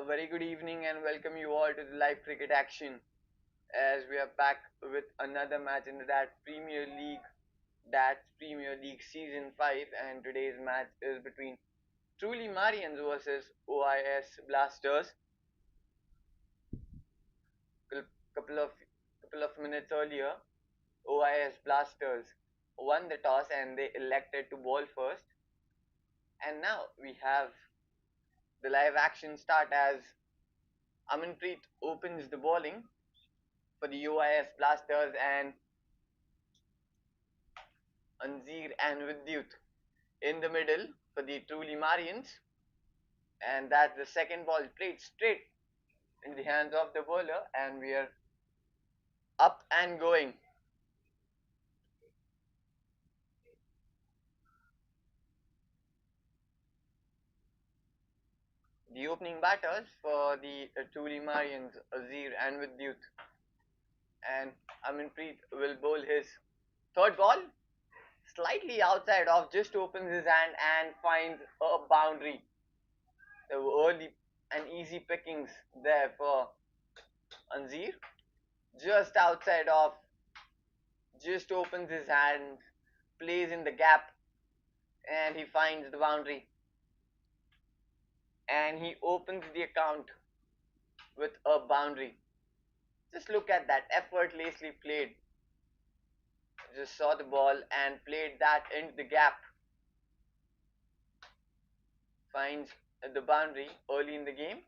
A very good evening and welcome you all to the live cricket action as we are back with another match in that Premier League Season 5, and today's match is between truly Marians versus OIS Blasters. Couple of minutes earlier, OIS Blasters won the toss and they elected to bowl first, and now we have the live action start as Amanpreet opens the bowling for the UIS Blasters and Anzir and Vidyut in the middle for the truly Marians. And that's the second ball played straight in the hands of the bowler, and we are up and going. The opening batters for the truly Marians, Azir and Vidyut. And Amanpreet will bowl his third ball slightly outside off, just opens his hand and finds a boundary. There were early and easy pickings there for Anzir. Just outside off, just opens his hand, plays in the gap, and he finds the boundary. And he opens the account with a boundary. Just look at that, effortlessly played. Just saw the ball and played that into the gap. Finds the boundary early in the game.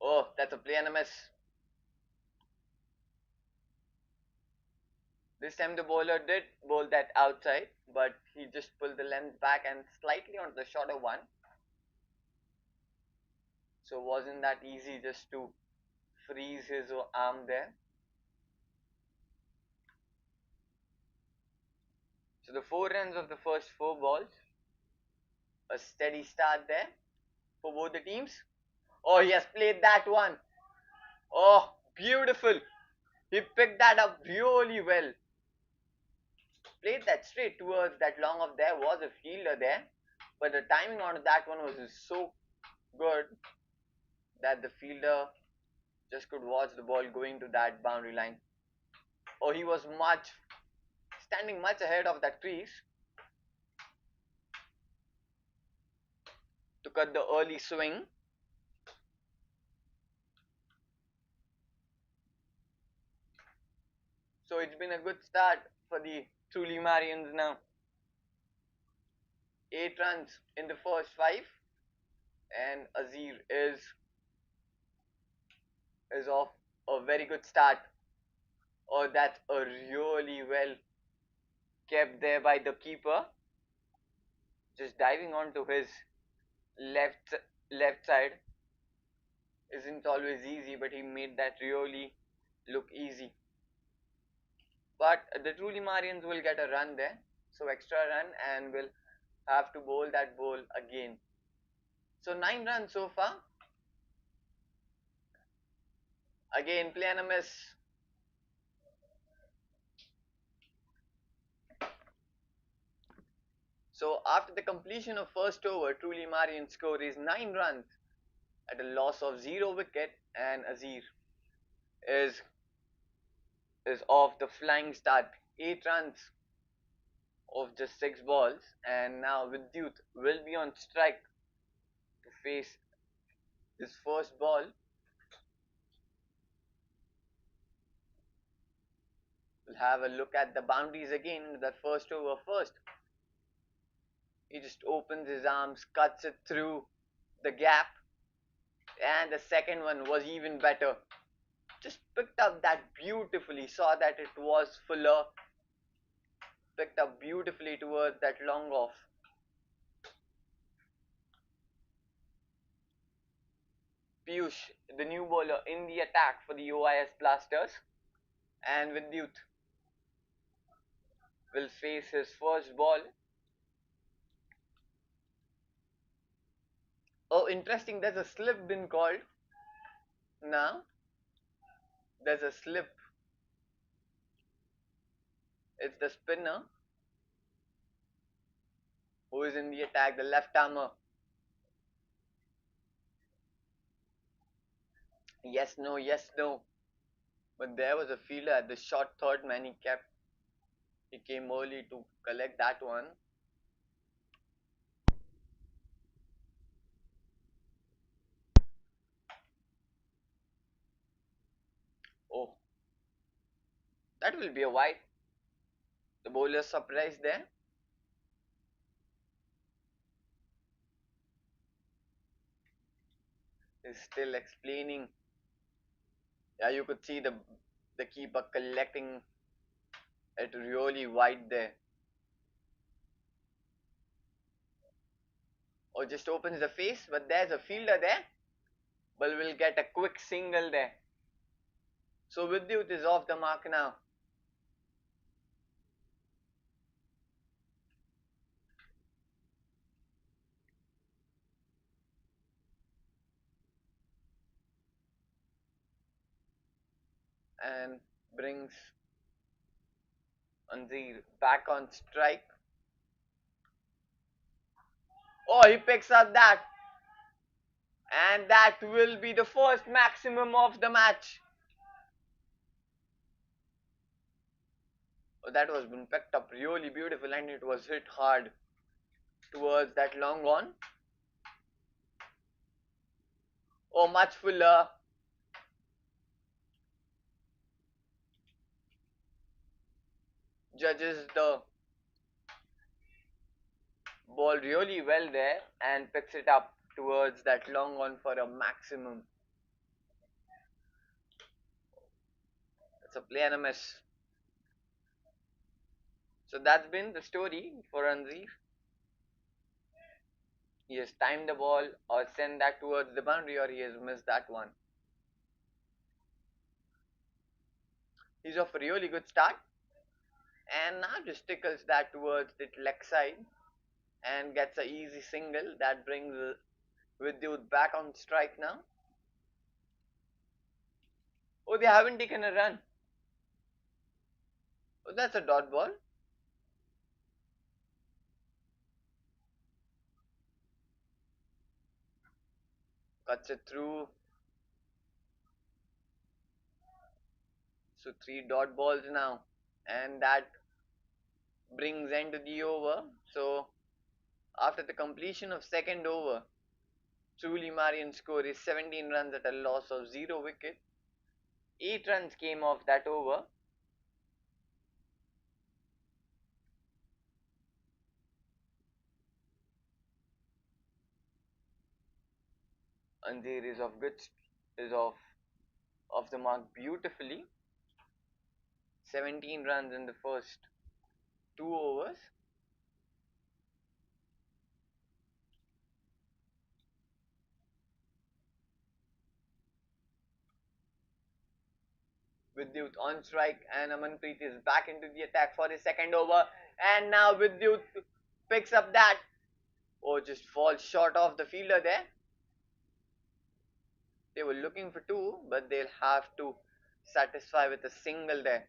Oh, that's a play and a miss. This time the bowler did bowl that outside, but he just pulled the length back and slightly onto the shorter one. So wasn't that easy just to freeze his arm there. So the 4 runs of the first 4 balls. A steady start there for both the teams. Oh, he has played that one. Oh, beautiful. He picked that up really well. Played that straight towards that long off. There was a fielder there, but the timing on that one was so good that the fielder just could watch the ball going to that boundary line. Oh, he was standing much ahead of that crease to cut the early swing. So it's been a good start for the truly Marians now. 8 runs in the first 5, and Azir is off a very good start. Oh, that's a really well kept there by the keeper. Just diving onto his left side isn't always easy, but he made that really look easy. But the truly Marians will get a run there, so extra run, and will have to bowl that ball again. So 9 runs so far. Again, play and a miss. So after the completion of first over, truly Marian score is 9 runs at a loss of 0 wicket, and Azir is off the flying start. 8 runs of just 6 balls, and now Vidyut will be on strike to face his first ball. We'll have a look at the boundaries again in that first over first. He just opens his arms, cuts it through the gap, and the second one was even better. Just picked up that beautifully, saw that it was fuller, picked up beautifully towards that long off. Piyush, the new bowler in the attack for the OIS Blasters, and Vidyut will face his first ball. Oh, interesting, there's a slip been called. Now, there's a slip. It's the spinner who is in the attack, the left armer. Yes, no, yes, no. But there was a fielder at the short third man. He came early to collect that one. Oh, that will be a wide. The bowler surprised there. He's still explaining. Yeah, you could see the keeper collecting it really wide there. Or just opens the face, but there's a fielder there. But will get a quick single there. So Vidyut is off the mark now. And brings Anzir back on strike. Oh, he picks up that. And that will be the first maximum of the match. Oh, that was been picked up really beautiful and it was hit hard towards that long on. Oh, much fuller. Judges the ball really well there and picks it up towards that long on for a maximum. It's a play and a miss. So that's been the story for Anzir. He has timed the ball or sent that towards the boundary or he has missed that one. He's off a really good start and now just tickles that towards the leg side and gets a easy single that brings Vidyut back on strike now. Oh, they haven't taken a run. Oh, that's a dot ball. Cuts it through. So three dot balls now. And that brings end to the over. So after the completion of second over, truly Marians score is 17 runs at a loss of 0 wicket. 8 runs came off that over. Anzir is off the mark beautifully. 17 runs in the first 2 overs. Vidyut on strike and Amanpreet is back into the attack for his second over. And now Vidyut picks up that. Oh, just falls short of the fielder there. They were looking for two, but they'll have to satisfy with a single there.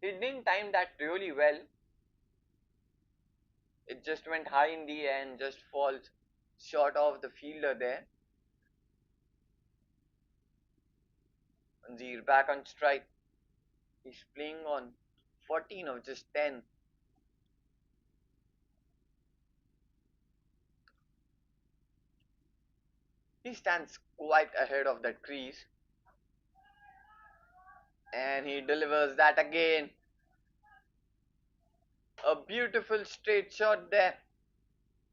He didn't time that really well. It just went high in the air and just falls short of the fielder there. Anzir back on strike. He's playing on 14 of just 10. He stands quite ahead of that crease. And he delivers that again. A beautiful straight shot there.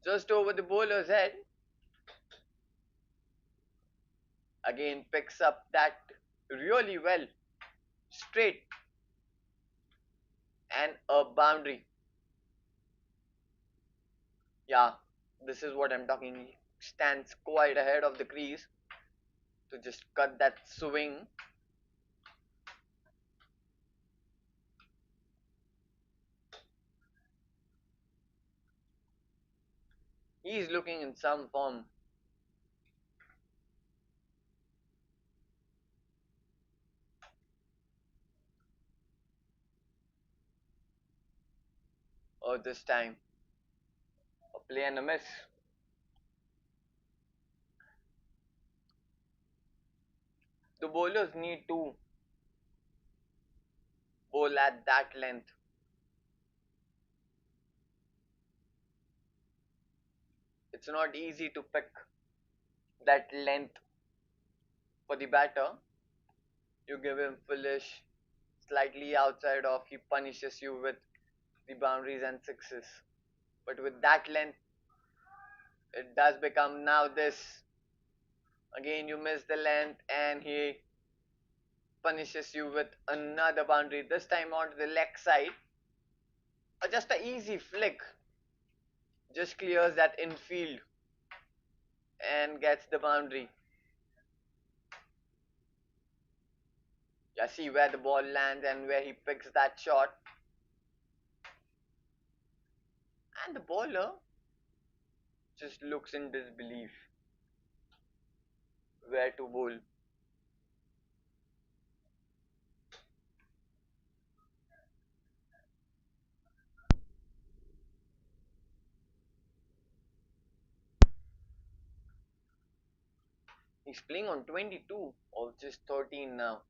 Just over the bowler's head. Again picks up that really well. Straight. And a boundary. Yeah, this is what I'm talking. He stands quite ahead of the crease to just cut that swing. He's looking in some form. Oh, this time a play and a miss. The bowlers need to bowl at that length. It's not easy to pick that length for the batter. You give him foolish, slightly outside of, he punishes you with the boundaries and sixes. But with that length, it does become now this. Again, you miss the length and he punishes you with another boundary, this time onto the leg side. Just a easy flick just clears that infield and gets the boundary. You see where the ball lands and where he picks that shot. And the bowler just looks in disbelief where to bowl. He's playing on 22 of just 13 now.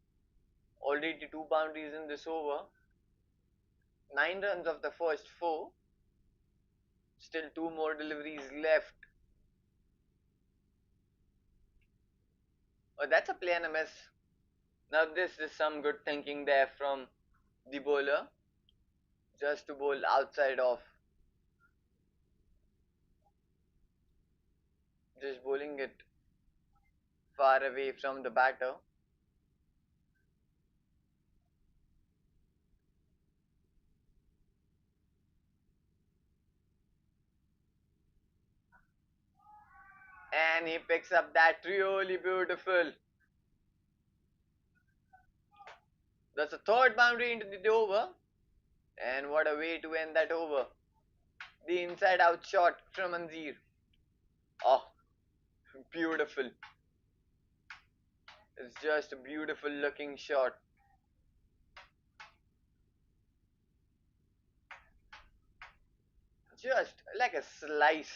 Already two boundaries in this over. 9 runs of the first 4. Still 2 more deliveries left. Oh, that's a play and a miss. Now this is some good thinking there from the bowler. Just to bowl outside of. Just bowling it far away from the batter. And he picks up that really beautiful. That's a third boundary into the over. And what a way to end that over. The inside out shot from Anzir. Oh, beautiful. It's just a beautiful looking shot. Just like a slice.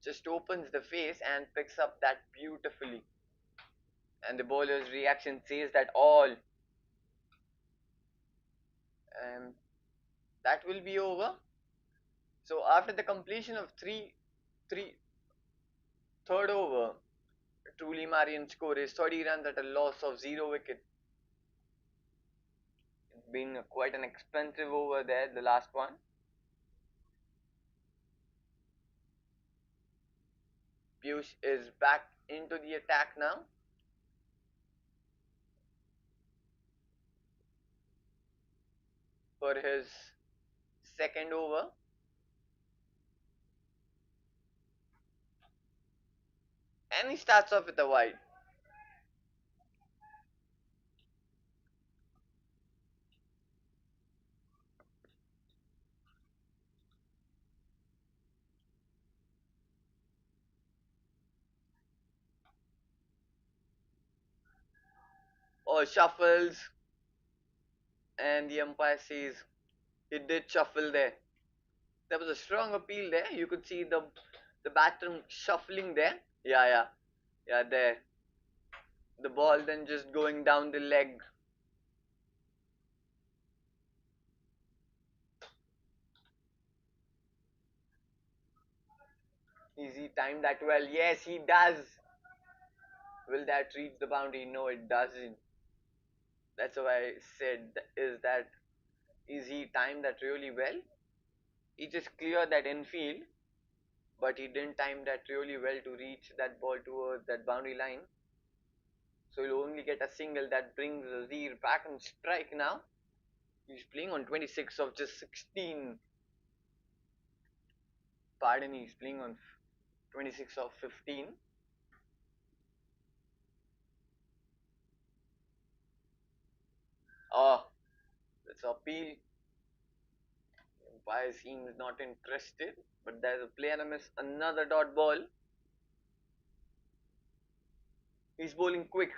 Just opens the face and picks up that beautifully. And the bowler's reaction says that all. And that will be over. So after the completion of three third over, truly Marian score is 30 runs at a loss of 0 wicket. It's been quite an expensive over there, the last one. Piyush is back into the attack now. For his second over. And he starts off with a wide. Or shuffles. And the umpire says he did shuffle there. There was a strong appeal there. You could see the batter shuffling there. Yeah, there. The ball then just going down the leg. Is he timed that well? Yes, he does. Will that reach the boundary? No, it doesn't. That's why I said, is he timed that really well? He just cleared that infield, but he didn't time that really well to reach that ball towards that boundary line. So he'll only get a single that brings Azir back on strike now. He's playing on 26 of just 16. Pardon, he's playing on 26 of 15. Oh, that's appeal. Umpire seems not interested, but there's a play and a miss. Another dot ball. He's bowling quick.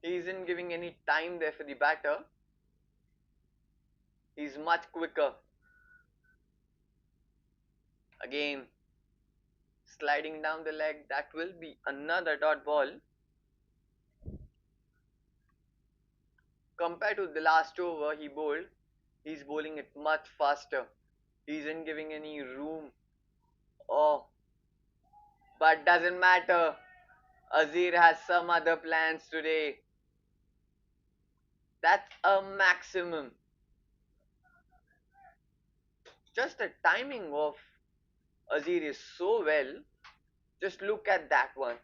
He isn't giving any time there for the batter. He's much quicker. Again, sliding down the leg. That will be another dot ball. compared to the last over he bowled, he's bowling it much faster. He isn't giving any room. Oh, but doesn't matter. Azir has some other plans today. That's a maximum. Just the timing of Azir is so well. Just look at that one.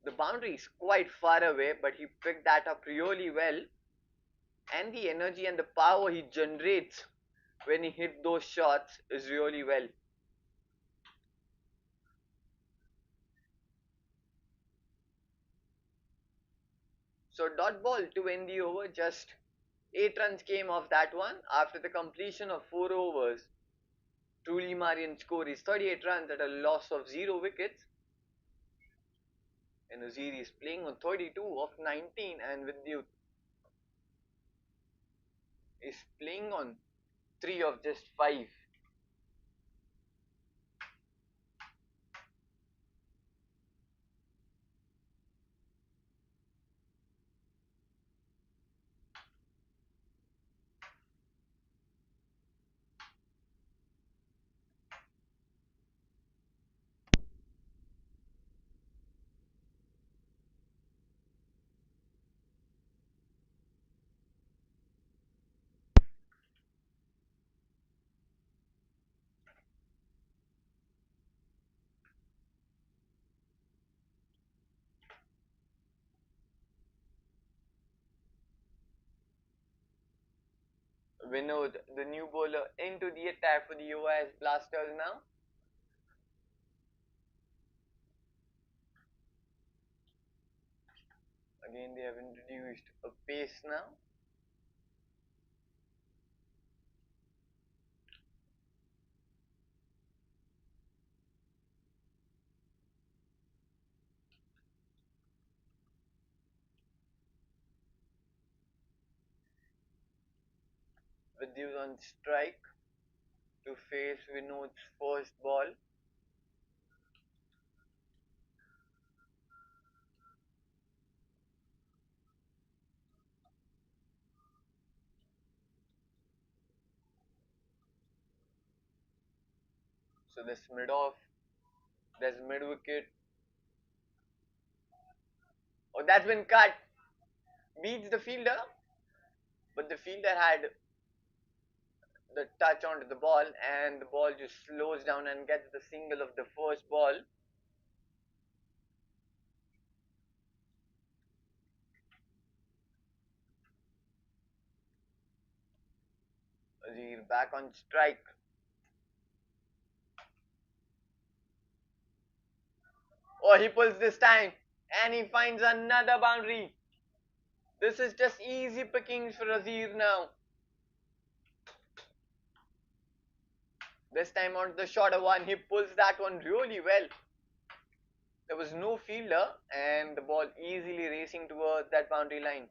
The boundary is quite far away, but he picked that up really well. And the energy and the power he generates when he hit those shots is really well. So dot ball to end the over, just 8 runs came off that one after the completion of 4 overs. Truly Marian score is 38 runs at a loss of 0 wickets. And Uziri is playing on 32 of 19, and Vidyut is playing on 3 of just 5. Vinod, the new bowler, into the attack for the US Blasters now. Again, they have introduced a pace now. Vidyut on strike to face Vinod's first ball. So this mid off, there's mid wicket. Oh, that's been cut. Beats the fielder, but the fielder had the touch onto the ball, and the ball just slows down and gets the single of the first ball. Azir back on strike. Oh, he pulls this time, and he finds another boundary. This is just easy pickings for Azir now. This time on the shorter one, he pulls that one really well. There was no fielder, and the ball easily racing towards that boundary line.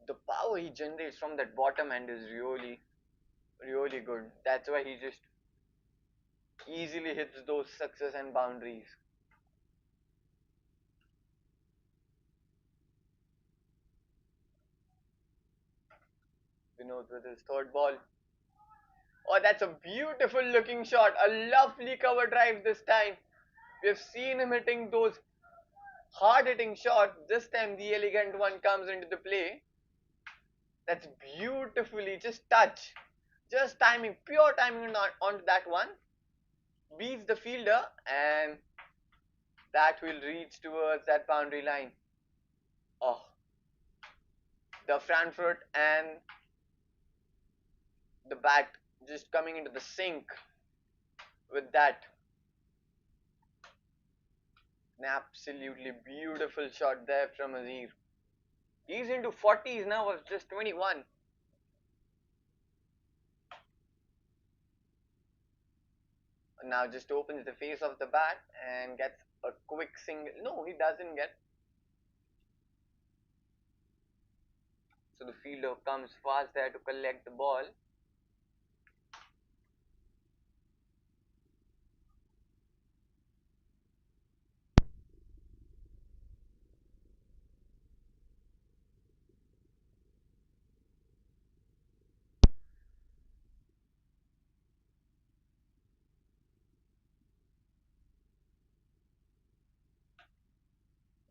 The power he generates from that bottom end is really, really good. That's why he just easily hits those sixes and boundaries. Vinod with his third ball. Oh, that's a beautiful looking shot. A lovely cover drive this time. We've seen him hitting those hard hitting shots. This time the elegant one comes into the play. That's beautifully just touch. Just timing, pure timing onto that one. Beats the fielder, and that will reach towards that boundary line. Oh, the front foot and the bat just coming into the sink with that. An absolutely beautiful shot there from Azir. He's into 40s now of just 21. Now just opens the face of the bat and gets a quick single. No, he doesn't get. So the fielder comes fast there to collect the ball.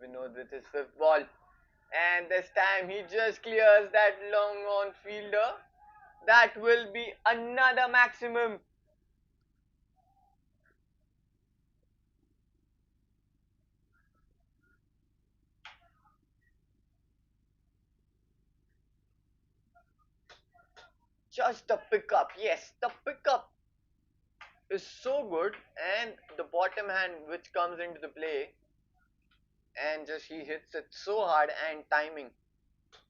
We know this is fifth ball. And this time he just clears that long on fielder. That will be another maximum. Just the pickup. Yes, the pickup is so good. And the bottom hand which comes into the play. And just he hits it so hard, and timing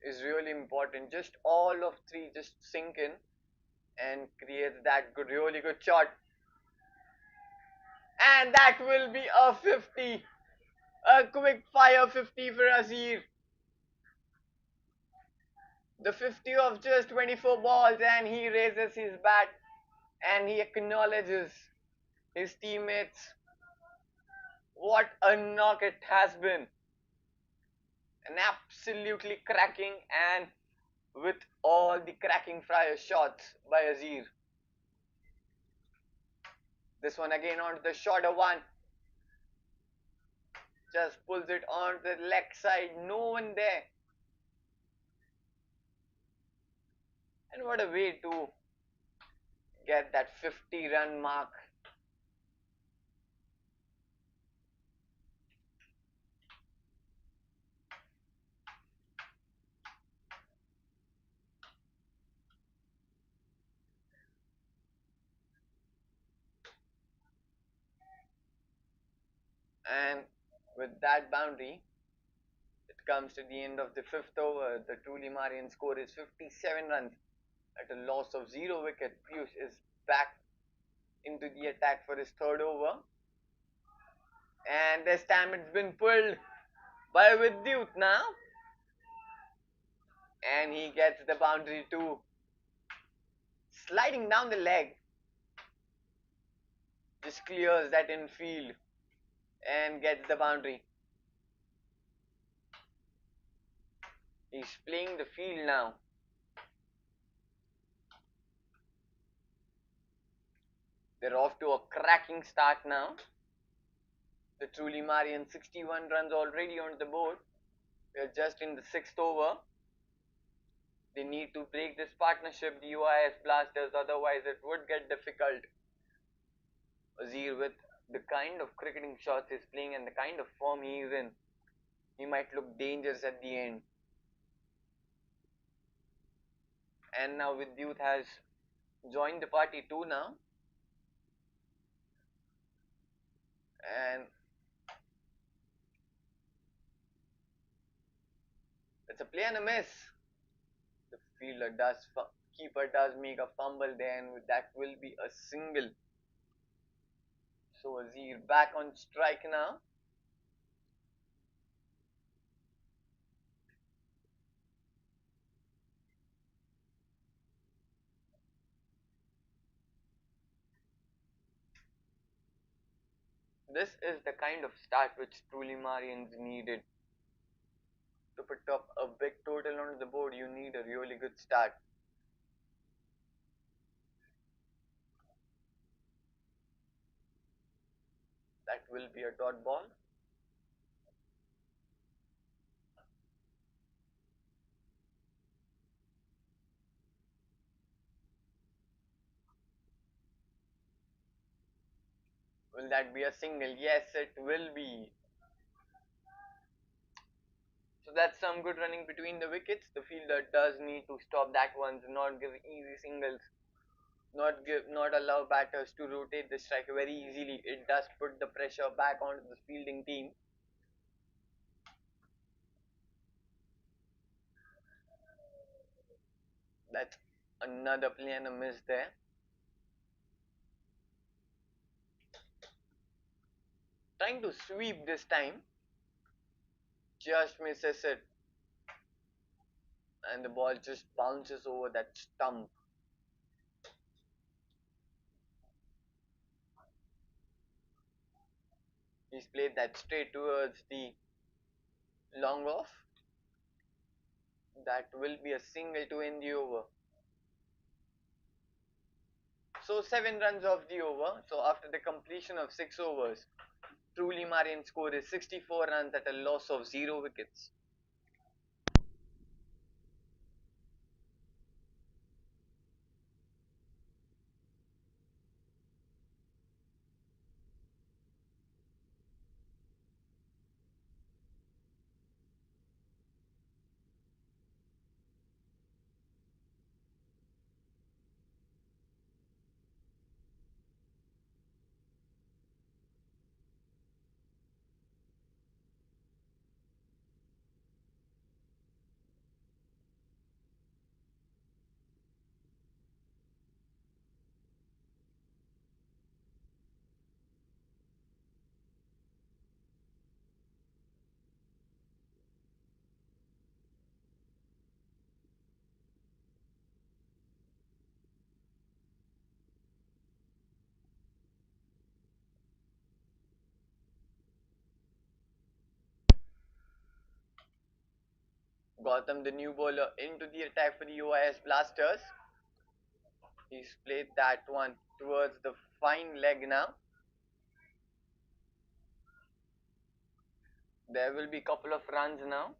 is really important. Just all of three just sink in and creates that good, really good shot. And that will be a 50. A quick fire 50 for Azir. The 50 of just 24 balls, and he raises his bat and he acknowledges his teammates. What a knock it has been. An absolutely cracking, and with all the cracking fire shots by Azir. This one again onto the shorter one. Just pulls it on the leg side. No one there. And what a way to get that 50-run mark. And with that boundary, it comes to the end of the fifth over. The truly Marian score is 57 runs at a loss of 0 wicket. Piyush is back into the attack for his third over. And this time it's been pulled by Vidyut now. And he gets the boundary too. Sliding down the leg. Just clears that infield and gets the boundary. He's playing the field now. They're off to a cracking start now. The truly Marian 61 runs already on the board. We're just in the sixth over. They need to break this partnership, the UIS Blasters, otherwise it would get difficult. Azir, with the kind of cricketing shots he's playing and the kind of form he is in, he might look dangerous at the end. And now Vidyut has joined the party too now. And it's a play and a miss. The keeper does make a fumble there, and that will be a single. So Azir back on strike now. This is the kind of start which truly Marians needed. To put up a big total on the board, you need a really good start. That will be a dot ball. Will that be a single? Yes, it will be. So that's some good running between the wickets. The fielder does need to stop that one, not give easy singles, not allow batters to rotate the strike very easily. It does put the pressure back onto the fielding team. That's another play and a miss there. Trying to sweep this time. Just misses it. And the ball just bounces over that stump. He's played that straight towards the long off. That will be a single to end the over. So 7 runs off the over. So after the completion of 6 overs, truly Marian score is 64 runs at a loss of 0 wickets. Gautam, the new bowler, into the attack for the UIS Blasters. He's played that one towards the fine leg now. There will be a couple of runs now.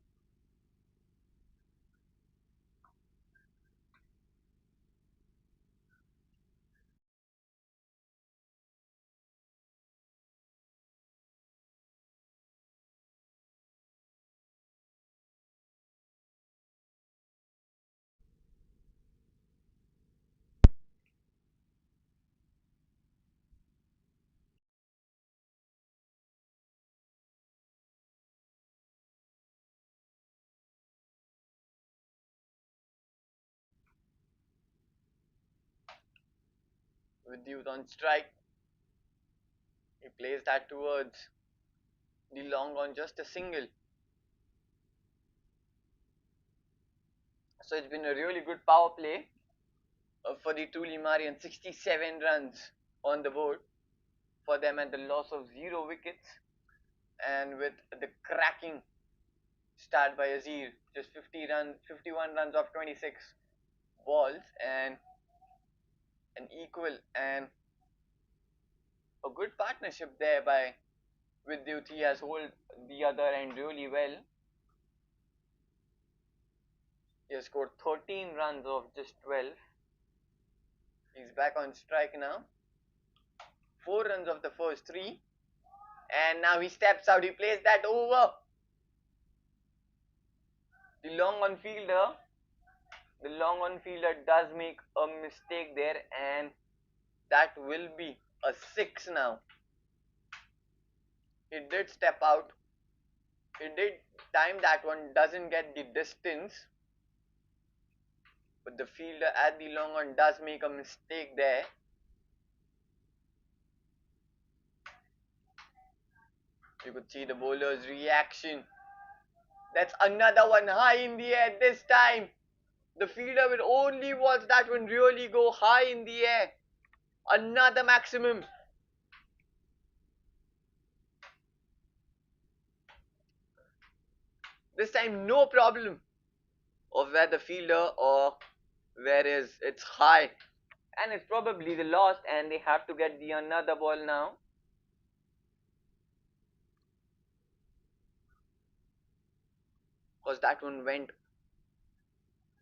With youth on strike, he plays that towards the long on, just a single. So it's been a really good power play for the truly Marian. 67 runs on the board for them at the loss of 0 wickets. And with the cracking start by Azir, just 51 runs off 26 balls, and an equal and a good partnership there by Vidyut. He has hold the other end really well. He has scored 13 runs off just 12. He's back on strike now. 4 runs of the first 3. And now he steps out. He plays that over. The long on fielder. The long on fielder does make a mistake there, and that will be a 6 now. He did step out. He did time that one, doesn't get the distance. But the fielder at the long on does make a mistake there. You could see the bowler's reaction. That's another one high in the air this time. The fielder will only watch that one really go high in the air. Another maximum. This time no problem of where the fielder or where is it's high. And it's probably the lost, and they have to get the another ball now. Because that one went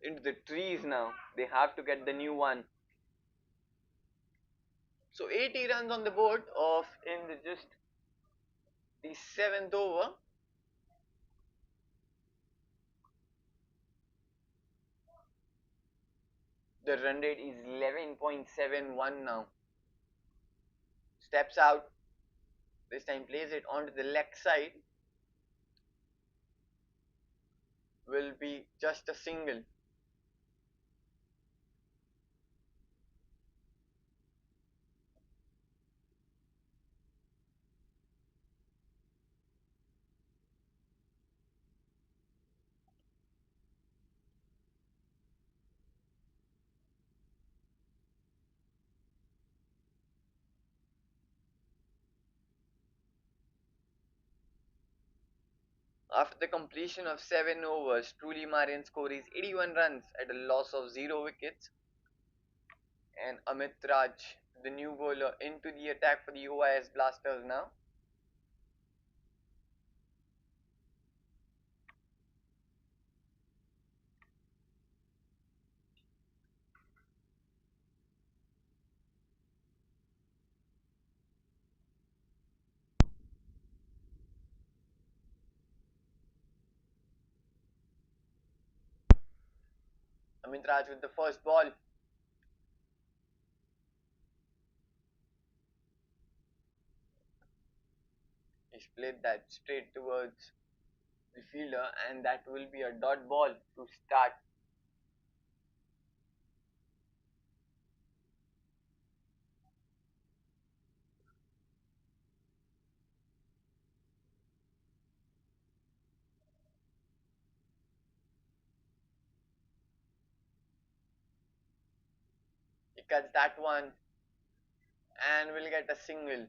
into the trees now. They have to get the new one. So 80 runs on the board of in the just the 7th over. The run rate is 11.71 now. Steps out. This time plays it onto the leg side. Will be just a single. After the completion of 7 overs, truly Marian score is 81 runs at a loss of 0 wickets. And Amit Raj, the new bowler, into the attack for the UIS Blasters now. Amit Raj with the first ball. He's played that straight towards the fielder, and that will be a dot ball to start. He cuts that one and will get a single.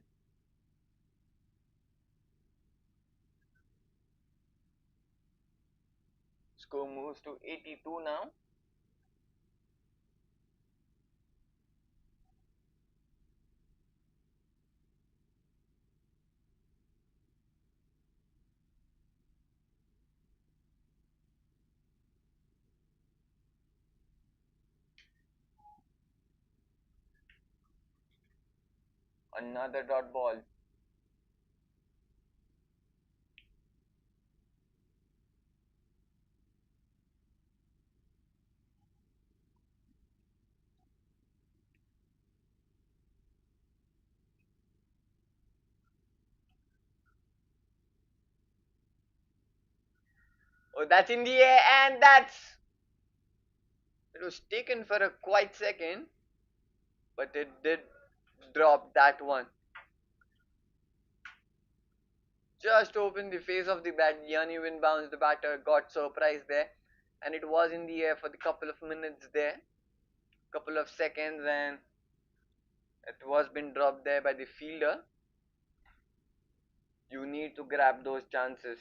Score moves to 82 now. Another dot ball. Oh, that's in the air, and that's. It was taken for a quite second, but it did drop that one. Just opened the face of the bat. The uneven bounce, the batter got surprised there, and it was in the air for the couple of minutes there, couple of seconds, and it was been dropped there by the fielder. You need to grab those chances.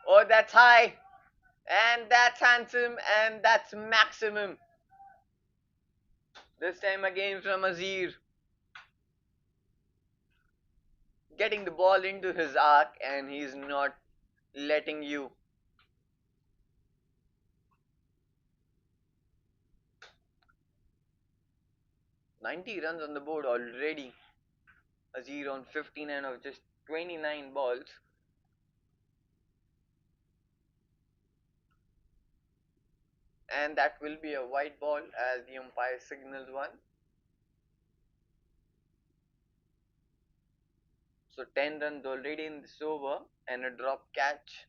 Oh, that's high, and that's handsome, and that's maximum. This time again from Azir. Getting the ball into his arc, and he's not letting you. 90 runs on the board already. Azir on 59 of just 29 balls. And that will be a white ball as the umpire signals one. So 10 runs already in this over and a drop catch.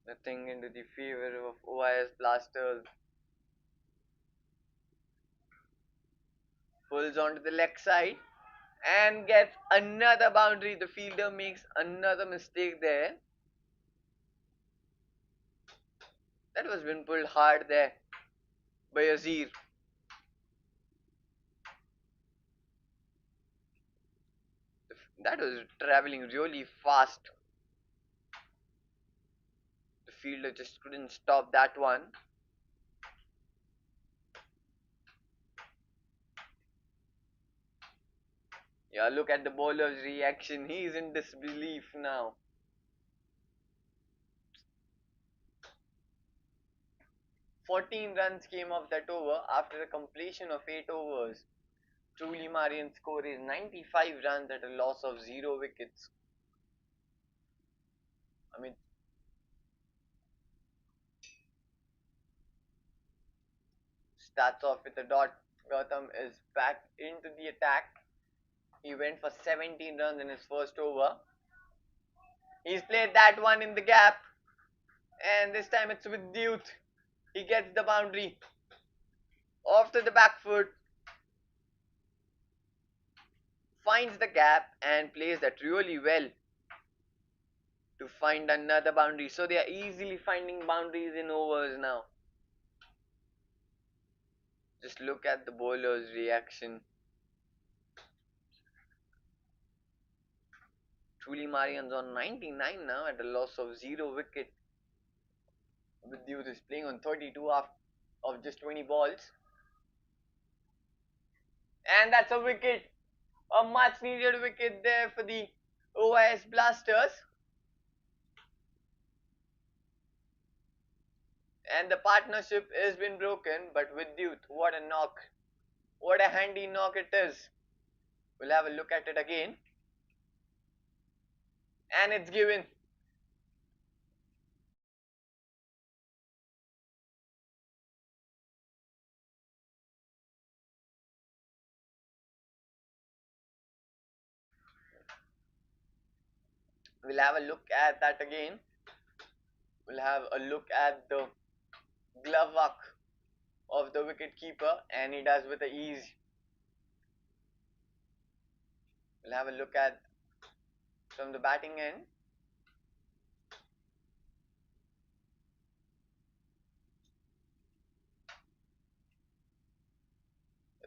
Nothing into the favor of OIS Blasters. Pulls onto the leg side and gets another boundary. The fielder makes another mistake there. That was been pulled hard there by Azir. That was traveling really fast. The fielder just couldn't stop that one. Yeah, look at the bowler's reaction. He's in disbelief now. 14 runs came off that over after the completion of 8 overs. Truly Marians score is 95 runs at a loss of 0 wickets. I mean, starts off with a dot. Gautam is back into the attack. He went for 17 runs in his first over. He's played that one in the gap. And this time it's with Duth. He gets the boundary. Off to the back foot. Finds the gap and plays that really well to find another boundary. So they are easily finding boundaries in overs now. Just look at the bowler's reaction. Truly Marians on 99 now at a loss of 0 wicket. Vidyut is playing on 32 of just 20 balls. And that's a wicket. A much needed wicket there for the OIS Blasters. And the partnership has been broken, but Vidyut, what a knock. What a handy knock it is. We'll have a look at it again. And it's given. We'll have a look at that again. We'll have a look at the glove work of the wicket keeper, and he does with the ease. We'll have a look at from the batting end.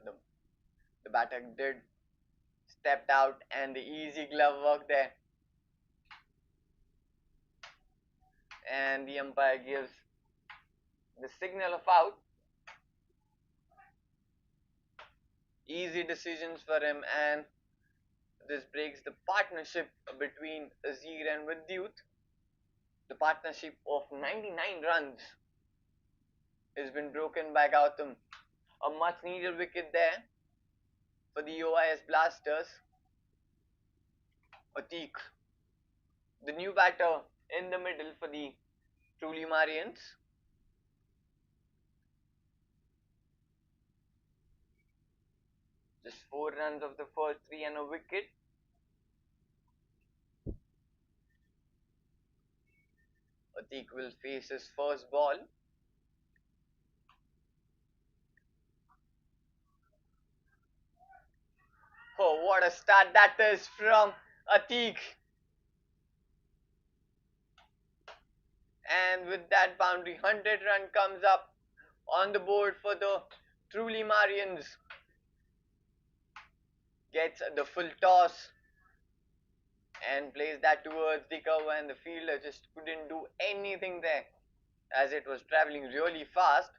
The, the batter did stepped out, and the easy glove work there. And the umpire gives the signal of out. Easy decisions for him, and this breaks the partnership between Azir and Vidyut. The partnership of 99 runs has been broken by Gautam. A much needed wicket there for the OIS Blasters. Atik, the new batter in the middle for the truly Marians. Just 4 runs of the first three and a wicket. Atik will face his first ball. Oh, what a start that is from Atik. And with that boundary, 100 run comes up on the board for the truly Marians. Gets the full toss and plays that towards the cover, and the fielder just couldn't do anything there as it was traveling really fast.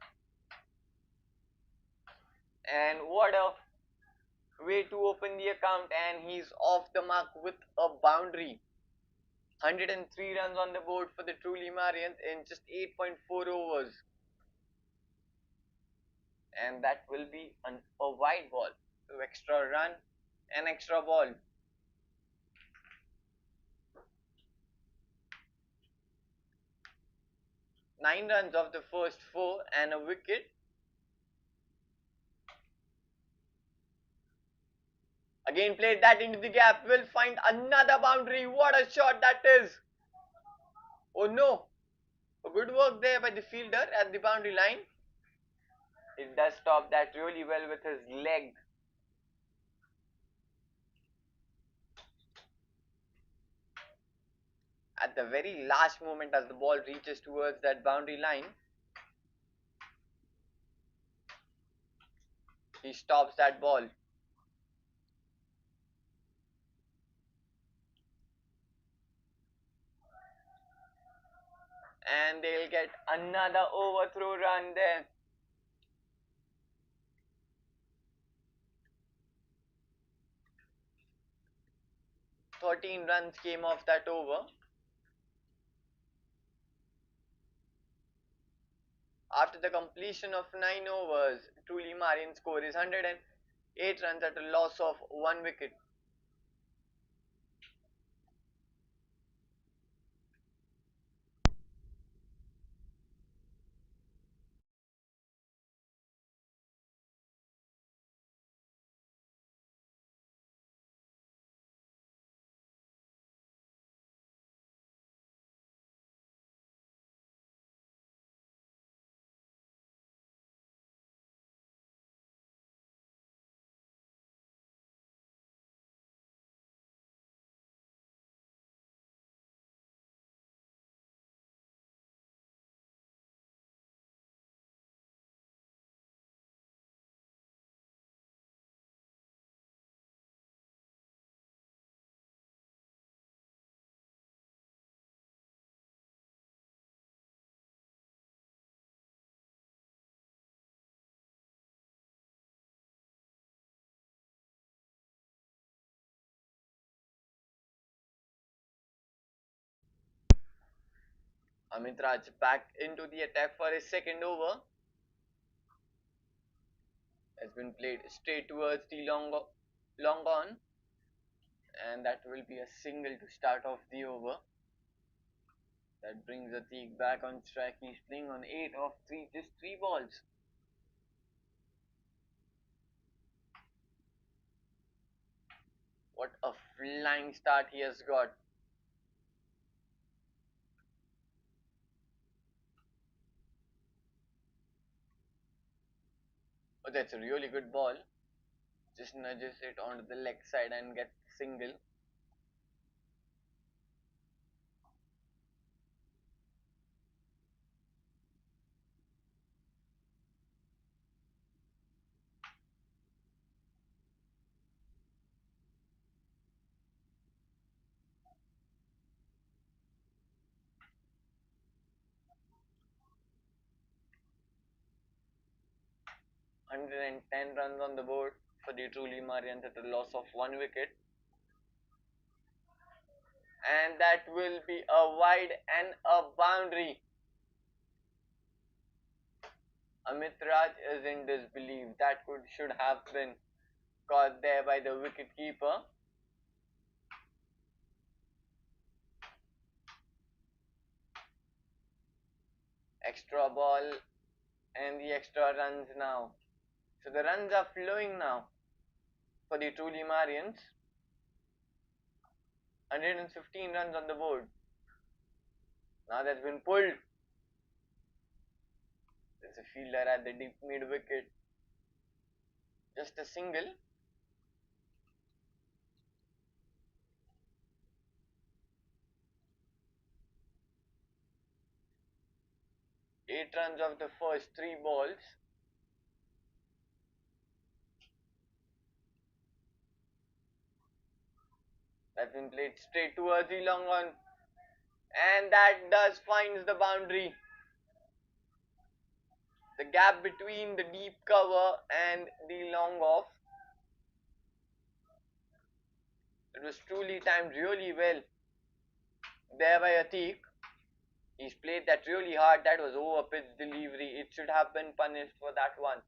And what a way to open the account, and he's off the mark with a boundary. 103 runs on the board for the truly Marians in just 8.4 overs. And that will be a wide ball. So extra run and extra ball. 9 runs of the first four and a wicket. Again played that into the gap. Will find another boundary. What a shot that is. Oh no. A good work there by the fielder at the boundary line. It does stop that really well with his leg. At the very last moment as the ball reaches towards that boundary line, he stops that ball. And they'll get another overthrow run there. "13 runs came off that over. After the completion of 9 overs, truly Marian score is 108 runs at a loss of 1 wicket. Amit Raj back into the attack for his second over. Has been played straight towards the long on. And that will be a single to start off the over. That brings Atik back on track. He's playing on 8 of 3, just 3 balls. What a flying start he has got. Oh, that's a really good ball. Just nudges it onto the leg side and gets single. "110 runs on the board for the truly Marians at a loss of 1 wicket. And that will be a wide and a boundary. Amit Raj is in disbelief. That should have been caught there by the wicket keeper. Extra ball and the extra runs now. So the runs are flowing now for the truly Marians. 115 runs on the board. Now that's been pulled. There's a fielder at the deep mid wicket. Just a single. Eight runs of the first 3 balls. That's been played straight towards the long on. And that does finds the boundary. The gap between the deep cover and the long off. It was truly timed really well there by Atik. He's played that really hard. That was over pitch delivery. It should have been punished for that one.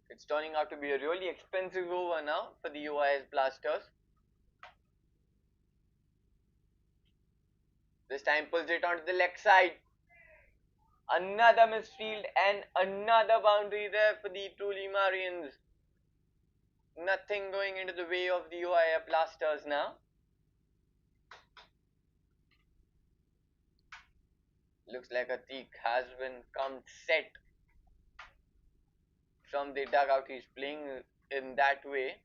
It's turning out to be a really expensive over now for the UIS Blasters. This time pulls it onto the leg side. Another misfield and another boundary there for the truly Marians. Nothing going into the way of the UIF Blasters now. Looks like Atik has been come set from the dugout. He's playing in that way.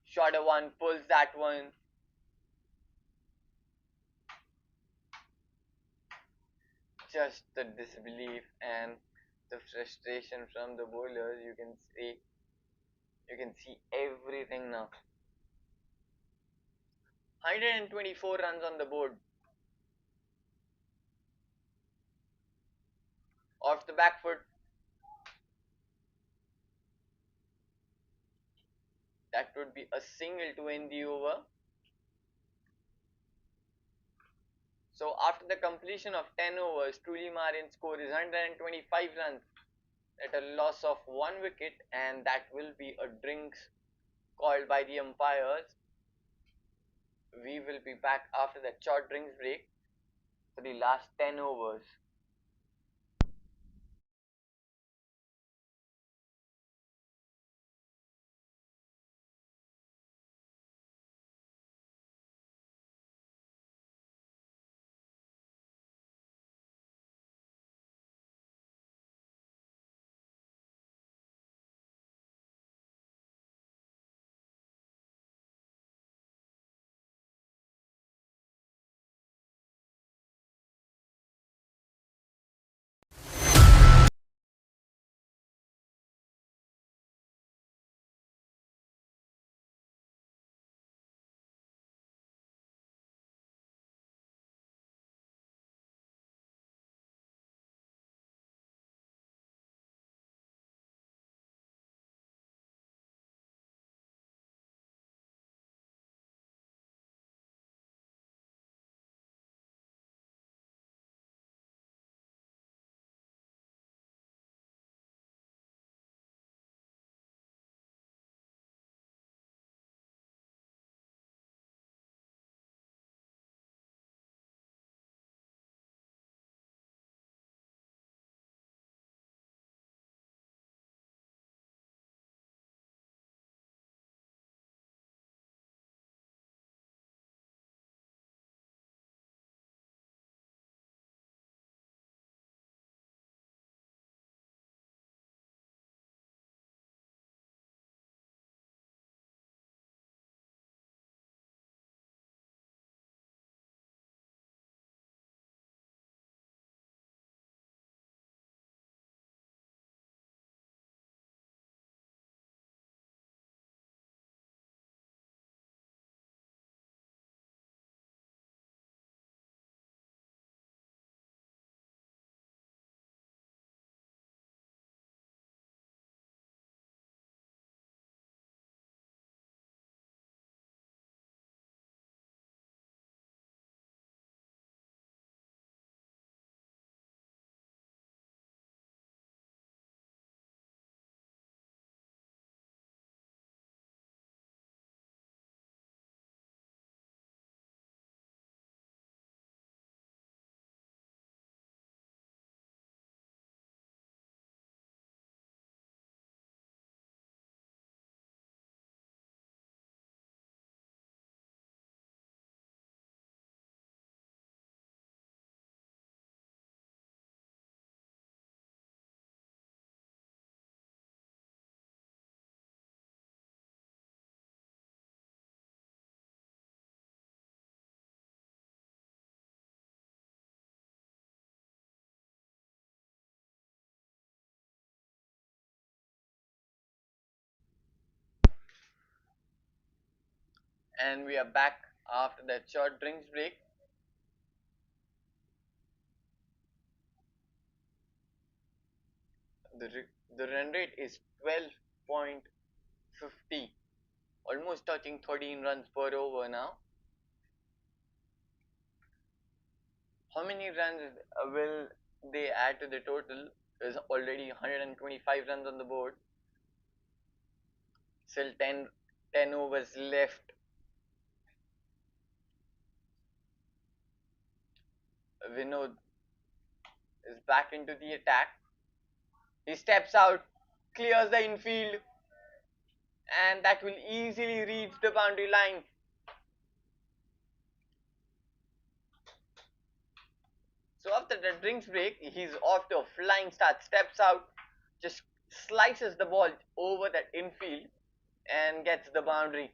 Shorter one pulls that one. Just the disbelief and the frustration from the bowlers. You can see everything now. 124 runs on the board. Off the back foot. That would be a single to end the over. So after the completion of 10 overs, truly Marian score is 125 runs at a loss of 1 wicket, and that will be a drinks called by the umpires. We will be back after that short drinks break for the last 10 overs. And we are back after that short drinks break. The run rate is 12.50, almost touching 13 runs per over now. How many runs will they add to the total? There's already 125 runs on the board. Still 10 overs left. Vinod is back into the attack. He steps out, clears the infield, and that will easily reach the boundary line. So after the drinks break, he's off to a flying start, steps out, just slices the ball over that infield and gets the boundary.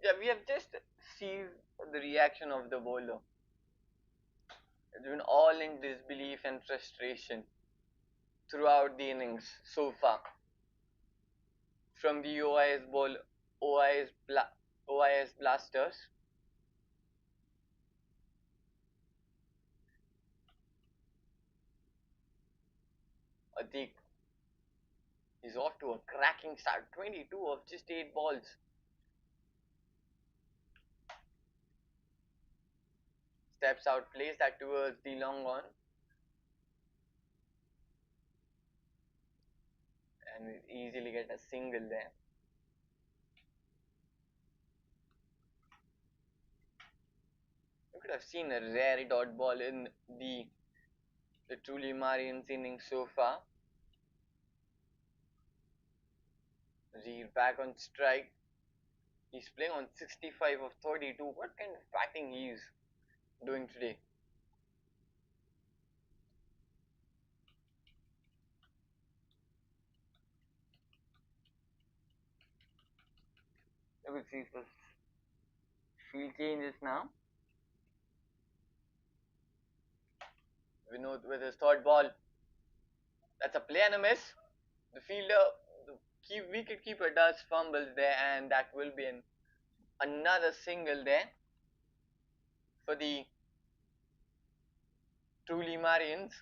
Yeah, we have just seen the reaction of the bowler. It's been all in disbelief and frustration throughout the innings so far. From the OIS Blasters, Atik is off to a cracking start. 22 of just 8 balls. Steps out, plays that towards the long on. And we easily get a single there. You could have seen a rare dot ball in the truly Marians innings so far. Rear back on strike. He's playing on 65 of 32. What kind of batting he is doing today? Let me see if the field changes now. Vinod with his third ball. That's a play and a miss. The fielder, the wicket keeper does fumbles there, and that will be another single there for the truly Marians.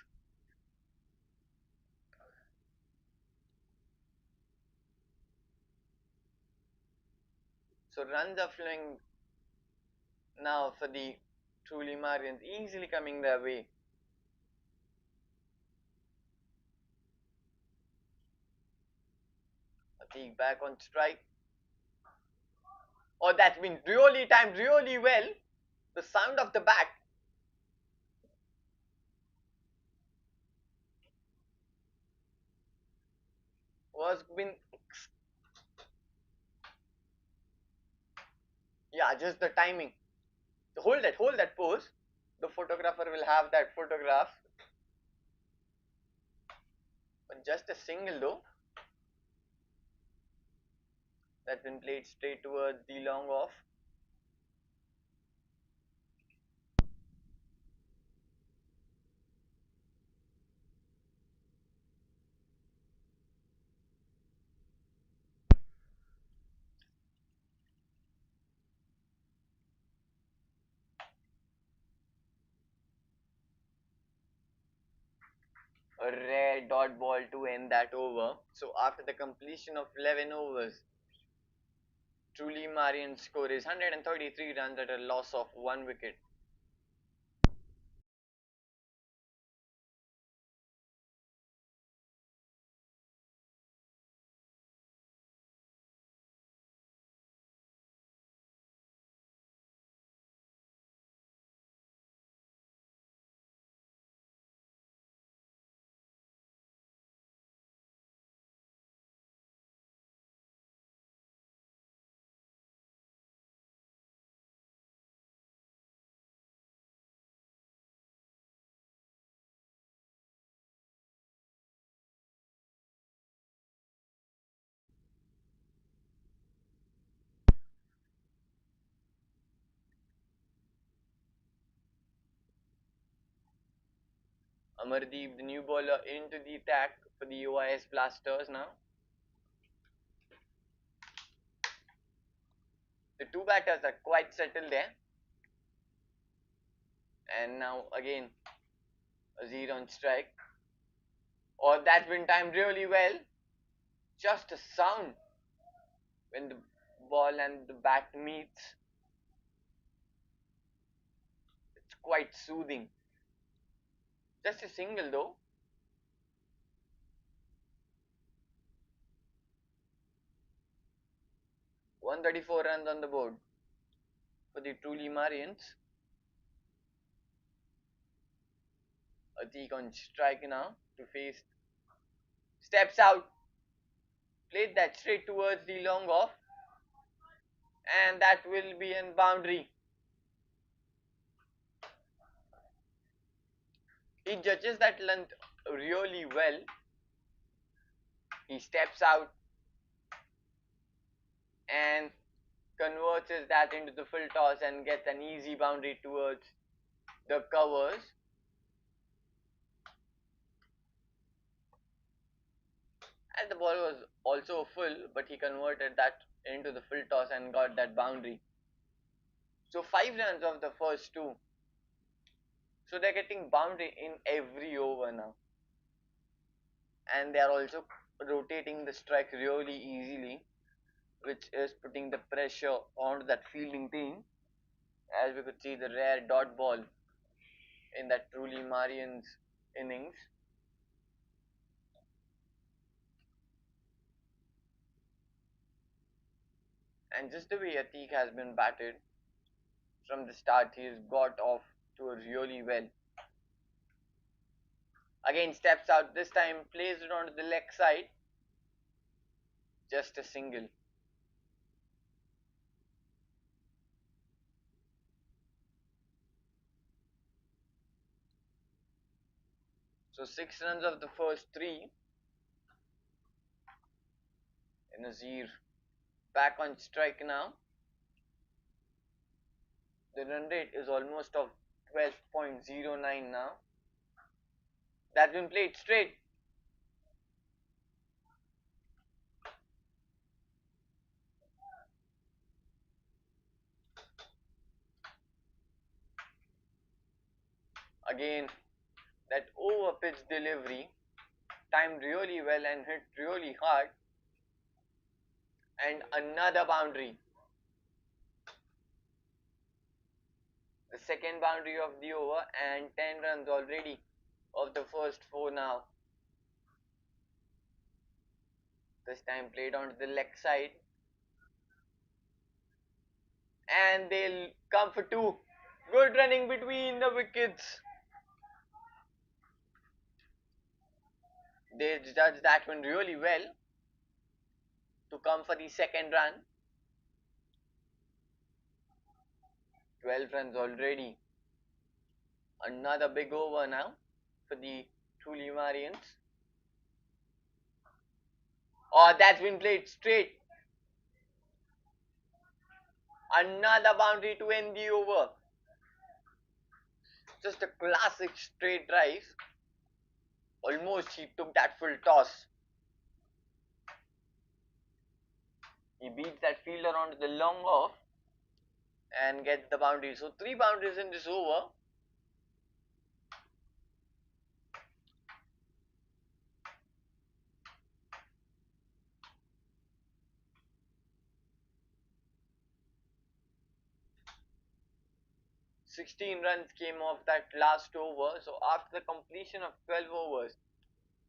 So runs are flowing now for the truly Marians, easily coming their way. Atik back on strike. Oh, that's been really timed really well. The sound of the bat. Was been, yeah, just the timing. Hold that pose. The photographer will have that photograph. But just a single though. That's been played straight towards the long off. A rare dot ball to end that over. So after the completion of 11 overs, truly Marian's score is 133 runs at a loss of 1 wicket. Amardeep, the new bowler, into the attack for the UIS Blasters now. The two batters are quite settled there. And now again, Azir on strike. Oh, that's been timed really well. Just a sound when the ball and the bat meets. It's quite soothing. Just a single though. "134 runs on the board for the truly Marians. Atik on strike now to face. Steps out. Played that straight towards the long off. And that will be in boundary. He judges that length really well. He steps out and converts that into the full toss and gets an easy boundary towards the covers. And the ball was also full, but he converted that into the full toss and got that boundary. So 5 runs of the first two. So they're getting boundary in every over now. And they are also rotating the strike really easily, which is putting the pressure onto that fielding team. As we could see the rare dot ball in that truly Marians innings. And just the way Atik has been batted from the start, he's got off to a really well. Again steps out, this time plays it onto the leg side. Just a single. So 6 runs of the first three. And Nazir back on strike now. The run rate is almost of 12.09 now. That's been played straight. Again, that over pitch delivery timed really well and hit really hard. And another boundary. The second boundary of the over and 10 runs already of the first four now. This time played onto the leg side. And they'll come for two. Good running between the wickets. They judged that one really well to come for the second run. 12 runs already. Another big over now for the truly Marians. Oh, that's been played straight. Another boundary to end the over. Just a classic straight drive. Almost he took that full toss. He beats that fielder onto the long off and gets the boundary. So 3 boundaries in this over. "16 runs came off that last over. So after the completion of 12 overs,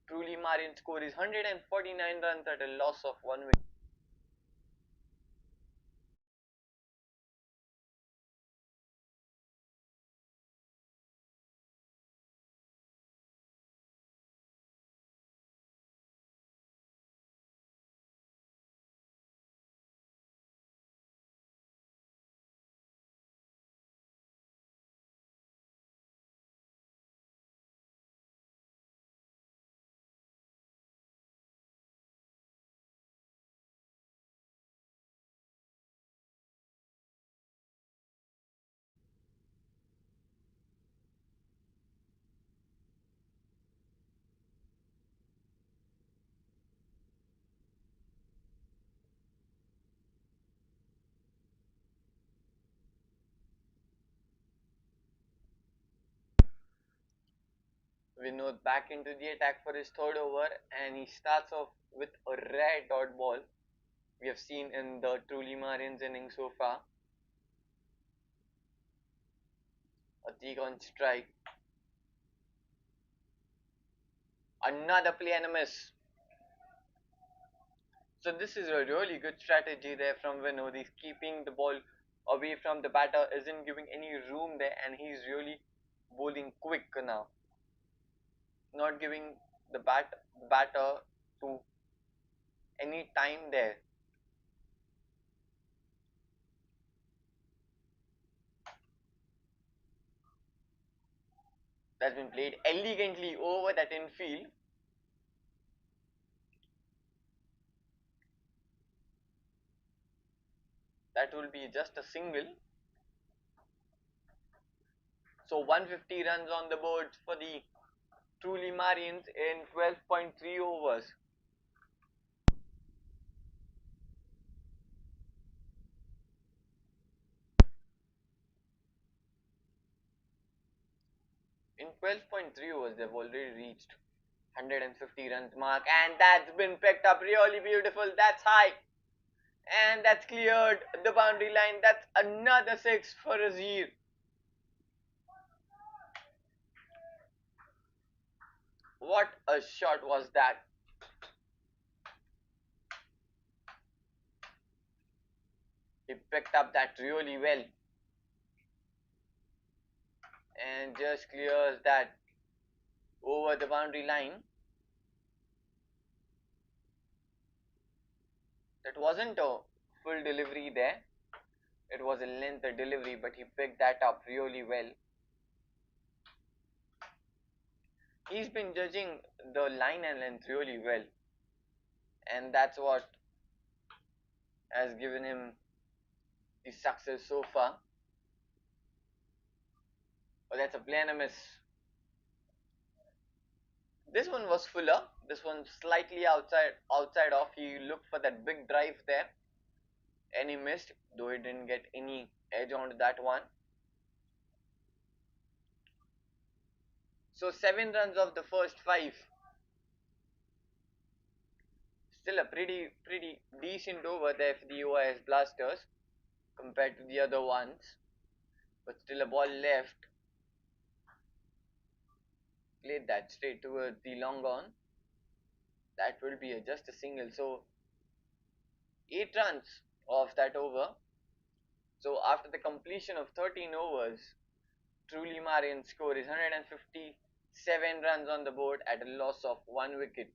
truly Marian score is 149 runs at a loss of 1 wicket. Vinod back into the attack for his third over, and he starts off with a rare dot ball we have seen in the truly Marians inning so far. Atik on strike. Another play and a miss. So this is a really good strategy there from Vinod. He's keeping the ball away from the batter, isn't giving any room there, and he's really bowling quick now. Not giving the batter to any time there. That's been played elegantly over that infield. That will be just a single. So 150 runs on the board for the truly Marians in 12.3 overs. In 12.3 overs, they've already reached 150 runs mark, and that's been picked up really beautiful. That's high, and that's cleared the boundary line. That's another six for Azir. What a shot was that! He picked up that really well and just clears that over the boundary line. That wasn't a full delivery there. It was a length delivery, but he picked that up really well. He's been judging the line and length really well, and that's what has given him the success so far. Oh, that's a play and a miss. This one was fuller. This one slightly outside off. He looked for that big drive there, and he missed, though he didn't get any edge on that one. So 7 runs of the first five. Still a pretty decent over there for the OIS Blasters compared to the other ones. But still a ball left. Played that straight towards the long on. That will be just a single. So 8 runs of that over. So after the completion of 13 overs, truly Marian score is 157 runs on the board at a loss of 1 wicket.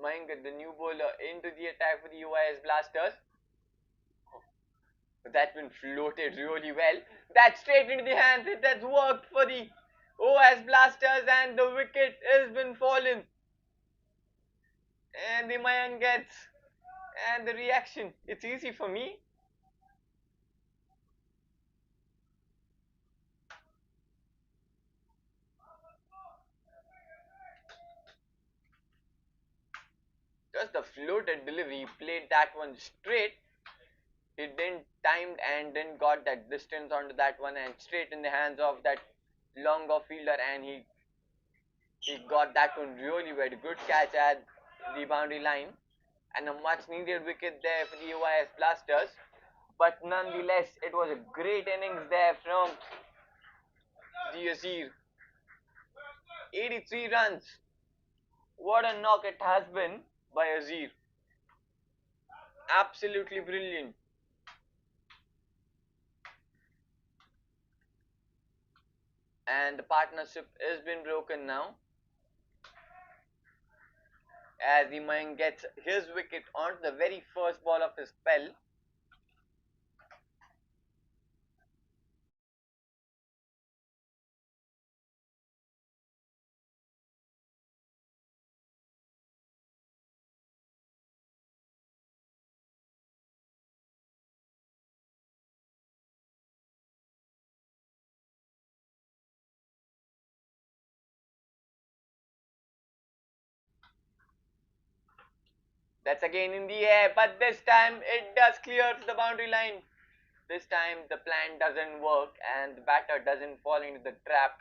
Mayank, the new bowler, into the attack for the UIS Blasters. That's been floated really well. That's straight into the hands. It has worked for the OS Blasters, and the wicket has been fallen. And the Mayan gets, and the reaction. It's easy for me. Just the floated delivery. He played that one straight. He didn't timed and didn't got that distance onto that one, and straight in the hands of that long off fielder, and he got that one really well. Good catch at the boundary line. and a much needed wicket there for the UIS Blasters. But nonetheless, it was a great innings there from Jfsc. 83 runs. What a knock it has been by Azir. Absolutely brilliant. And the partnership has been broken now, as Iman gets his wicket on the very first ball of his spell. That's again in the air, but this time it does clear the boundary line. This time the plan doesn't work and the batter doesn't fall into the trap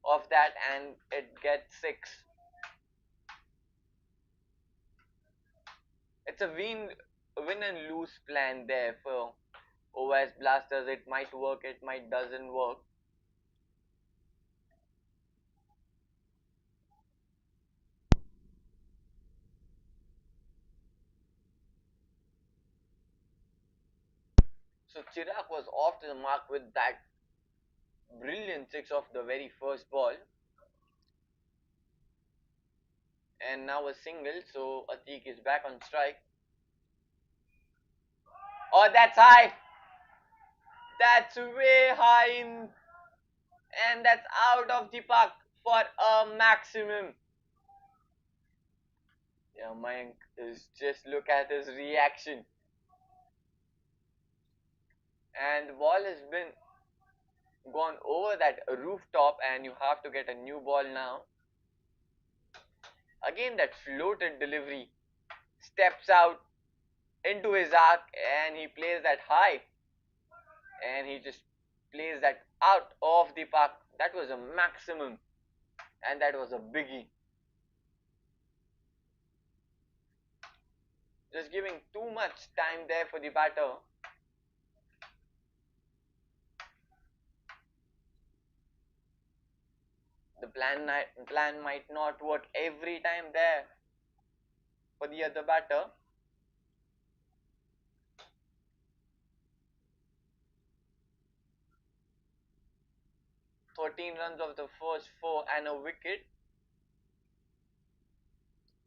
of that, and it gets 6. It's a win and lose plan there for OS Blasters. It might work, it might doesn't work. So Chirag was off to the mark with that brilliant 6 of the very first ball. And now a single, so Atik is back on strike. Oh, that's high! That's way high in, and that's out of the park for a maximum. Yeah, Mayank is just look at his reaction. And the ball has been gone over that rooftop, and you have to get a new ball now. Again, that floated delivery, steps out into his arc, and he plays that high, and he just plays that out of the park. That was a maximum, and that was a biggie. Just giving too much time there for the batter. The plan might not work every time there for the other batter. 13 runs of the first 4 and a wicket.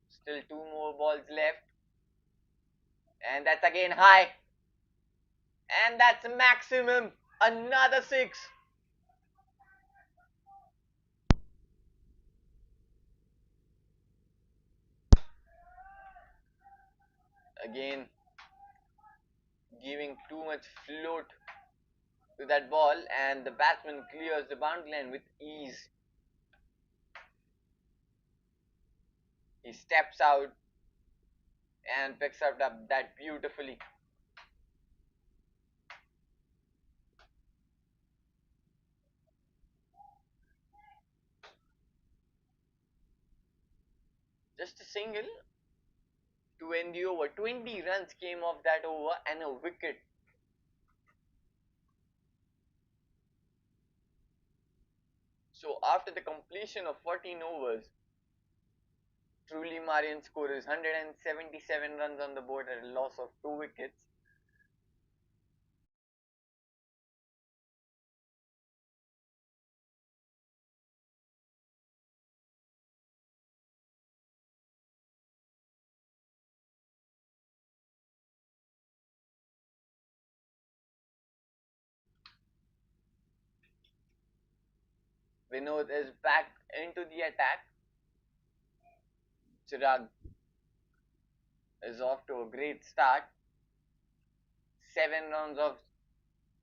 Still 2 more balls left. And that's again high. And that's maximum. Another 6. Again, giving too much float to that ball, and the batsman clears the boundary line with ease. He steps out and picks up that beautifully. Just a single to end the over. 20 runs came off that over and a wicket. So after the completion of 14 overs, truly Marians score is 177 runs on the board at a loss of 2 wickets. Vinod is back into the attack. Chirag is off to a great start. 7 rounds of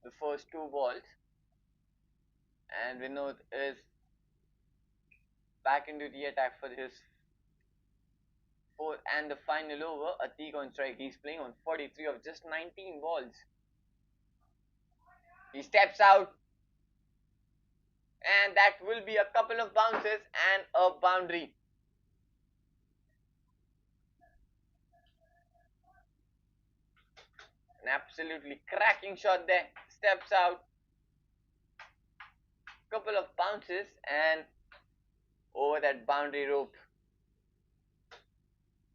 the first 2 balls. And Vinod is back into the attack for his fourth and the final over. Atik on strike. He's playing on 43 of just 19 balls. He steps out, and that will be a couple of bounces and a boundary. An absolutely cracking shot there. Steps out. Couple of bounces and over that boundary rope.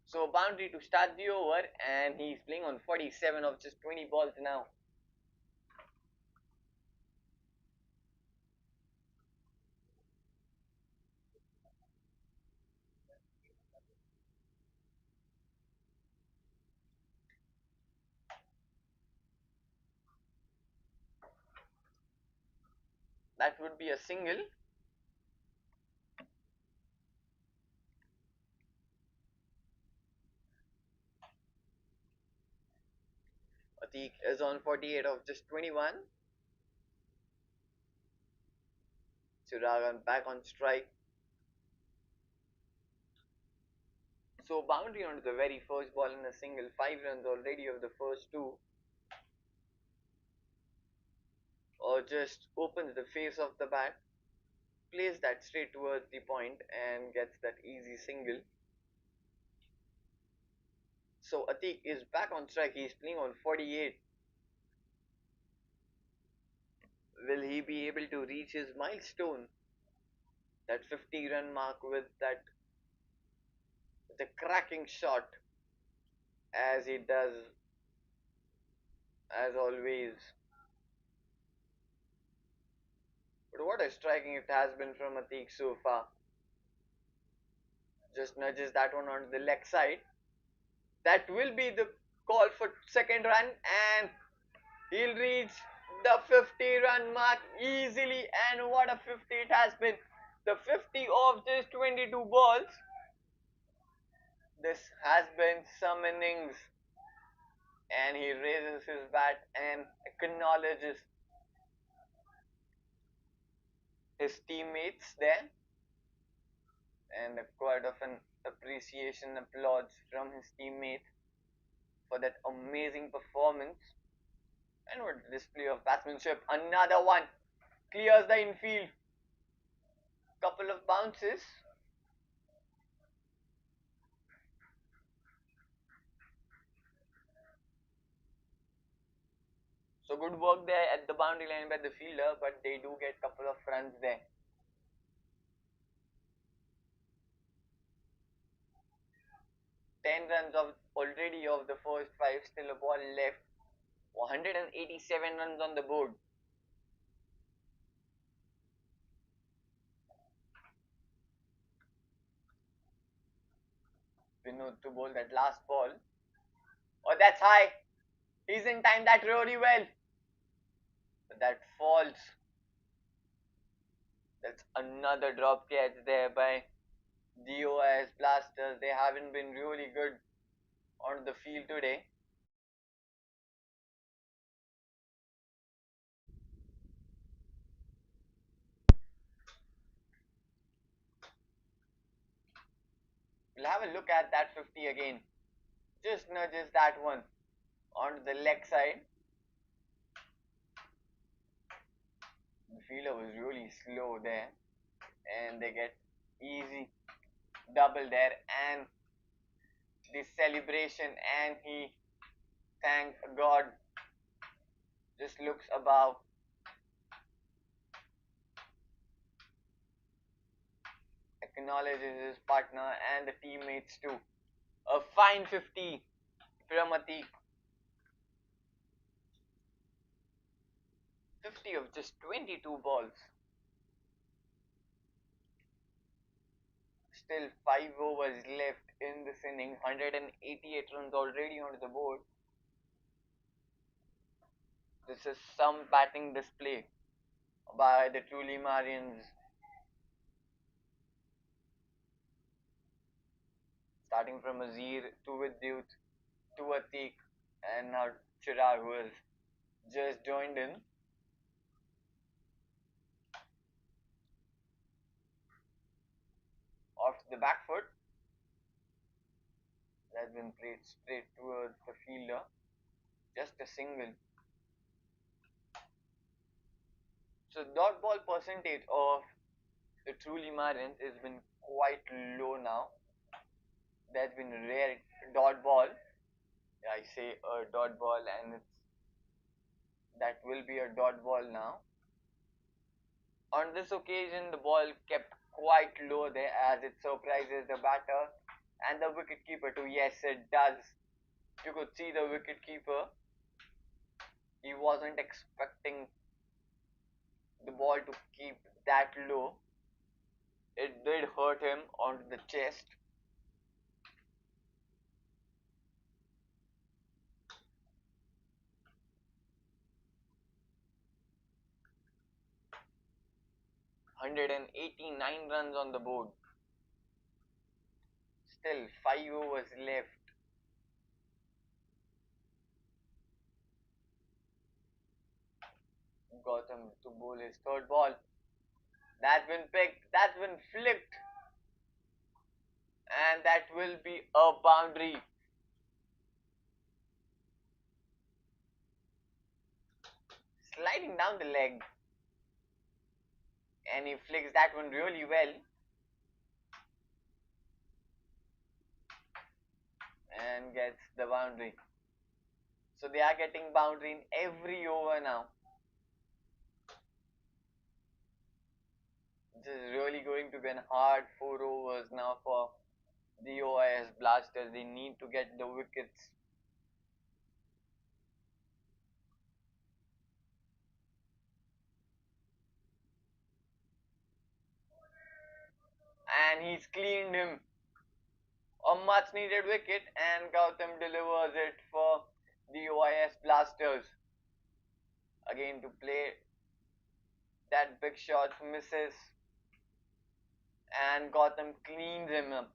So boundary to start the over, and he's playing on 47 of just 20 balls now. That would be a single. Atik is on 48 of just 21. Chiragan back on strike. So boundary onto the very first ball in a single. 5 runs already of the first two. Or just opens the face of the bat. Plays that straight towards the point and gets that easy single. So Atik is back on strike. He's playing on 48. Will he be able to reach his milestone? That 50-run mark with the cracking shot as he does as always. But what a striking it has been from Atik so far. Just nudges that one onto the leg side. That will be the call for second run, and he'll reach the 50-run mark easily. And what a 50 it has been. The 50 of just 22 balls. This has been some innings. And he raises his bat and acknowledges his teammates there, and a quite of an appreciation applause from his teammates for that amazing performance. And what display of batsmanship. Another one clears the infield. Couple of bounces. So good work there at the boundary line by the fielder, but they do get couple of runs there. 10 runs of already of the first five, still a ball left. 187 runs on the board. Vinod to bowl that last ball. Oh, that's high. He's in time that really well. But that falls. That's another drop catch there by DOS Blasters. They haven't been really good on the field today. We'll have a look at that 50 again. Just nudges that one onto the leg side. The fielder was really slow there, and they get easy double there, and the celebration, and he, thank God, just looks above. Acknowledges his partner and the teammates too. A fine 50 from Atik. 50 of just 22 balls. Still 5 overs left in this inning. 188 runs already on the board. This is some batting display by the truly Marians. Starting from Azir to Vidyut to Atik, and now Chirag, who has just joined in. Off the back foot. That's been played straight towards the fielder. Just a single. So dot ball percentage of the truly Marians has been quite low now. There's been rare dot ball. I say a dot ball, and it's That will be a dot ball now. On this occasion, the ball kept quite low there as it surprises the batter and the wicketkeeper too. Yes, it does. You could see the wicketkeeper. He wasn't expecting the ball to keep that low. It did hurt him onto the chest. "189 runs on the board. Still 5 overs left. Gotham to bowl his third ball. That's been picked. That's been flipped. And that will be a boundary. Sliding down the leg. And he flicks that one really well. And gets the boundary. So they are getting boundary in every over now. This is really going to be a hard 4 overs now for the OIS Blasters. They need to get the wickets. And he's cleaned him. A much needed wicket, and Gautam delivers it for the OIS Blasters. Again to play that big shot, misses, and Gautam cleans him up.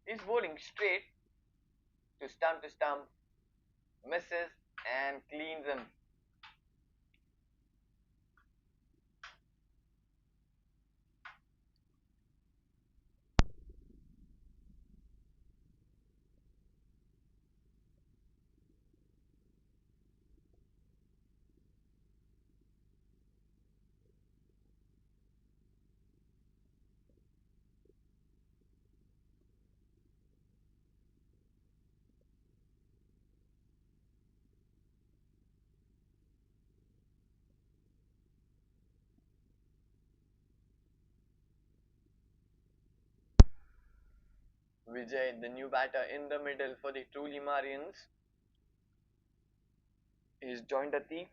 He's bowling straight to stump, misses, and cleans him. Vijay, the new batter in the middle for the truly Marians. He's joined Atik.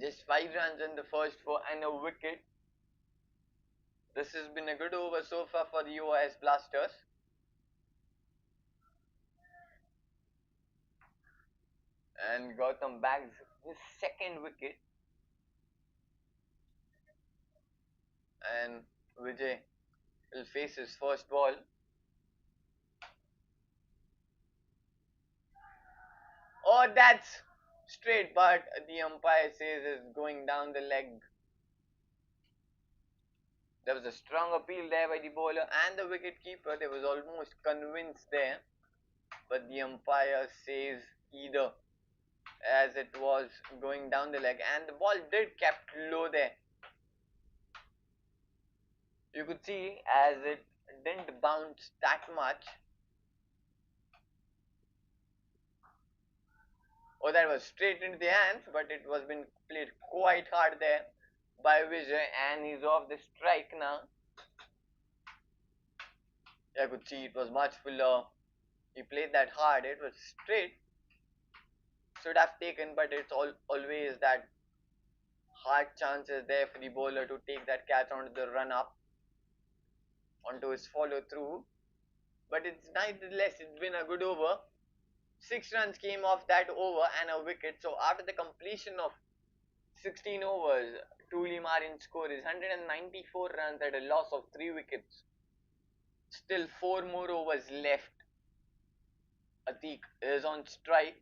Just 5 runs in the first 4 and a wicket. This has been a good over so far for the OIS Blasters. And Gautam bags his second wicket. And Vijay will face his first ball. Oh, that's straight, but the umpire says it's going down the leg. There was a strong appeal there by the bowler and the wicket keeper. They was almost convinced there, but the umpire says either, as it was going down the leg, and the ball did kept low there. You could see as it didn't bounce that much. Oh, that was straight into the hands, but it was been played quite hard there by Vijay, and he's off the strike now. I could see it was much fuller. He played that hard. It was straight. Should have taken, but it's always that hard chances there for the bowler to take that catch onto the run up, onto his follow through. But it's nevertheless, it's been a good over. 6 runs came off that over and a wicket. So after the completion of 16 overs, Tuli Marian score is 194 runs at a loss of 3 wickets. Still 4 more overs left. Atik is on strike.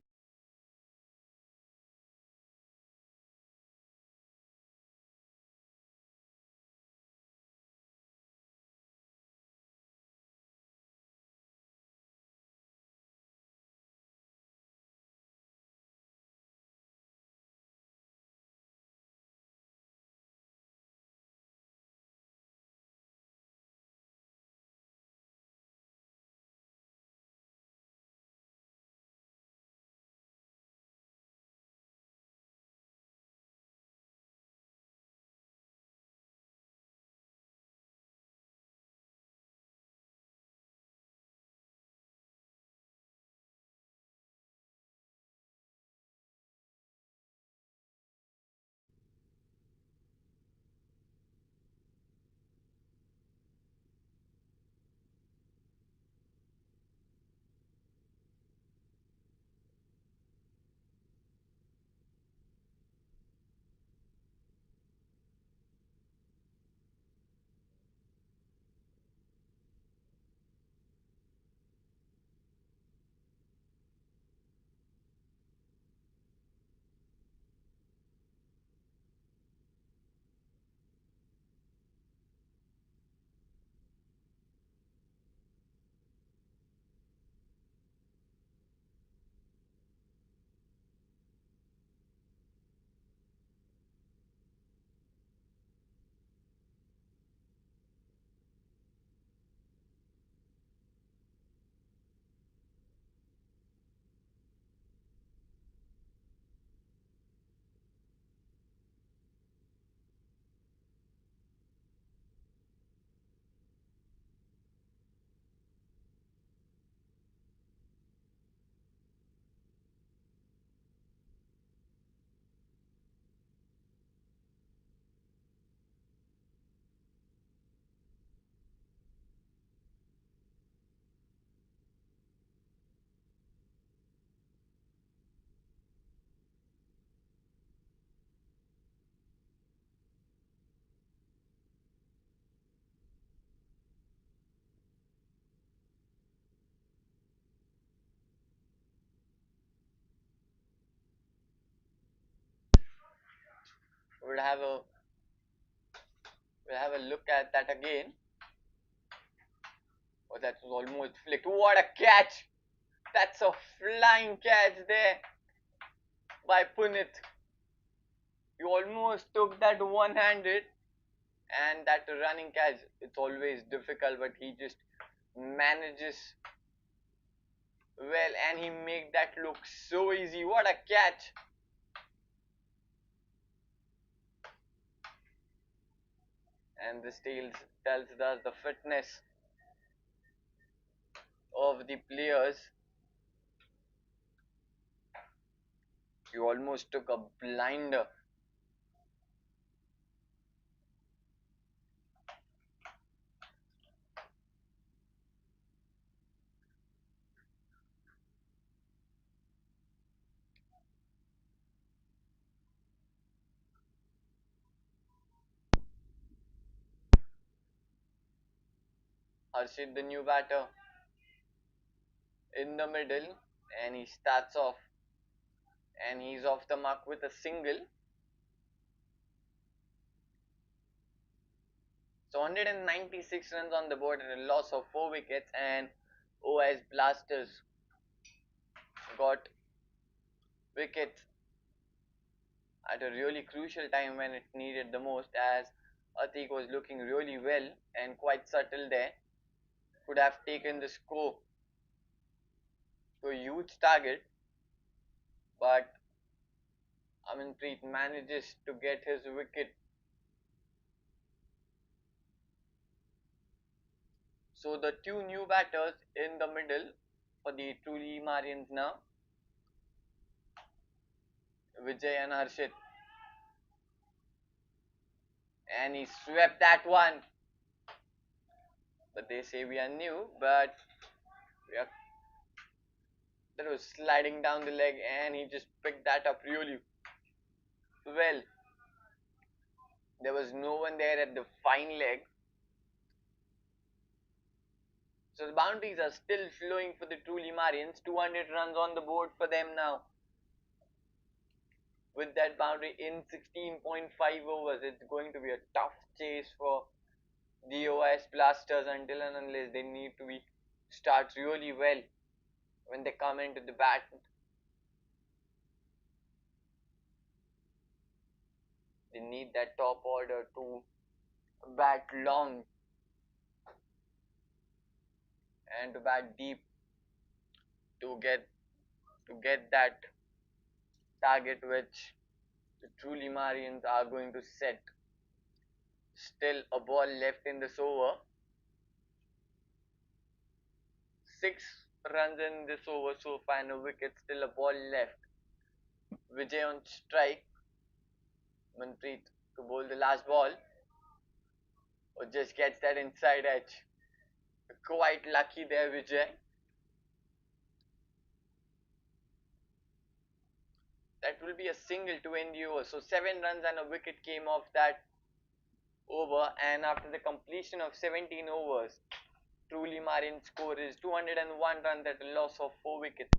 We'll have a we'll have a look at that again. Oh, that was almost flicked. What a catch! That's a flying catch there by Punit. He almost took that one-handed, and that running catch. It's always difficult, but he just manages well, and he made that look so easy. What a catch! And this tells us the fitness of the players. He almost took a blinder. Harshit, the new batter, in the middle, and he starts off, and he's off the mark with a single. So 196 runs on the board and a loss of 4 wickets, and OS Blasters got wickets at a really crucial time when it needed the most, as Atik was looking really well and quite subtle there. Could have taken the score to a huge target, but Amanpreet manages to get his wicket. So the two new batters in the middle for the truly Marians now, Vijay and Harshit. And he swept that one. But they say we are new, but we are, that was sliding down the leg, and he just picked that up really well. There was no one there at the fine leg. So the boundaries are still flowing for the truly Marians. 200 runs on the board for them now. With that boundary in 16.5 overs, it's going to be a tough chase for the OS Blasters until and unless they need to start really well when they come into the bat. They need that top order to bat long and to bat deep to get that target which the truly Marians are going to set. Still a ball left in this over. 6 runs in this over so far, and a wicket, still a ball left. Vijay on strike. Manpreet to bowl the last ball. Or just gets that inside edge. Quite lucky there, Vijay. That will be a single to end the over. So 7 runs and a wicket came off that over, and after the completion of 17 overs, truly Marian score is 201 runs at a loss of 4 wickets.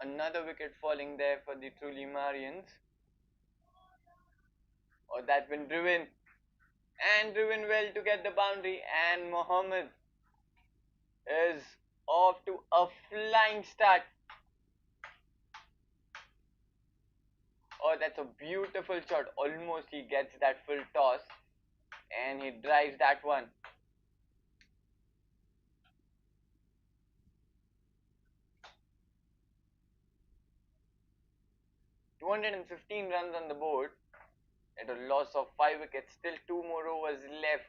Another wicket falling there for the truly Marians. Oh, that's been driven. And driven well to get the boundary. And Mohammed is off to a flying start. Oh, that's a beautiful shot. Almost he gets that full toss. And he drives that one. 215 runs on the board at a loss of 5 wickets. Still 2 more overs left.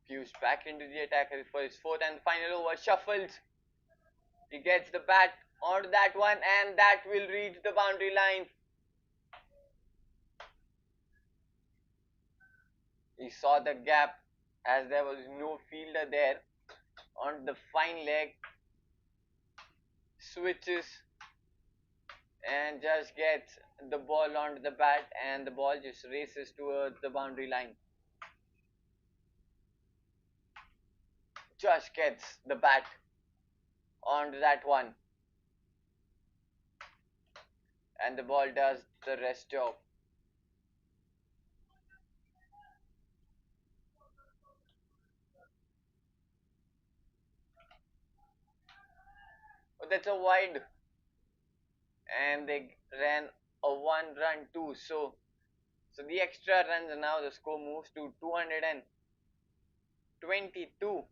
Fused back into the attack for his fourth and final over. Shuffles. He gets the bat onto that one and that will reach the boundary line. He saw the gap as there was no fielder there on the fine leg. Switches and just gets the ball onto the bat and the ball just races towards the boundary line. Just gets the bat onto that one. And the ball does the rest job. Oh, that's a wide. And they ran a 1 run too. So the extra runs now the score moves to 222.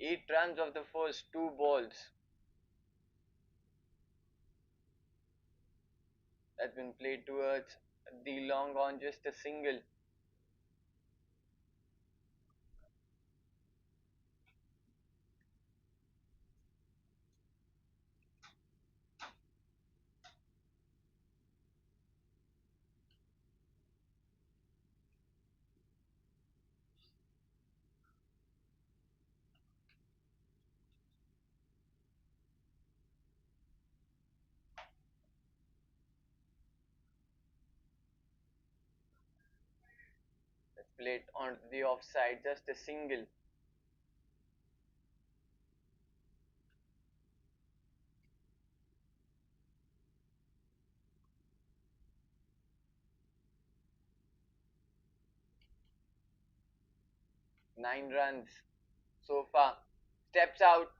8 runs of the first 2 balls. That's been played towards the long on, just a single. That's played on the offside, just a single. Nine runs so far. Steps out,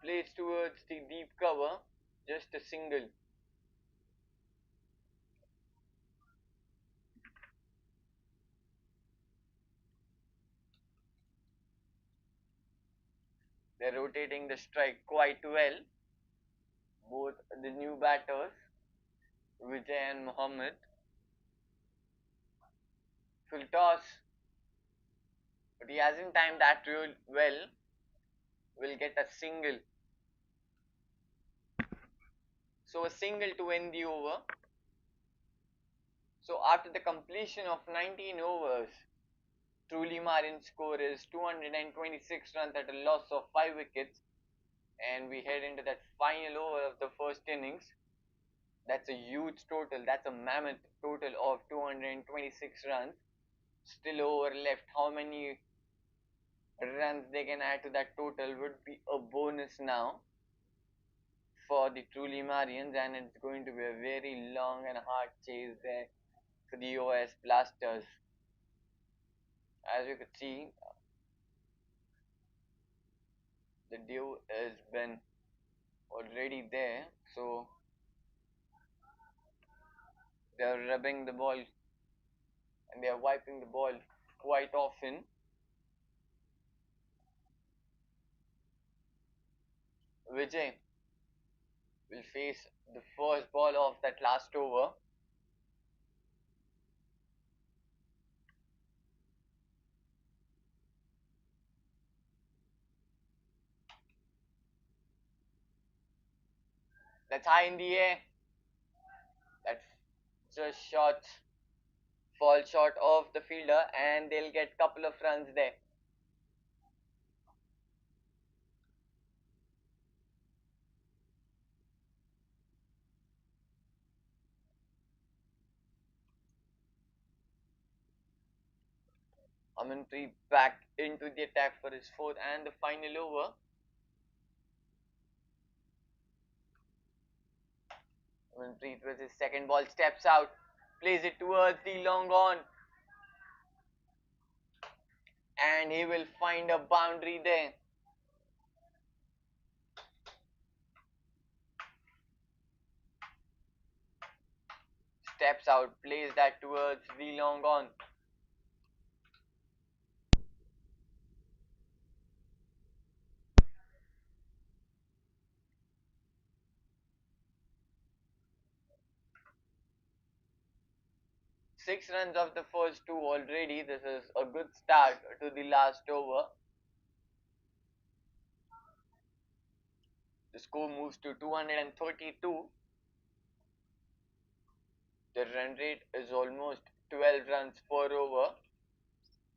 plays towards the deep cover, just a single. They're rotating the strike quite well. Both the new batters, Vijay and Mohammed. Full toss, but he hasn't timed that real well. Will get a single. So a single to end the over. So after the completion of 19 overs, Truly Marian's score is 226 runs at a loss of 5 wickets. And we head into that final over of the first innings. That's a huge total. That's a mammoth total of 226 runs. Still over left. How many runs they can add to that total would be a bonus now for the truly Marians, and it's going to be a very long and hard chase there for the OS Blasters. As you could see, the dew has been already there, so they're rubbing the ball and they're wiping the ball quite often. Vijay will face the first ball of that last over. That's high in the air. That's just short, fall short of the fielder, and they'll get couple of runs there. Amanpreet back into the attack for his fourth and the final over. Amanpreet with his second ball steps out, plays it towards the long on, and he will find a boundary there. Steps out, plays that towards the long on. Six runs of the first two already. This is a good start to the last over. The score moves to 232. The run rate is almost 12 runs per over.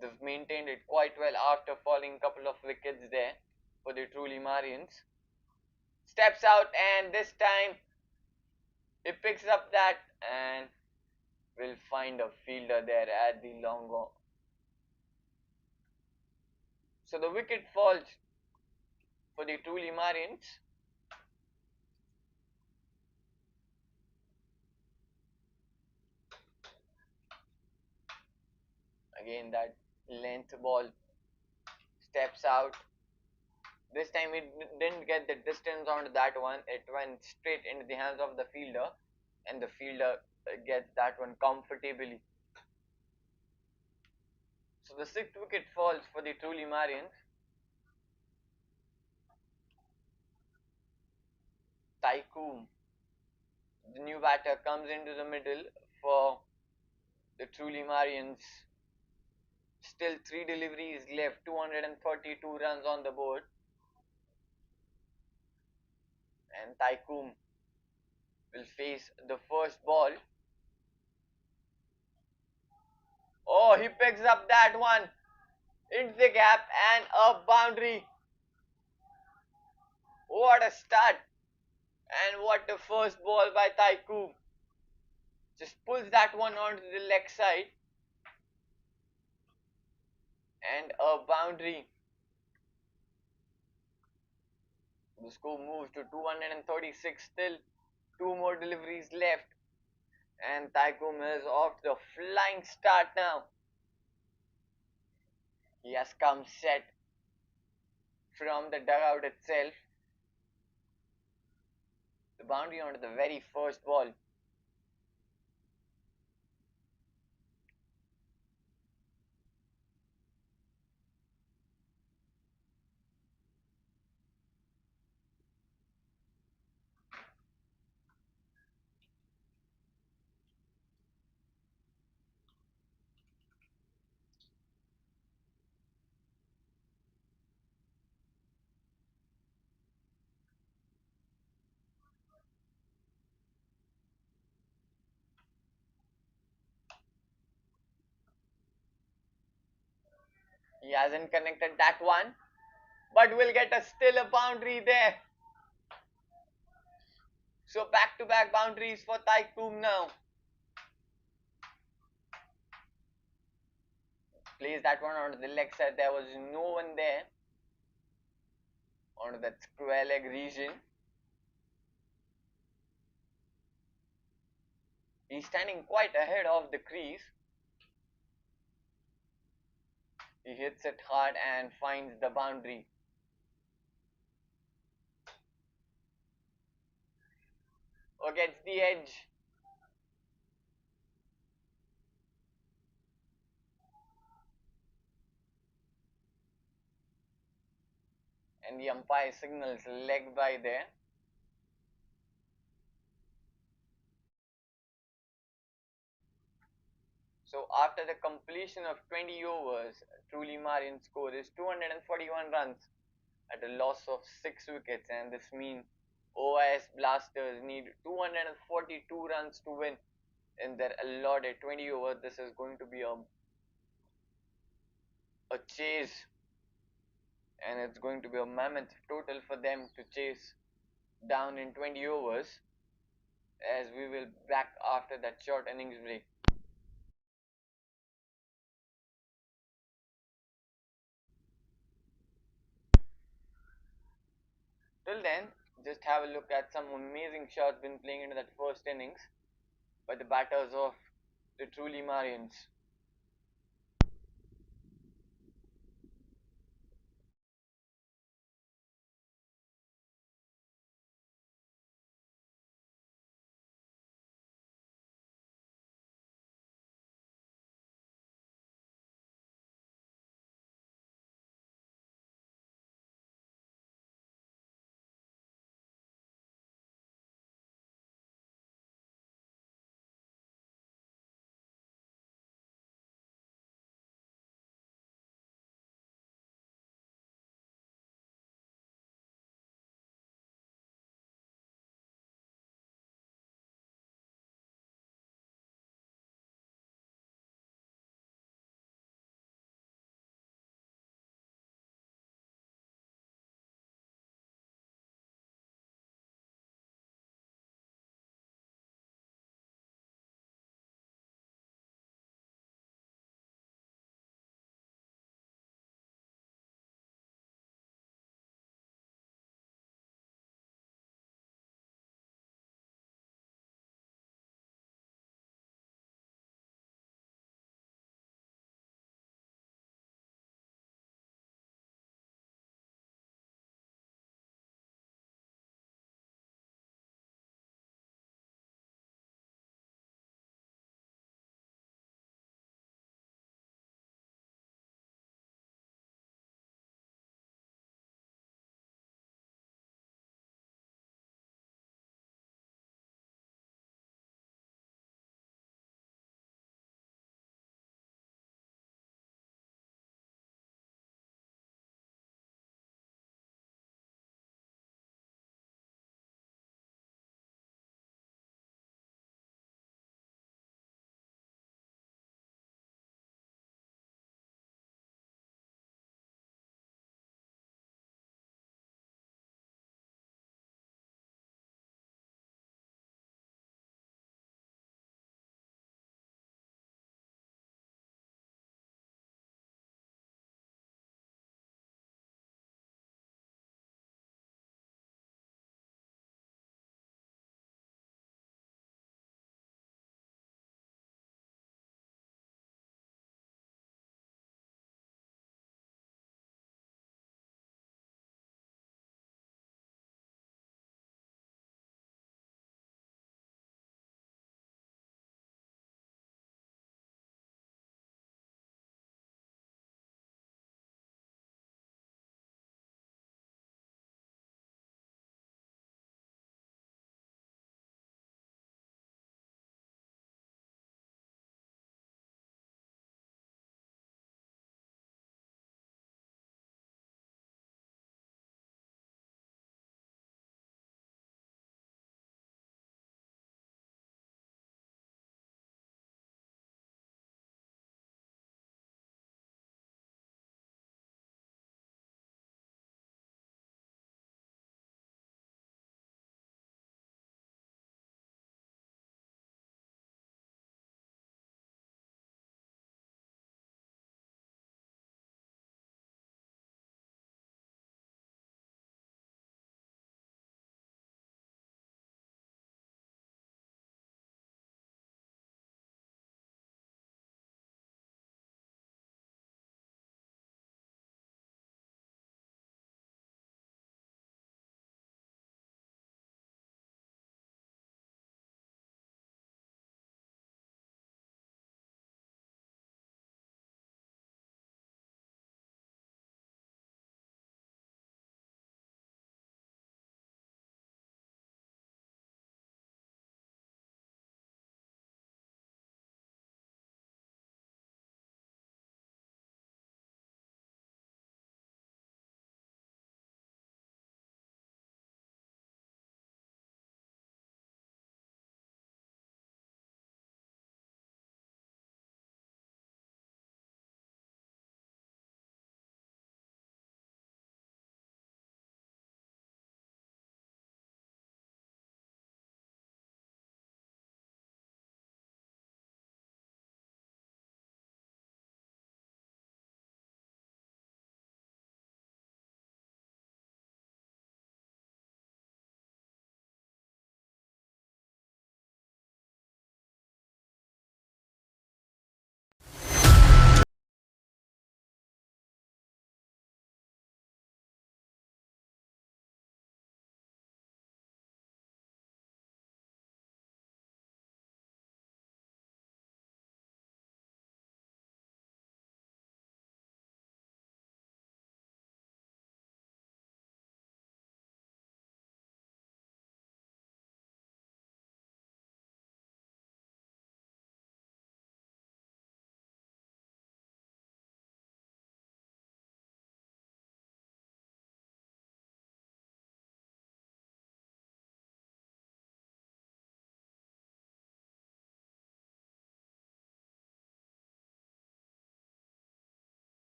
They've maintained it quite well after falling a couple of wickets there for the truly Marians. Steps out, and this time he picks up that and will find a fielder there at the long on. So the wicket falls for the truly Marians. Again, that length ball steps out. This time it didn't get the distance onto that one. It went straight into the hands of the fielder, and the fielder gets that one comfortably. So the sixth wicket falls for the truly Marians. Tycoon, the new batter, comes into the middle for the truly Marians. Still three deliveries left, 232 runs on the board. And Tycoon will face the first ball. Oh, he picks up that one into the gap and a boundary. What a start! And what a first ball by Tycoon. Just pulls that one onto the leg side. And a boundary. The score moves to 236 still. Two more deliveries left. And Tycoon is off to a flying start now. He has come set from the dugout itself. The boundary onto the very first ball. He hasn't connected that one, but will get a still a boundary there. So back-to-back boundaries for Taikum now. Plays that one onto the leg side. There was no one there onto that square leg region. He's standing quite ahead of the crease. He hits it hard and finds the boundary. Or gets the edge. And the umpire signals leg by there. So after the completion of 20 overs, truly Marians score is 241 runs at a loss of 6 wickets, and this means OIS Blasters need 242 runs to win in their allotted 20 overs. This is going to be a chase, and it's going to be a mammoth total for them to chase down in 20 overs, as we will back after that short innings break. Till then, just have a look at some amazing shots been playing into that first innings by the batters of the truly Marians.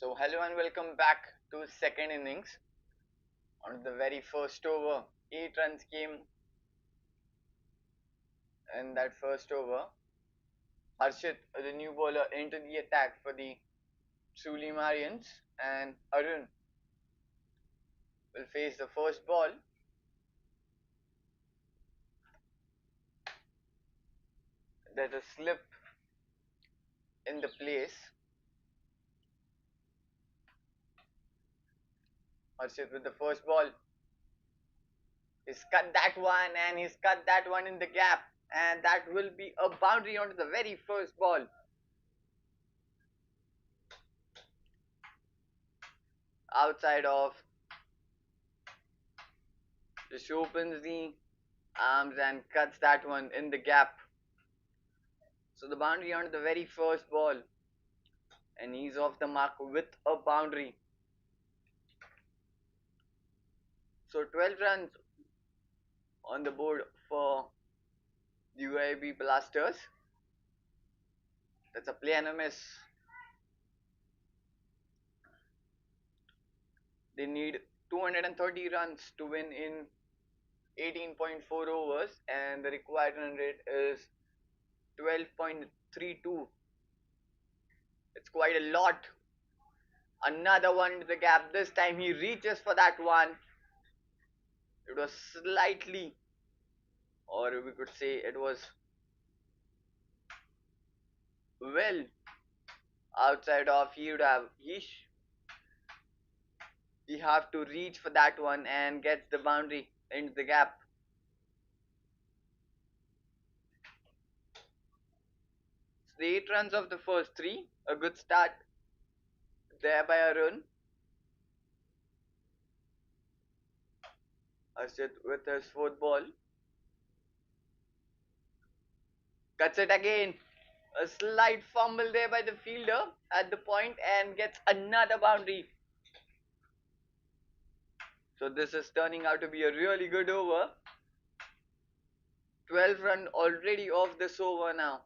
So hello and welcome back to second innings. On the very first over, 8 runs came in that first over. Harshit, the new bowler, entered the attack for the truly Marians, and Arun will face the first ball. There's a slip in the place. Harshit with the first ball. He's cut that one and he's cut that one in the gap. And that will be a boundary onto the very first ball. Outside of, just opens the arms and cuts that one in the gap. So the boundary onto the very first ball. And he's off the mark with a boundary. So 12 runs on the board for the UAB Blasters. That's a play and a miss. They need 230 runs to win in 18.4 overs, and the required run rate is 12.32. It's quite a lot. Another one into the gap. This time he reaches for that one. It was slightly, or we could say it was well outside of. He have to reach for that one and gets the boundary into the gap. So the 8 runs of the first 3, a good start there by Arun. Arshit with his fourth ball. Cuts it again. A slight fumble there by the fielder at the point and gets another boundary. So this is turning out to be a really good over. 12 run already off this over now.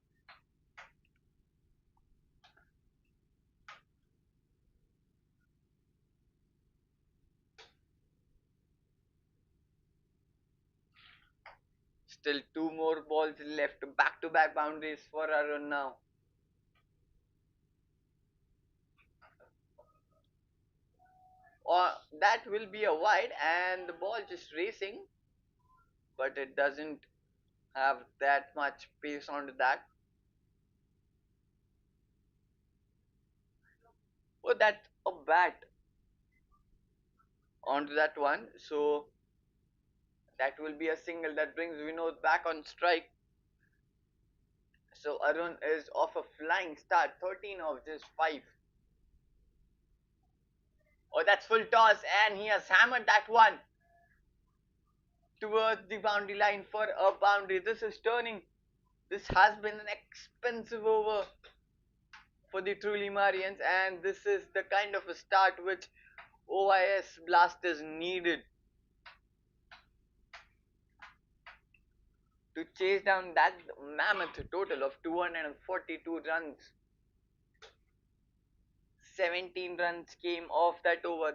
Still 2 more balls left. Back-to-back boundaries for Arun now. Or that will be a wide and the ball just racing, but it doesn't have that much pace onto that. Oh, that's a bat onto that one. So that will be a single that brings Vinod back on strike. So Arun is off a flying start, 13 of just 5. Oh, that's full toss, and he has hammered that one towards the boundary line for a boundary. This is turning. This has been an expensive over for the truly Marians, and this is the kind of a start which OIS Blasters needed to chase down that mammoth total of 242 runs. 17 runs came off that over.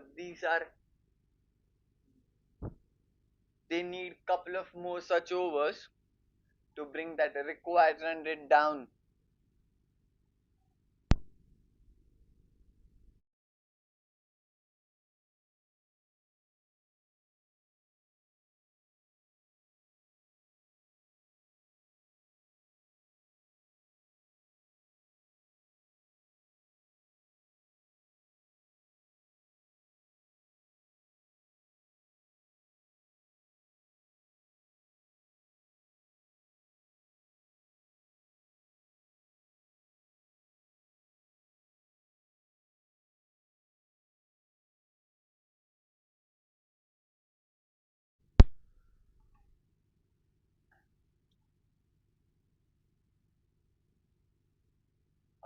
They need couple of more such overs to bring that required run rate down.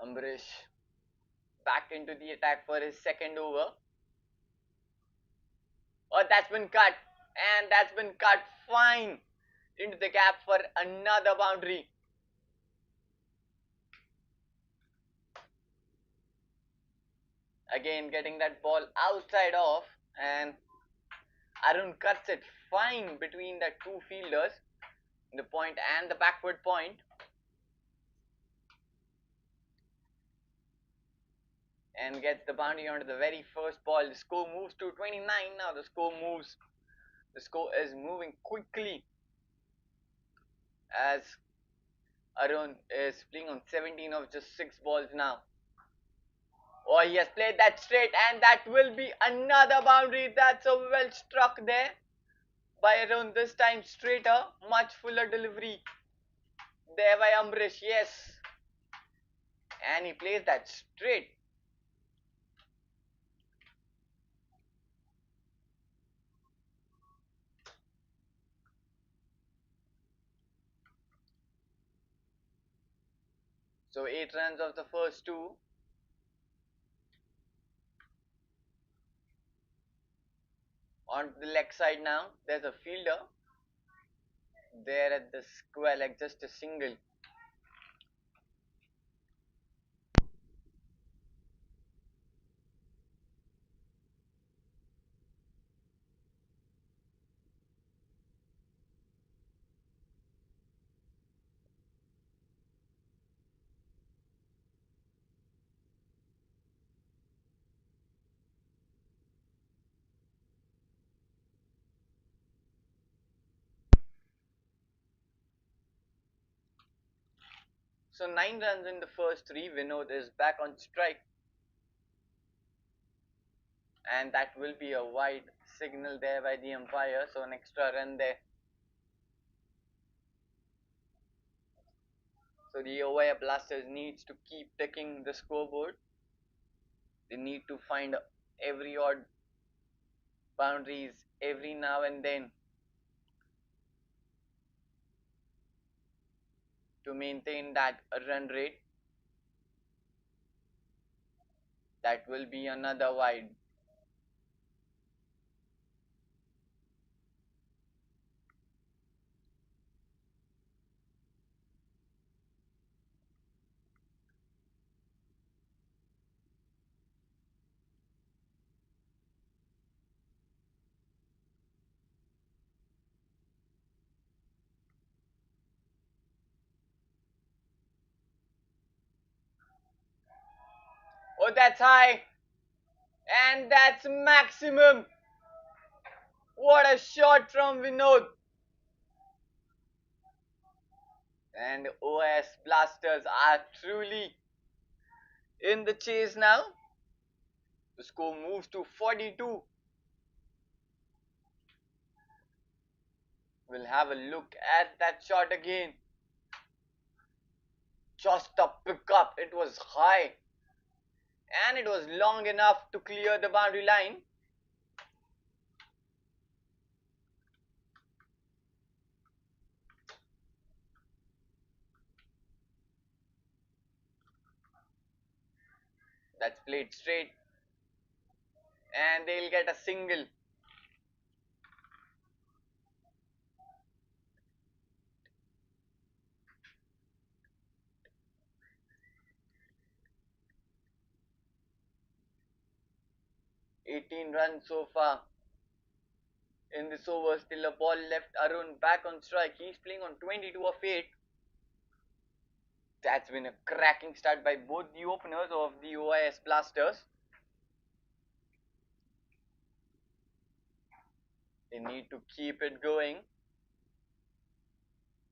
Ambrish back into the attack for his second over. Oh, that's been cut, and that's been cut fine into the gap for another boundary. Again getting that ball outside off, and Arun cuts it fine between the two fielders, the point and the backward point. And gets the boundary onto the very first ball. The score moves to 29 now. The score is moving quickly as Arun is playing on 17 of just 6 balls now. Oh, he has played that straight, and that will be another boundary. That's a well struck there by Arun. This time straighter, much fuller delivery there by Amrish. Yes, and he plays that straight. So 8 runs of the first 2. On the leg side now, there's a fielder there at the square leg, just a single. So 9 runs in the first 3. Vinod is back on strike, and that will be a wide signal there by the umpire. So an extra run there. So the Ovaya Blasters needs to keep ticking the scoreboard. They need to find every odd boundaries every now and then to maintain that run rate. That will be another wide. Oh, that's high, and that's maximum. What a shot from Vinod. And OS Blasters are truly in the chase now. The score moves to 42. We'll have a look at that shot again. Just a pickup. It was high, and it was long enough to clear the boundary line. That's played straight, and they'll get a single. "18 runs so far in this over. Still a ball left. Arun back on strike. He's playing on 22 of 8. That's been a cracking start by both the openers of the OIS Blasters. They need to keep it going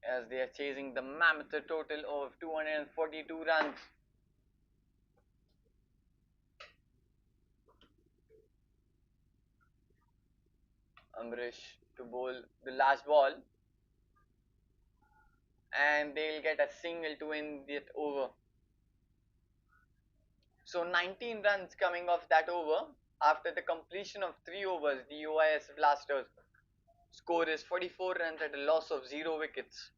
as they are chasing the mammoth total of 242 runs. Amrish to bowl the last ball, and they'll get a single to win that over. So 19 runs coming off that over. After the completion of 3 overs, the OIS Blasters score is 44 runs at a loss of 0 wickets.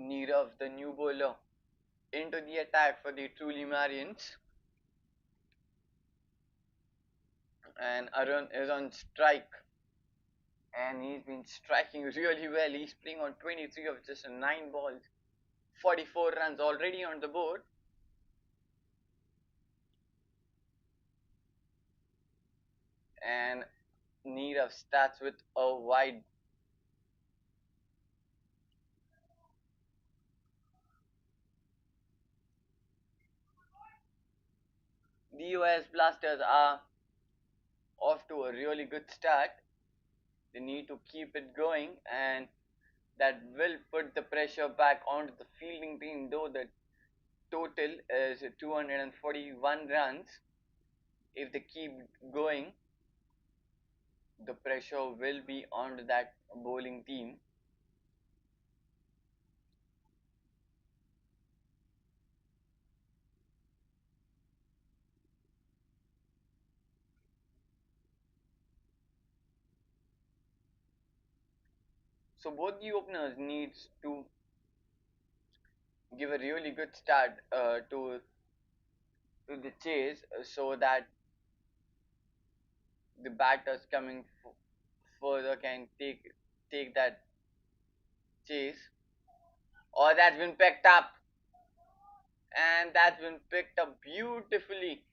Nirav, the new bowler, into the attack for the truly Marians. And Arun is on strike. And he's been striking really well. He's playing on 23 of just 9 balls. 44 runs already on the board. And Nirav starts with a wide. The US Blasters are off to a really good start. They need to keep it going, and that will put the pressure back onto the fielding team, though the total is 241 runs. If they keep going, the pressure will be onto that bowling team. So both the openers needs to give a really good start to the chase, so that the batters coming further can take that chase. Oh, that's been picked up, and that's been picked up beautifully.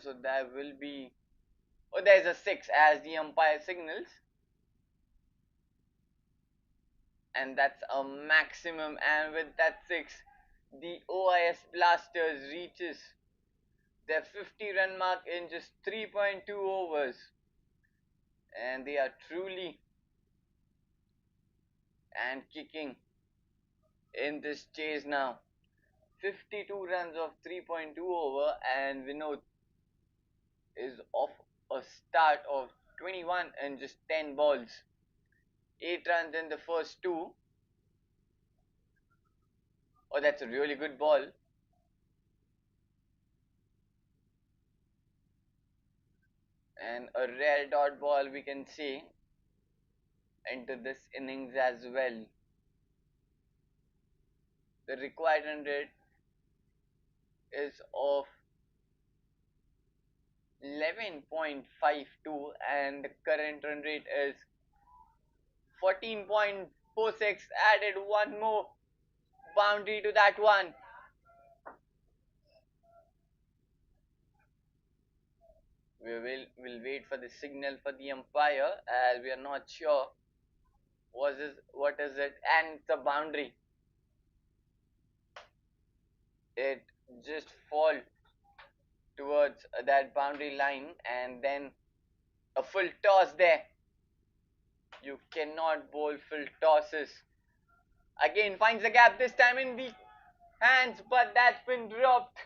So there will be, oh, there's a six as the umpire signals, and that's a maximum. And with that six, the OIS Blasters reaches their 50-run mark in just 3.2 overs, and they are truly and kicking in this chase now. 52 runs of 3.2 over, and Vinod is off a start of 21 in just 10 balls. 8 runs in the first two. Oh, that's a really good ball. And a rare dot ball, we can see, into this innings as well. The required run rate is of 11.52, and the current run rate is 14.46. Added one more boundary to that one. We'll wait for the signal for the umpire, as we are not sure what is it, and it's a boundary. It just fall towards that boundary line, and then a full toss there. You cannot bowl full tosses. Again finds the gap, this time in the hands, but that's been dropped.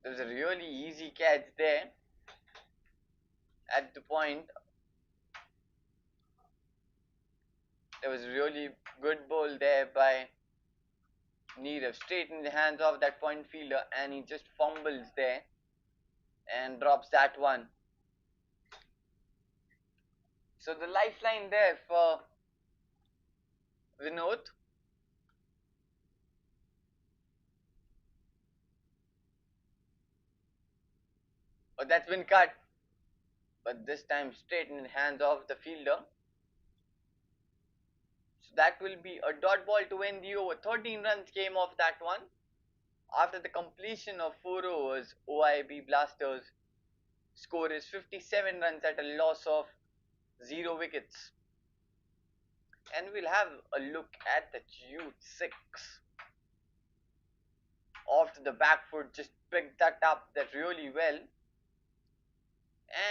There's a really easy catch there at the point. There was really good ball there by Nirav, straight in the hands of that point fielder, and he just fumbles there and drops that one. So the lifeline there for Vinod. Oh, that's been cut, but this time straight in the hands of the fielder. So that will be a dot ball to win the over. 13 runs came off that one. After the completion of 4 overs, OIB Blasters score is 57 runs at a loss of 0 wickets. And we'll have a look at the Jfsc. Off to the back foot, just picked that up that really well,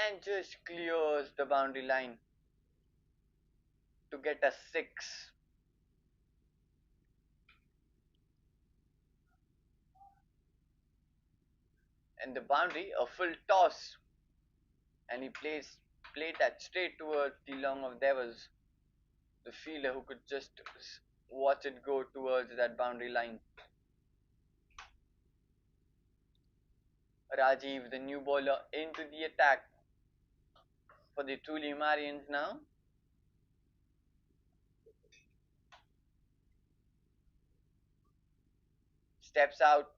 and just clears the boundary line to get a 6. And the boundary, a full toss, and he played that straight towards the long of. There was the fielder who could just watch it go towards that boundary line. Rajiv, the new bowler, into the attack. for the truly Marians now. Steps out,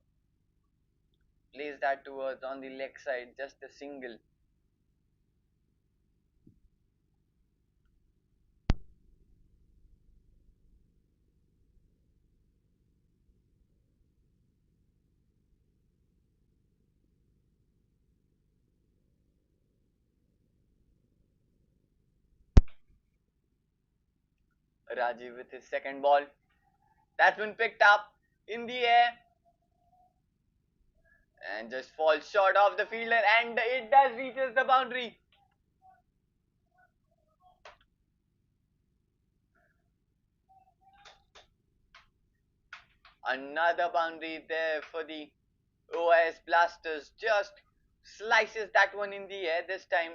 plays that towards on the leg side, just a single. Rajiv with his second ball. That's been picked up in the air and just falls short of the fielder, and it does reaches the boundary. Another boundary there for the OIS Blasters. Just slices that one in the air. This time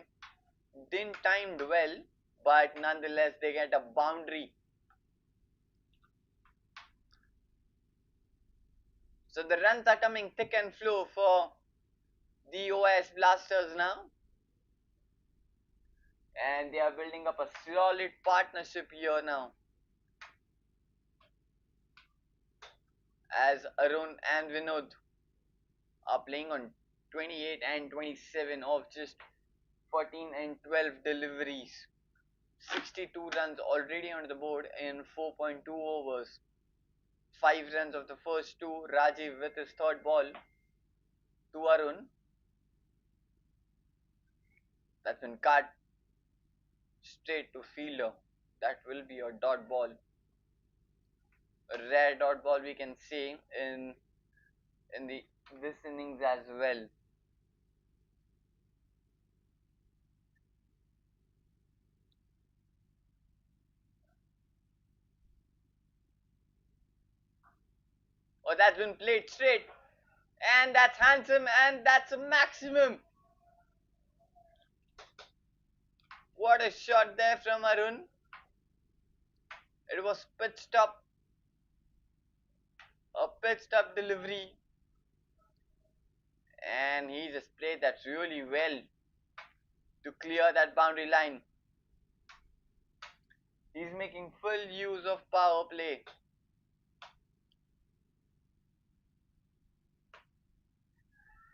didn't timed well, but nonetheless they get a boundary. So the runs are coming thick and flow for the OIS Blasters now. And they are building up a solid partnership here now. As Arun and Vinod are playing on 28 and 27 of just 14 and 12 deliveries. 62 runs already on the board in 4.2 overs. 5 runs of the first two. Rajiv with his third ball to Arun. That's been cut straight to fielder. That will be a dot ball. A rare dot ball we can see in this innings as well. Oh, that's been played straight. And that's handsome, and that's a maximum. What a shot there from Arun. It was pitched up. A pitched up delivery. And he just played that really well to clear that boundary line. He's making full use of power play.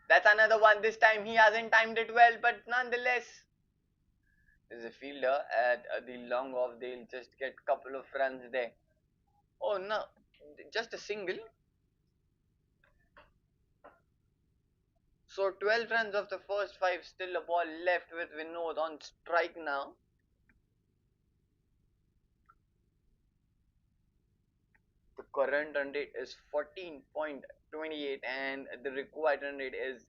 That's another one. This time he hasn't timed it well, but nonetheless, there's a fielder at the long off. They'll just get a couple of runs there. Oh no, just a single. So 12 runs of the first 5, still a ball left with Vinod on strike now. The current run rate is 14.28 and the required run rate is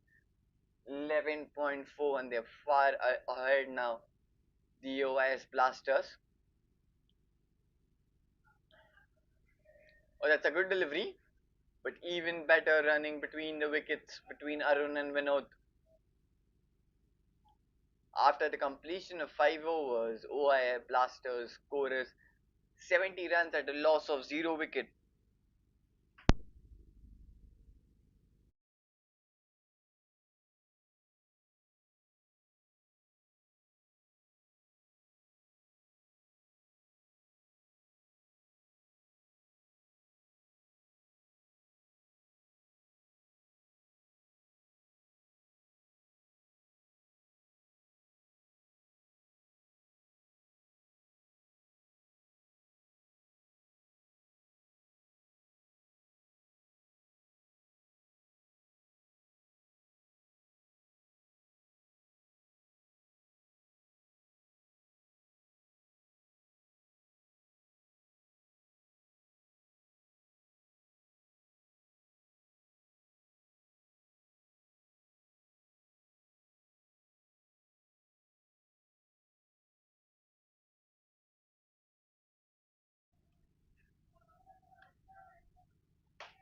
11.4, and they're far ahead now, the OIS Blasters. Oh, that's a good delivery, but even better running between the wickets between Arun and Vinod. After the completion of 5 overs, OIS Blasters scores 70 runs at a loss of 0 wicket.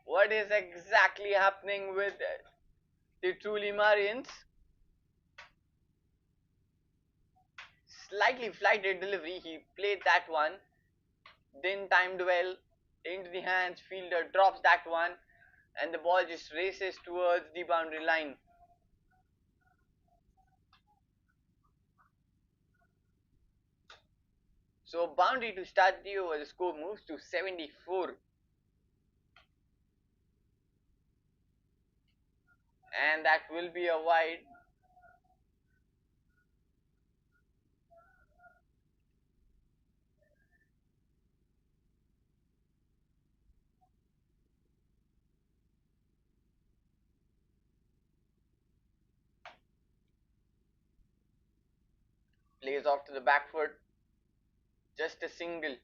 What is exactly happening with the truly Marians? Slightly flighted delivery. He played that one, then timed well into the hands. Fielder drops that one, and the ball just races towards the boundary line. So boundary to start the over, the score moves to 74. And that will be a wide. Plays off to the back foot. Just a single.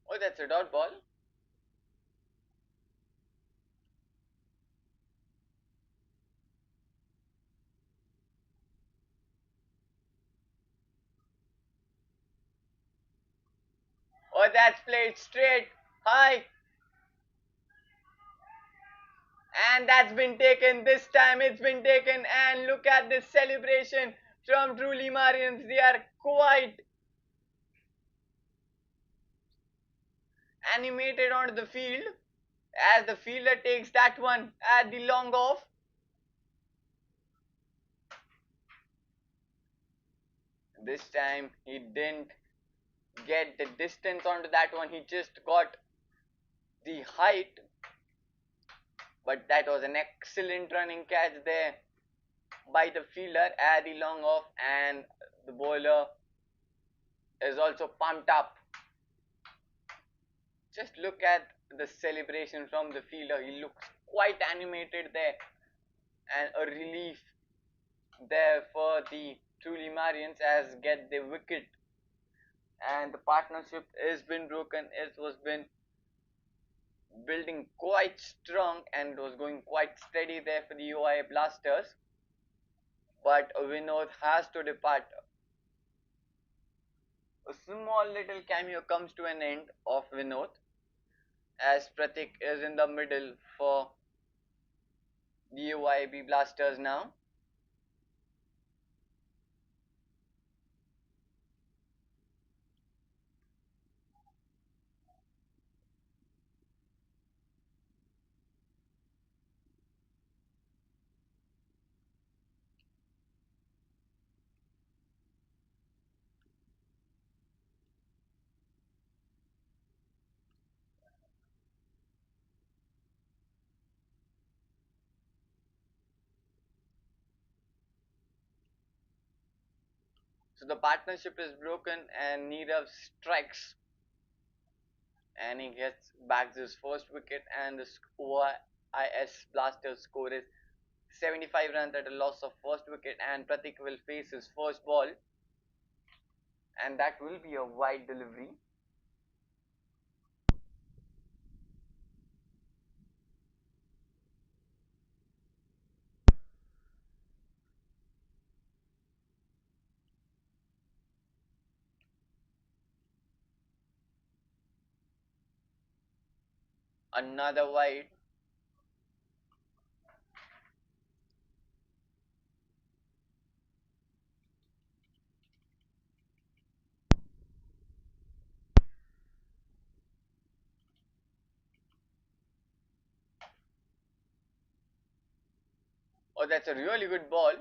Oh, that's a dot ball. Oh, that's played straight. High. And that's been taken. This time it's been taken. And look at this celebration from Truly Marians. They are quite animated onto the field as the fielder takes that one at the long off. This time he didn't get the distance onto that one. He just got the height. But that was an excellent running catch there by the fielder at the long off, and the bowler is also pumped up. Just look at the celebration from the fielder. He looks quite animated there, and a relief there for the truly Marians as get the wicket, and the partnership has been broken. It was been building quite strong and was going quite steady there for the UIA Blasters, but Vinod has to depart. A small little cameo comes to an end of Vinod as Pratik is in the middle for the UIB Blasters now. So the partnership is broken and Nirav strikes and he gets back his first wicket, and the OIS Blasters score is 75 runs at a loss of first wicket, and Pratik will face his first ball, and that will be a wide delivery. Another wide. Oh, that's a really good ball.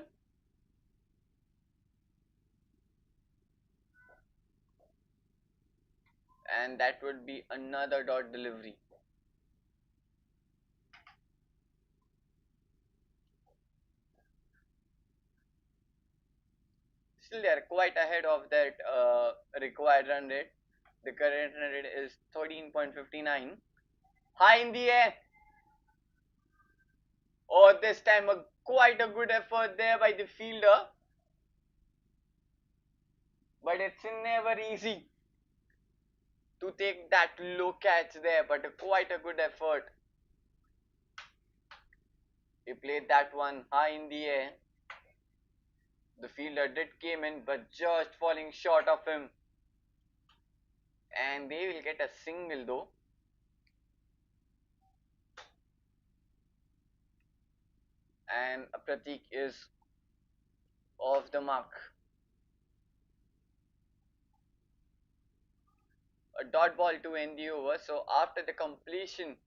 And that would be another dot delivery. Still, they are quite ahead of that required run rate. The current run rate is 13.59. High in the air. Oh, this time quite a good effort there by the fielder. But it's never easy to take that low catch there. But quite a good effort. He played that one high in the air. The fielder did came in, but just falling short of him. And they will get a single though. And Pratik is off the mark. A dot ball to end the over. So after the completion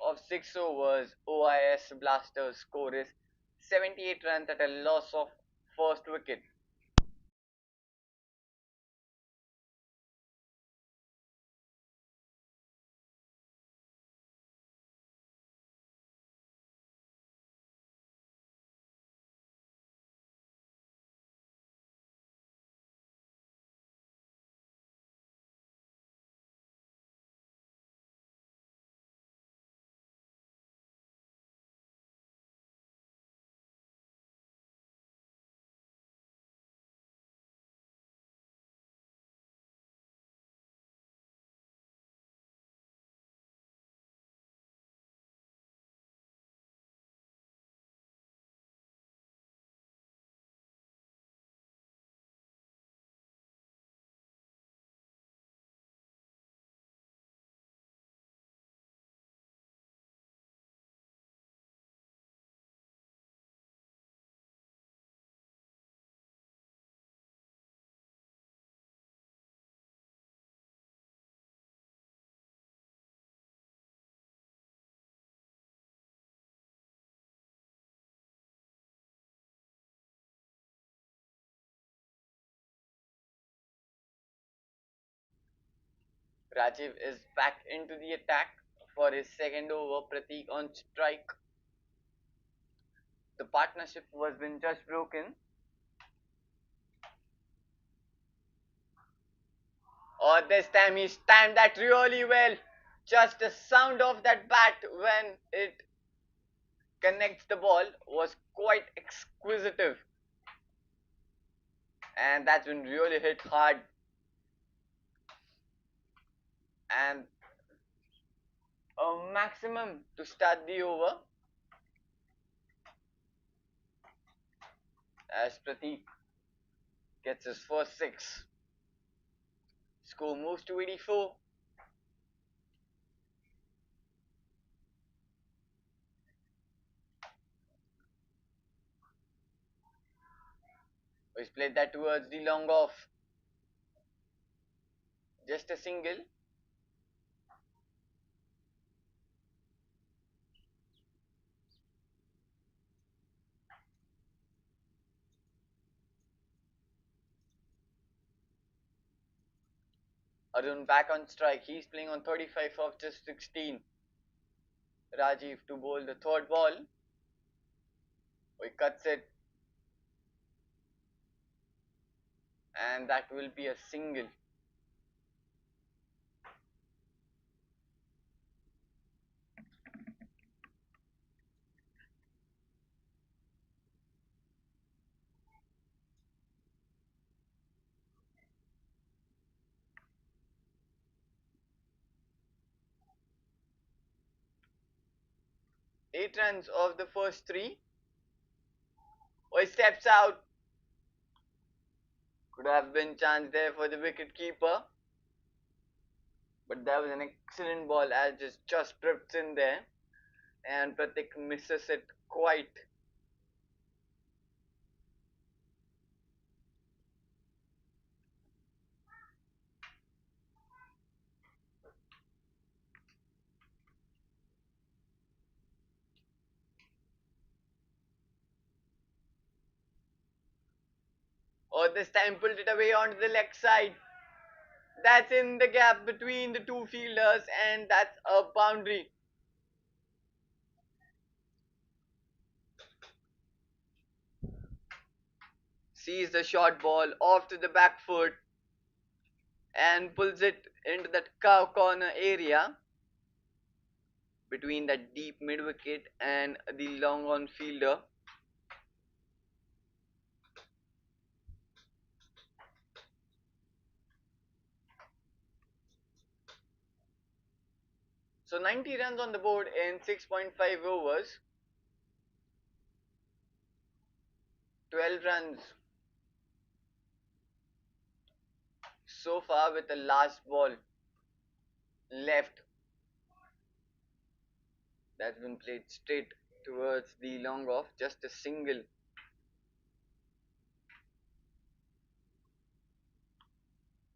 of 6 overs, OIS Blasters score is 78 runs at a loss of first wicket. Rajiv is back into the attack for his second over. Pratik on strike. The partnership was been just broken. Oh, this time he timed that really well. Just the sound of that bat when it connects the ball was quite exquisite. And that's been really hit hard. And a maximum to start the over as Pratik gets his first six. Score moves to 84. He's played that towards the long off. Just a single. Arun back on strike. He's playing on 35 of just 16. Rajiv to bowl the third ball. He cuts it. And that will be a single. Eight runs of the first three. He steps out. Could have been chance there for the wicket keeper. But that was an excellent ball as just drifts in there. And Pratik misses it quite. This time pulled it away onto the leg side. That's in the gap between the two fielders and that's a boundary. Sees the short ball off to the back foot and pulls it into that cow corner area between that deep mid wicket and the long on fielder. So 90 runs on the board in 6.5 overs. 12 runs so far with the last ball left. That's been played straight towards the long off, just a single.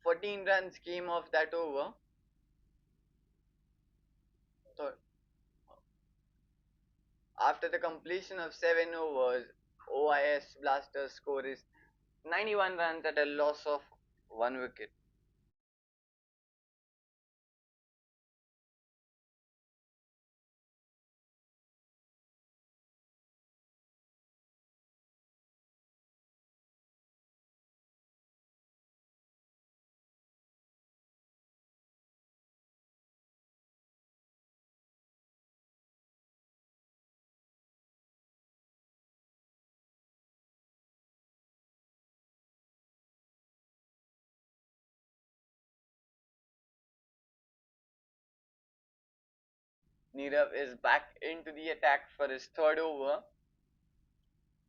14 runs came off that over. So After the completion of 7 overs, OIS Blasters score is 91 runs at a loss of 1 wicket. Nirav is back into the attack for his third over,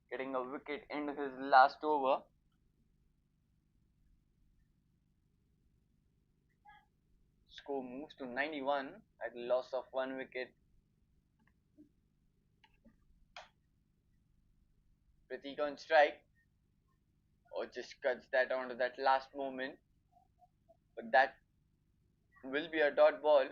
getting a wicket into his last over. Score moves to 91 at a loss of 1 wicket. Pratik on strike, or just cuts that onto that last moment, but that will be a dot ball.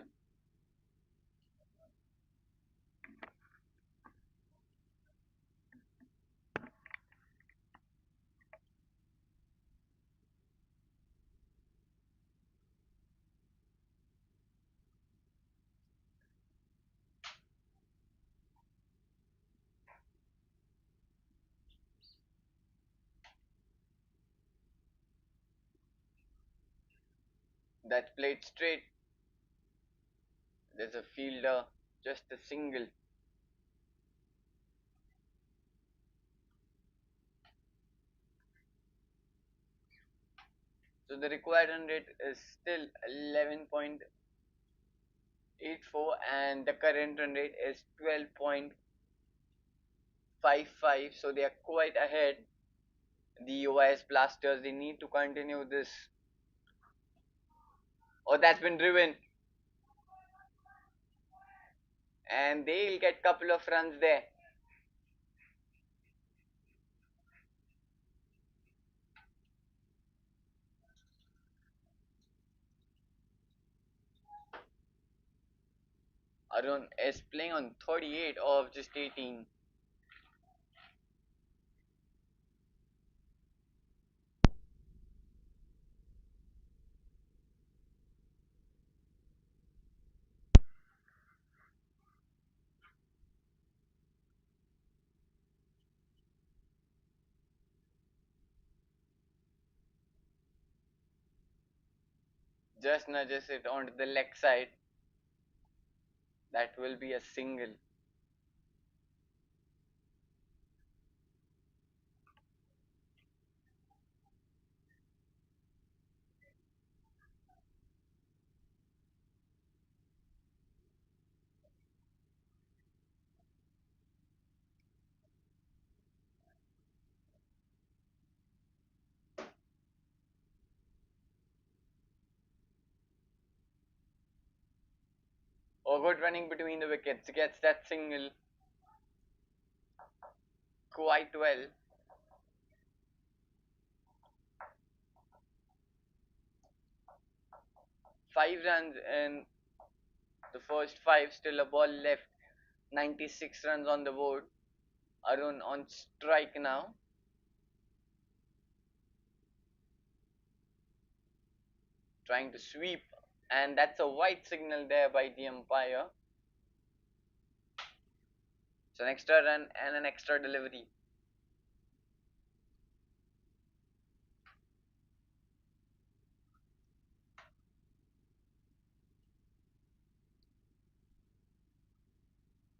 That's played straight. There's a fielder, just a single. So the required run rate is still 11.84 and the current run rate is 12.55. So they are quite ahead. The OIS Blasters, they need to continue this. Oh, that's been driven. And they'll get couple of runs there. Arun is playing on 38 of just 18. Just nudges it onto the leg side. That will be a single. Oh, good running between the wickets. Gets that single quite well. Five runs in the first five. Still a ball left. 96 runs on the board. Arun on strike now. Trying to sweep. And that's a white signal there by the umpire. It's an extra run and an extra delivery.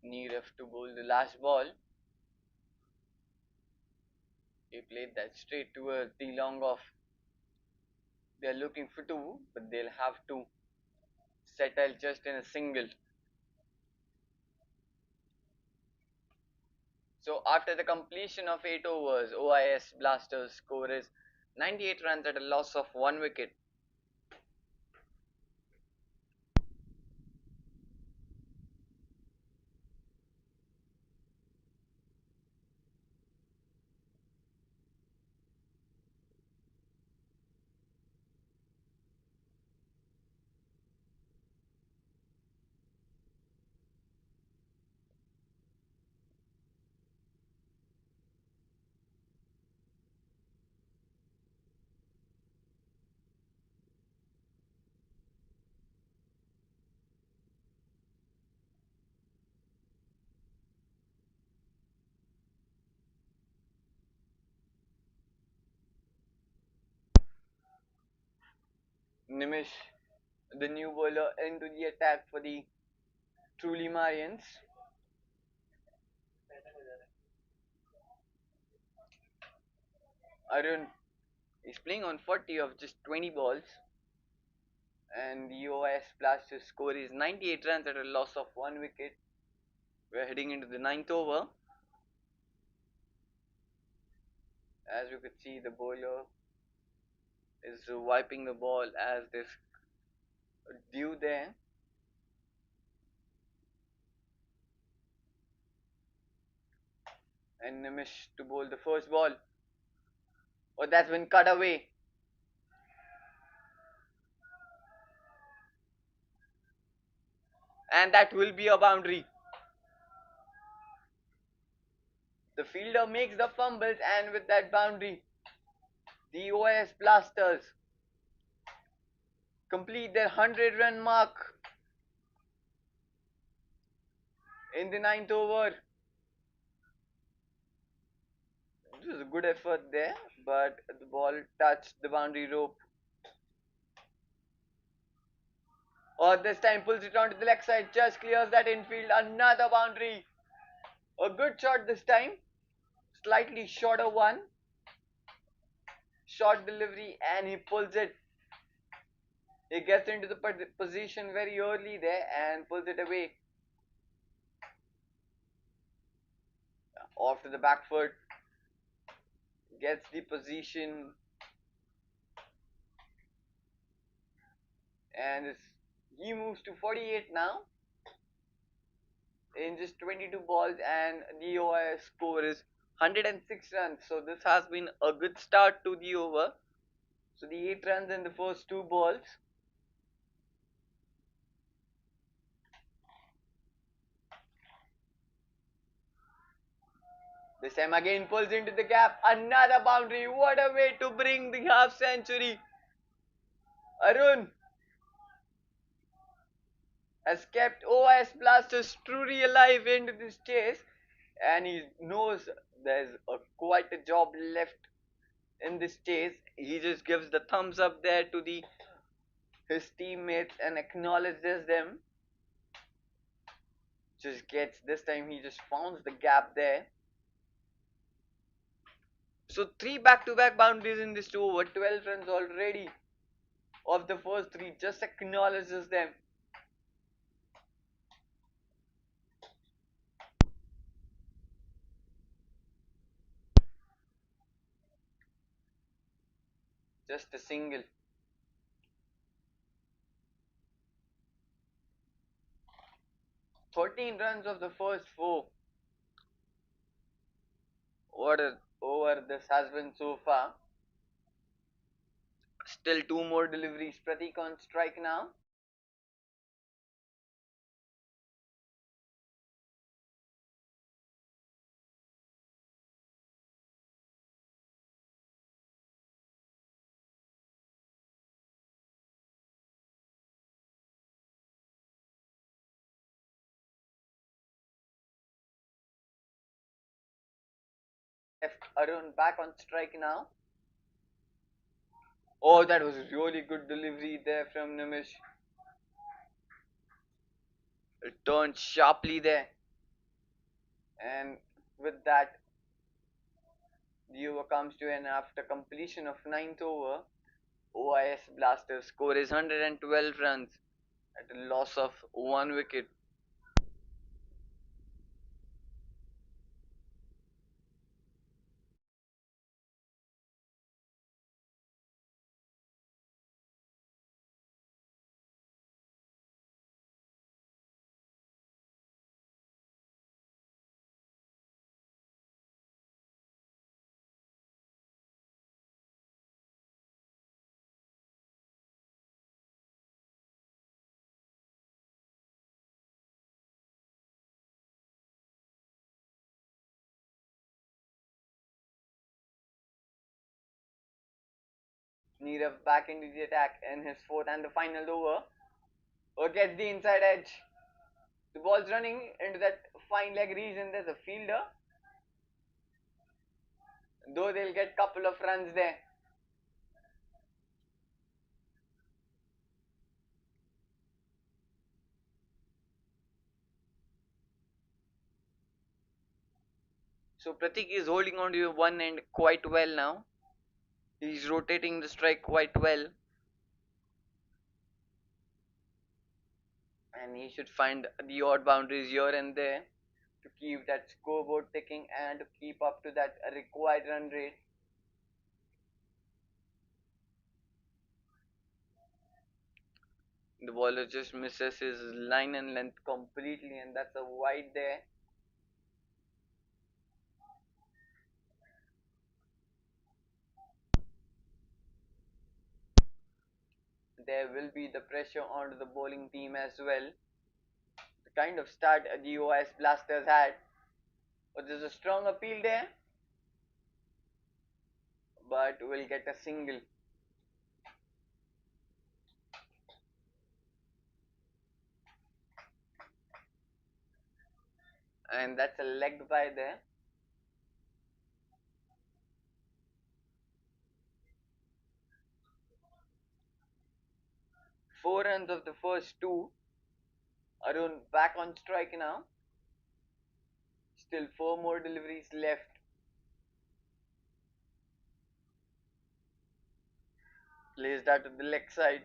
Neerav to bowl the last ball. He played that straight towards the long off. They're looking for two, but they'll have to settle just in a single. So after the completion of 8 overs, OIS Blasters score is 98 runs at a loss of 1 wicket. Nimish, the new bowler, into the attack for the truly Marians. Arun is playing on 40 of just 20 balls, and the OIS Blasters score is 98 runs at a loss of 1 wicket. We're heading into the ninth over. As you could see, the bowler is wiping the ball as there's dew there. And Nimish to bowl the first ball. Oh, that's been cut away. And that will be a boundary. The fielder makes the fumbles, and with that boundary, the OIS Blasters complete their 100-run mark in the ninth over. It was a good effort there, but the ball touched the boundary rope. Or this time pulls it onto the leg side, just clears that infield, another boundary. A good shot this time, slightly shorter one. Short delivery, and he pulls it. He gets into the position very early there and pulls it away. Off to the back foot. Gets the position. And he moves to 48 now. In just 22 balls, and the OIS score is 106 runs. So this has been a good start to the over. So the 8 runs in the first 2 balls. This time again pulls into the gap. Another boundary. What a way to bring the half century. Arun has kept OIS Blasters truly alive into this chase. And he knows there's quite a job left in this chase. He just gives the thumbs up there to his teammates and acknowledges them. Just gets, this time he just founds the gap there. So 3 back-to-back boundaries in this 2 over, 12 runs already of the first 3, just acknowledges them. Just a single. "13 runs of the first 4. What a over this has been so far. Still 2 more deliveries. Pratik on strike now. Arun back on strike now. Oh, that was really good delivery there from Nimish. It turned sharply there. And with that, the over comes to an after completion of 9th over. OIS Blasters score is 112 runs at a loss of 1 wicket. Nirav back into the attack in his 4th and the final over. Gets the inside edge. The ball's running into that fine leg region. There's a fielder. Though they'll get couple of runs there. So Pratik is holding on to one end quite well now. He's rotating the strike quite well. And he should find the odd boundaries here and there to keep that scoreboard ticking and to keep up to that required run rate. The bowler just misses his line and length completely, and that's a wide there. There will be the pressure onto the bowling team as well. The kind of start the OS Blasters had. But there's a strong appeal there, but will get a single. And that's a leg by there. 4 runs of the first two. Arun back on strike now. Still 4 more deliveries left. Plays that to the leg side.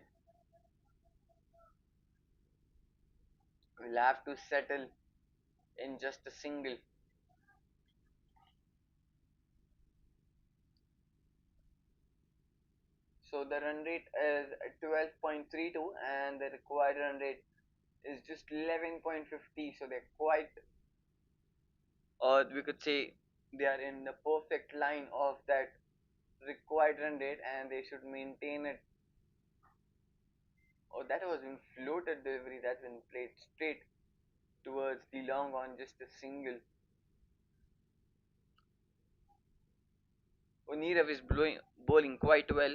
We'll have to settle in just a single. So the run rate is 12.32 and the required run rate is just 11.50. So they're quite, or we could say they are in the perfect line of that required run rate and they should maintain it. Oh, that was in floated delivery, that's been played straight towards the long on just a single. Onirav is bowling quite well.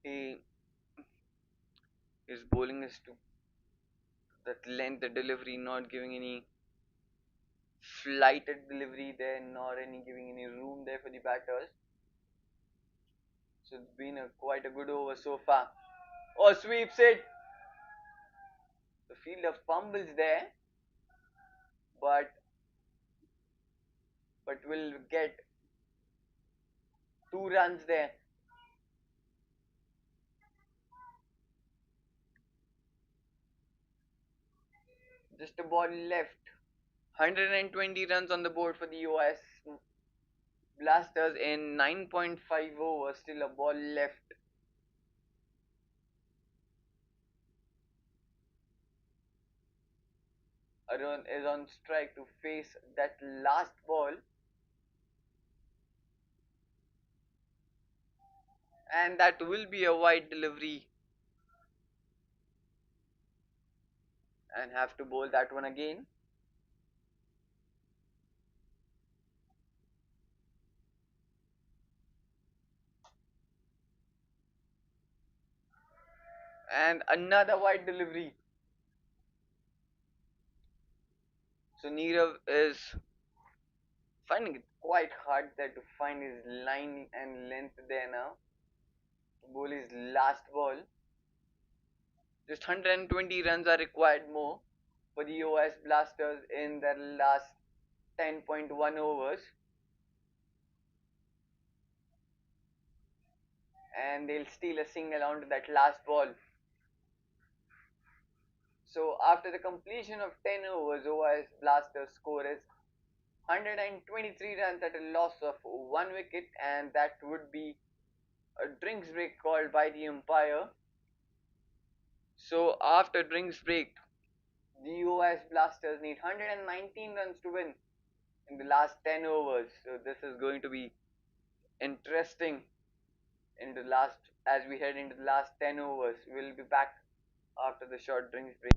He is bowling is to that length the delivery, not giving any flighted delivery there, nor any giving any room there for the batters. So it's been quite a good over so far. Oh, sweeps it. The fielder fumbles there, but will get 2 runs there. Just a ball left. 120 runs on the board for the US Blasters in 9.5 overs. Still a ball left. Arun is on strike to face that last ball. And that will be a wide delivery. And have to bowl that one again. And another wide delivery. So Nirav is finding it quite hard there to find his line and length there now. To bowl his last ball. Just 120 runs are required more for the OS Blasters in their last 10.1 overs. And they'll steal a single onto that last ball. So after the completion of 10 overs, OS Blasters score is 123 runs at a loss of 1 wicket, and that would be a drinks break called by the umpire. So after drinks break, the US Blasters need 119 runs to win in the last 10 overs. So this is going to be interesting in the last as we head into the last 10 overs. We'll be back after the short drinks break.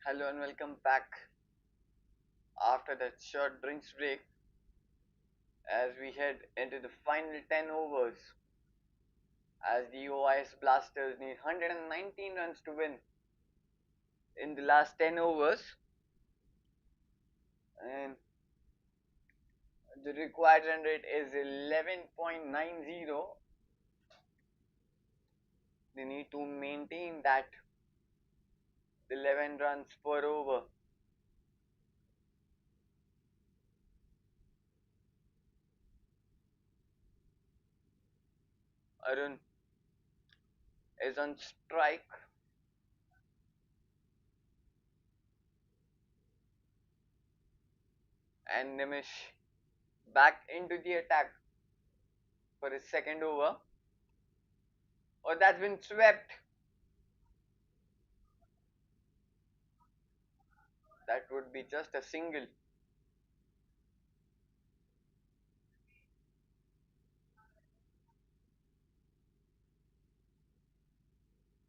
Hello and welcome back after that short drinks break as we head into the final 10 overs as the OIS Blasters need 119 runs to win in the last 10 overs, and the required run rate is 11.90. They need to maintain that 11 runs per over. Arun is on strike, and Nimish back into the attack for his second over. Oh, that's been swept. That would be just a single.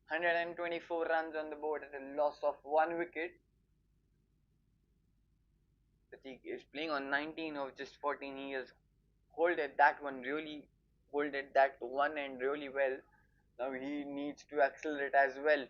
124 runs on the board at a loss of 1 wicket. Pratik is playing on 19 of just 14 years. Holded that one really, holded that one end really well. Now he needs to accelerate as well.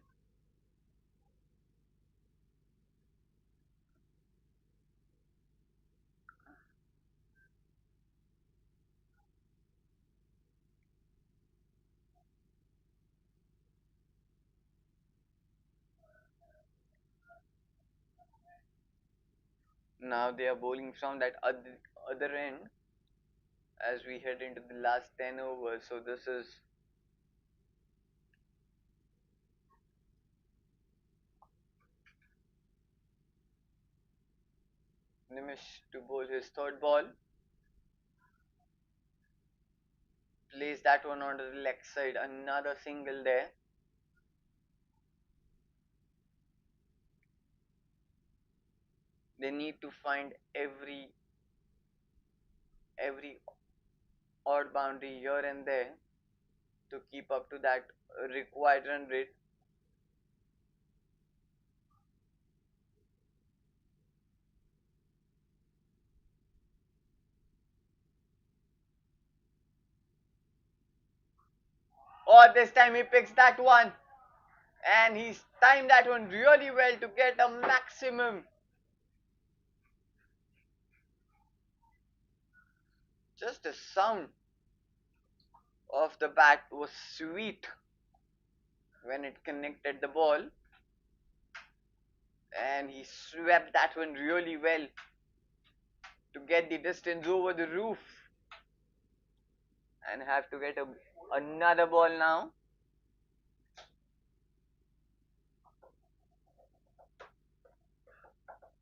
Now they are bowling from that other end as we head into the last 10 overs. So this is Nimish to bowl his third ball. Plays that one onto the leg side. Another single there. They need to find every odd boundary here and there to keep up to that required run rate. Oh, this time he picks that one, and he's timed that one really well to get a maximum. Just the sound of the bat was sweet when it connected the ball, and he swept that one really well to get the distance over the roof and have to get another ball now.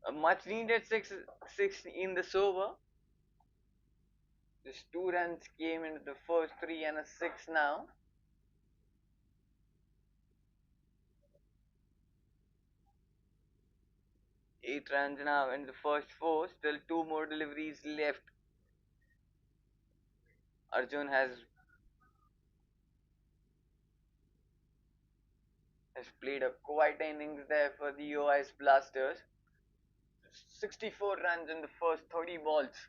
A much needed six in this over. Just 2 runs came into the first three and a six now. Eight runs now in the first four. Still two more deliveries left. Arjun has played a quite innings there for the OIS Blasters. 64 runs in the first 30 balls.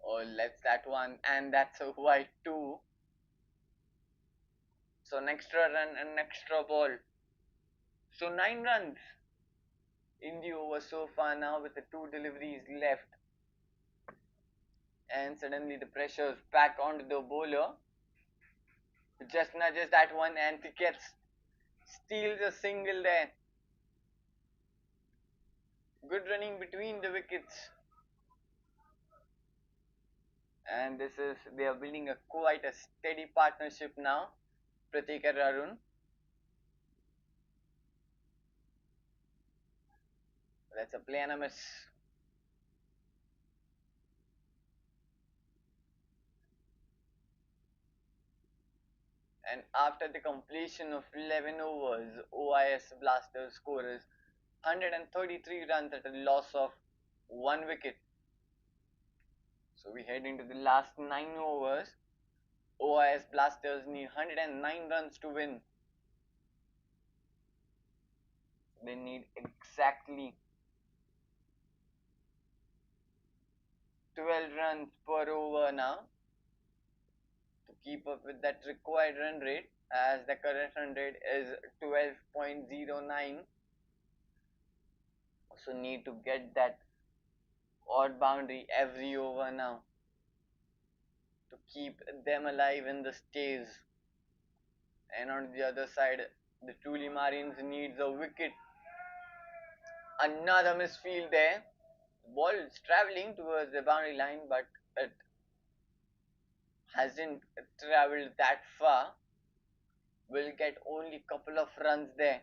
Oh, lets that one, and that's a wide two. So an extra run and an extra ball. So 9 runs in the over so far now with the two deliveries left. And suddenly the pressure's back onto the bowler. Just nudges that one and gets steals a single there. Good running between the wickets. And this is, they are building a quite a steady partnership now, Pratik and Arun. That's a play and a miss. And after the completion of 11 overs, OIS Blasters scores 133 runs at a loss of 1 wicket. So we head into the last 9 overs. OIS Blasters need 109 runs to win. They need exactly 12 runs per over now to keep up with that required run rate, as the current run rate is 12.09. So need to get that odd boundary every over now to keep them alive in the stays. And on the other side, the truly Marians needs a wicket. Another misfield there. Ball is traveling towards the boundary line, but it hasn't traveled that far. Will get only couple of runs there.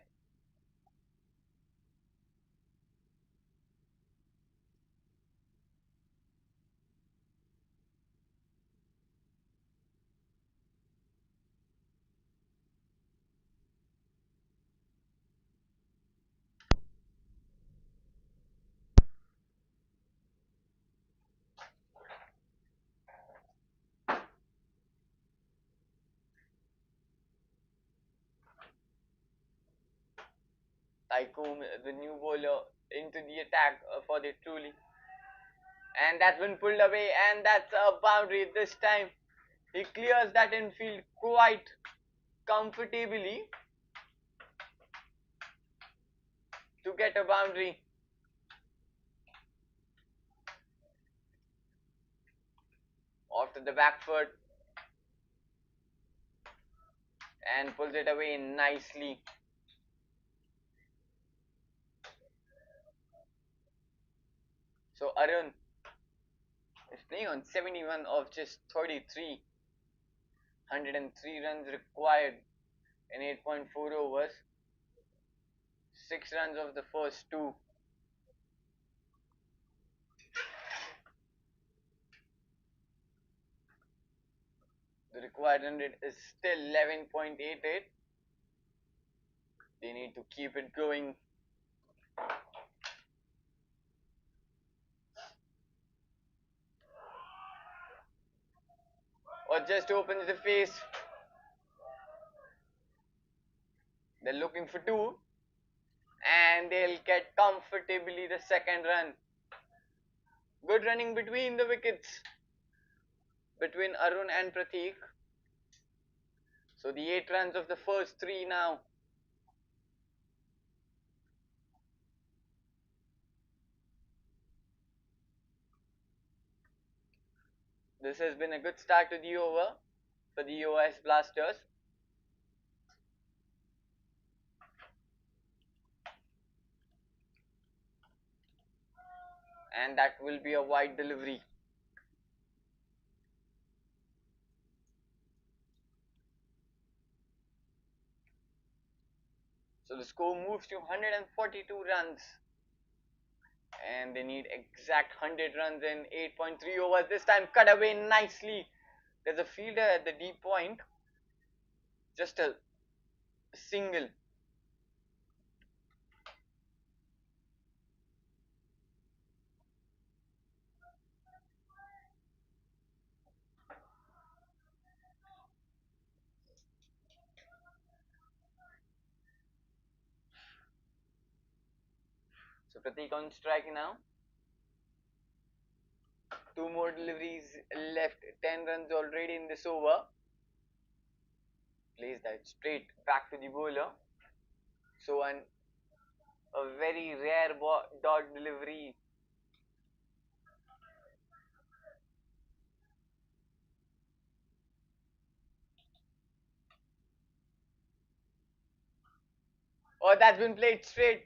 Tycoon, the new bowler, into the attack for the truly. And that's been pulled away, and that's a boundary this time. He clears that infield quite comfortably to get a boundary. Off to the back foot and pulls it away nicely. So Arun is playing on 71 of just 33. 103 runs required in 8.4 overs. 6 runs of the first 2. The required run rate is still 11.88. They need to keep it going. Or just opens the face. They're looking for 2. And they'll get comfortably the second run. Good running between the wickets, between Arun and Pratik. So the 8 runs of the first 3 now. This has been a good start to the over for the OIS Blasters. And that will be a wide delivery. So the score moves to 142 runs. And they need exact 100 runs in 8.3 overs. This time cut away nicely. There's a fielder at the deep point. Just a single. So Pratik on strike now. 2 more deliveries left. 10 runs already in this over. Plays that straight back to the bowler. So a very rare dot delivery. Oh, that's been played straight.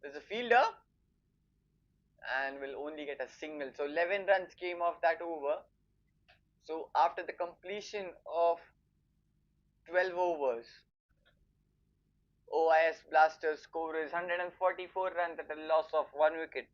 There's a fielder and will only get a single. So 11 runs came off that over. So after the completion of 12 overs, OIS Blasters score is 144 runs at a loss of 1 wicket.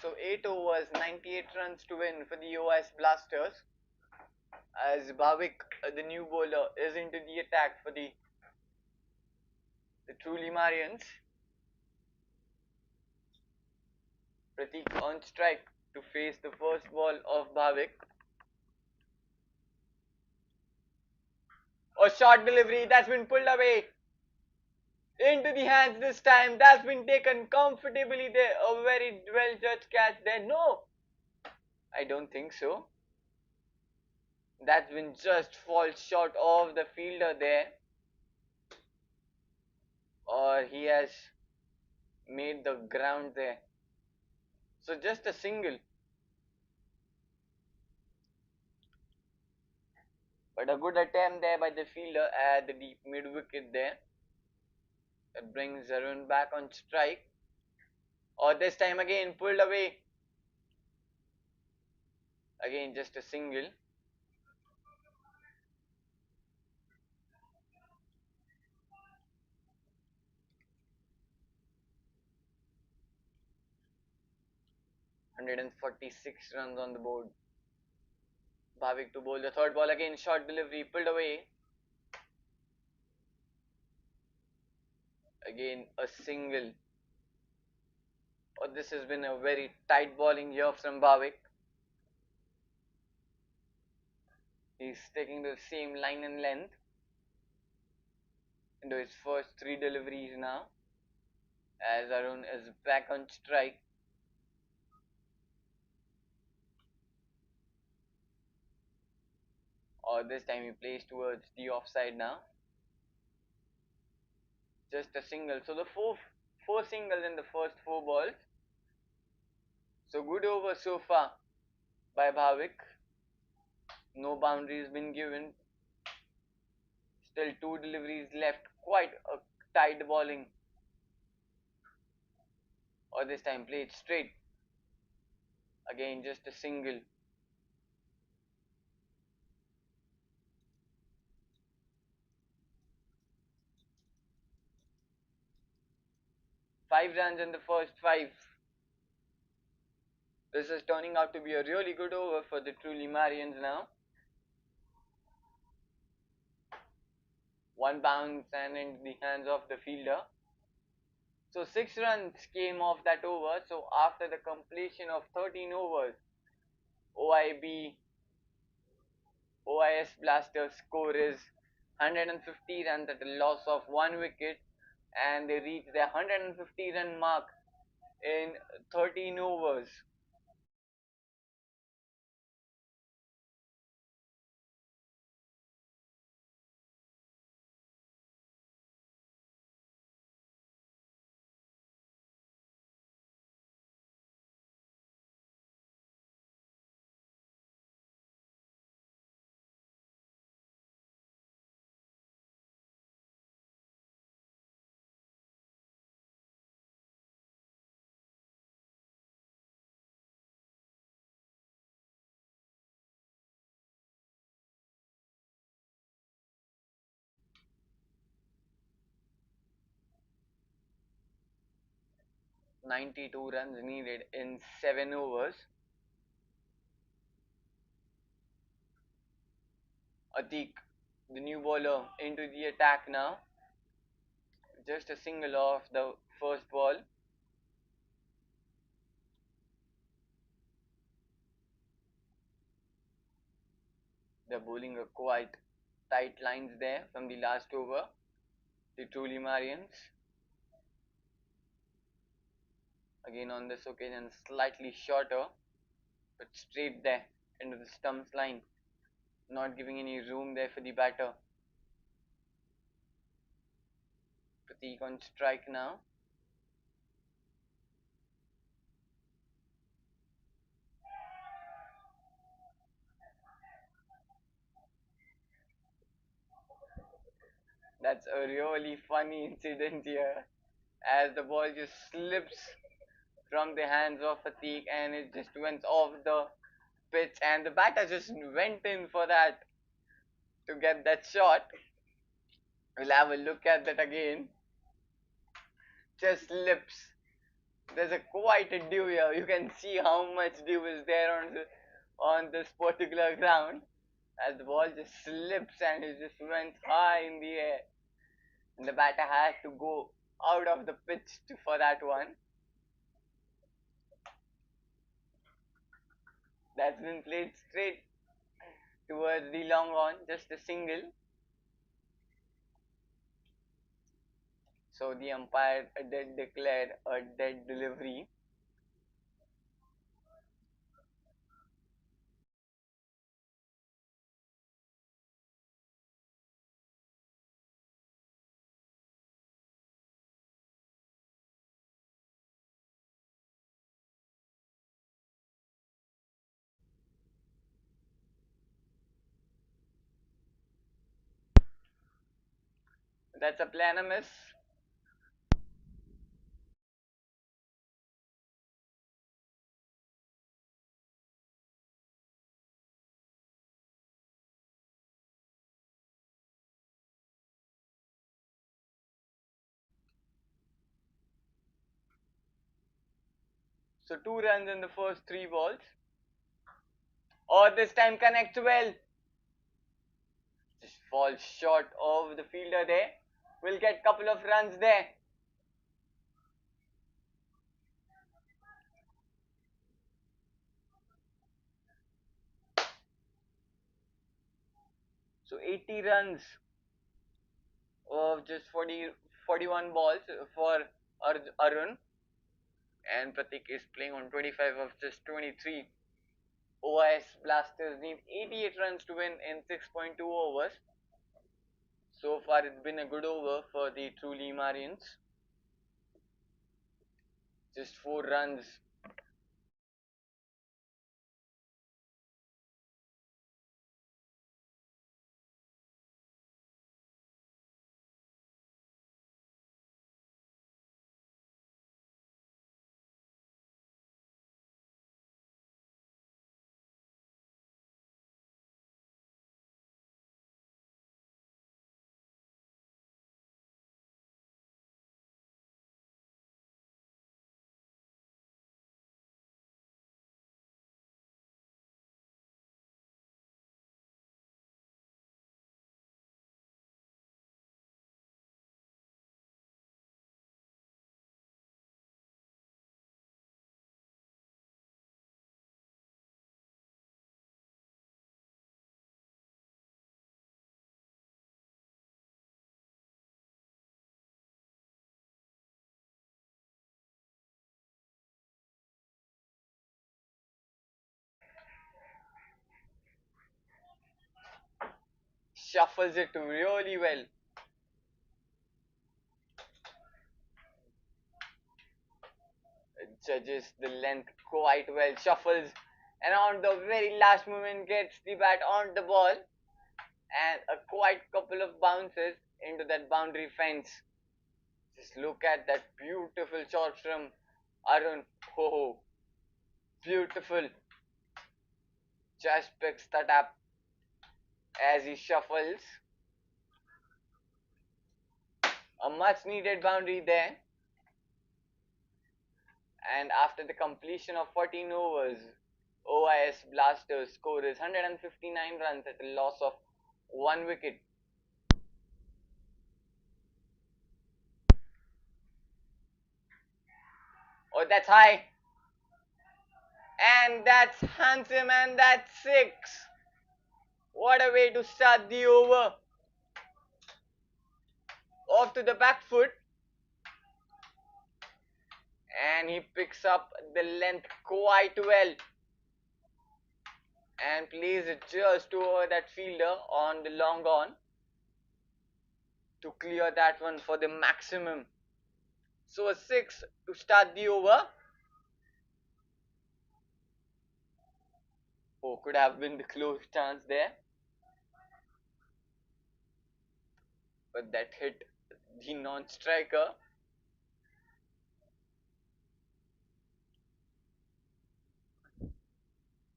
So 8 overs, 98 runs to win for the OIS Blasters, as Bhavik, the new bowler, is into the attack for the truly Marians. Pratik on strike to face the first ball of Bhavik. A short delivery that's been pulled away into the hands this time. That's been taken comfortably there. A very well judged catch there. No, I don't think so. That's been just fall short of the fielder there. Or he has made the ground there. So just a single. But a good attempt there by the fielder at the deep mid wicket there. That brings Arun back on strike. Or this time again pulled away. Again just a single. Hundred and 46 runs on the board. Bhavik to bowl the third ball again. Short delivery pulled away. Again a single. Oh, this has been a very tight bowling here from Bhavik. He's taking the same line and length into his first 3 deliveries now, as Arun is back on strike. Or this time he plays towards the offside now. Just a single. So the four singles in the first 4 balls. So good over so far by Bhavik. No boundaries been given. Still 2 deliveries left. Quite a tight bowling. Or this time played straight. Again just a single. Five runs in the first 5. This is turning out to be a really good over for the truly Marians now. One bounce and in the hands of the fielder. So 6 runs came off that over. So after the completion of 13 overs, OIB OIS Blasters score is 150 runs at a loss of 1 wicket, and they reach their 150 run mark in 13 overs. .92 runs needed in 7 overs. Atik, the new bowler, into the attack now. Just a single off the first ball. They're bowling a quite tight lines there from the last over. The truly Marians. Again on this occasion slightly shorter, but straight there into the stumps line. Not giving any room there for the batter. Pratik on strike now. That's a really funny incident here, as the ball just slips from the hands of Pratik and it just went off the pitch, and the batter just went in for that to get that shot. We'll have a look at that again. Just slips. There's a quite a dew here. You can see how much dew is there on this particular ground, as the ball just slips and it just went high in the air. And the batter has to go out of the pitch for that one. That's been played straight towards the long on, just a single. So the umpire did declare a dead delivery. That's a plan a miss. So 2 runs in the first 3 balls. Or this time connects well. Just falls short of the fielder there. We'll get couple of runs there. So 80 runs of just 41 balls for Arun. And Pratik is playing on 25 of just 23. OIS Blasters need 88 runs to win in 6.2 overs. So far it's been a good over for the truly Marians. Just 4 runs. Shuffles it really well. Judges the length quite well. Shuffles around the very last moment, gets the bat on the ball, and a quite couple of bounces into that boundary fence. Just look at that beautiful shot from Arun. Oh, beautiful. Just picks that up as he shuffles. A much needed boundary there. And after the completion of 14 overs, OIS Blasters score is 159 runs at a loss of 1 wicket. Oh, that's high. And that's handsome, and that's 6. What a way to start the over. Off to the back foot. And he picks up the length quite well. And plays it just over that fielder on the long on to clear that one for the maximum. So a 6 to start the over. Oh, could have been the close chance there. But that hit the non-striker.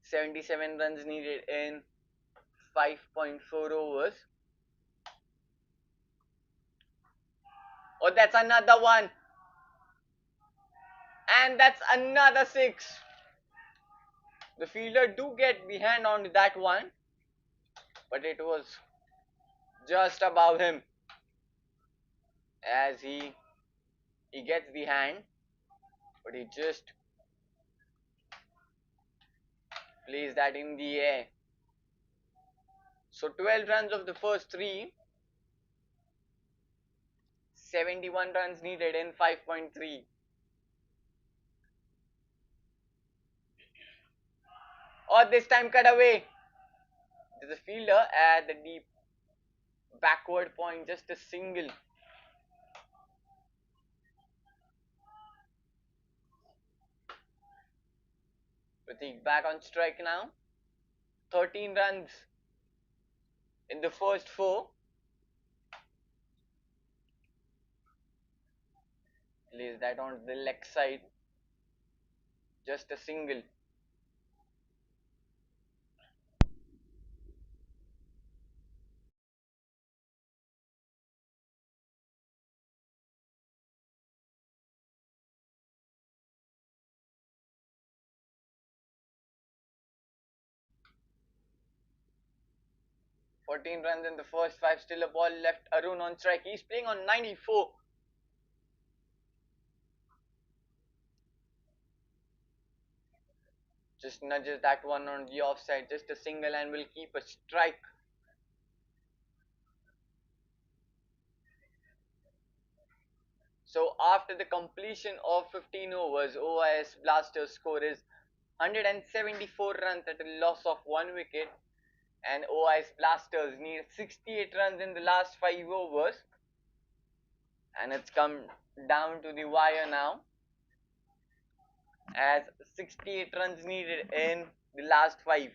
77 runs needed in 5.4 overs. Oh, that's another one. And that's another 6. The fielder do get the hand on that one, but it was just above him as he gets the hand, but he just plays that in the air. So 12 runs of the first 3, 71 runs needed in 5.3. Oh, this time cut away. There's a fielder at the deep backward point, just a single. Pratik back on strike now. 13 runs in the first 4. Plays that on the leg side. Just a single. Fourteen runs in the first 5. Still a ball left. Arun on strike. He's playing on 94. Just nudges that one on the offside. Just a single and will keep a strike. So after the completion of 15 overs, OIS Blasters score is 174 runs at a loss of 1 wicket, and OIS Blasters need 68 runs in the last 5 overs, and it's come down to the wire now as 68 runs needed in the last 5.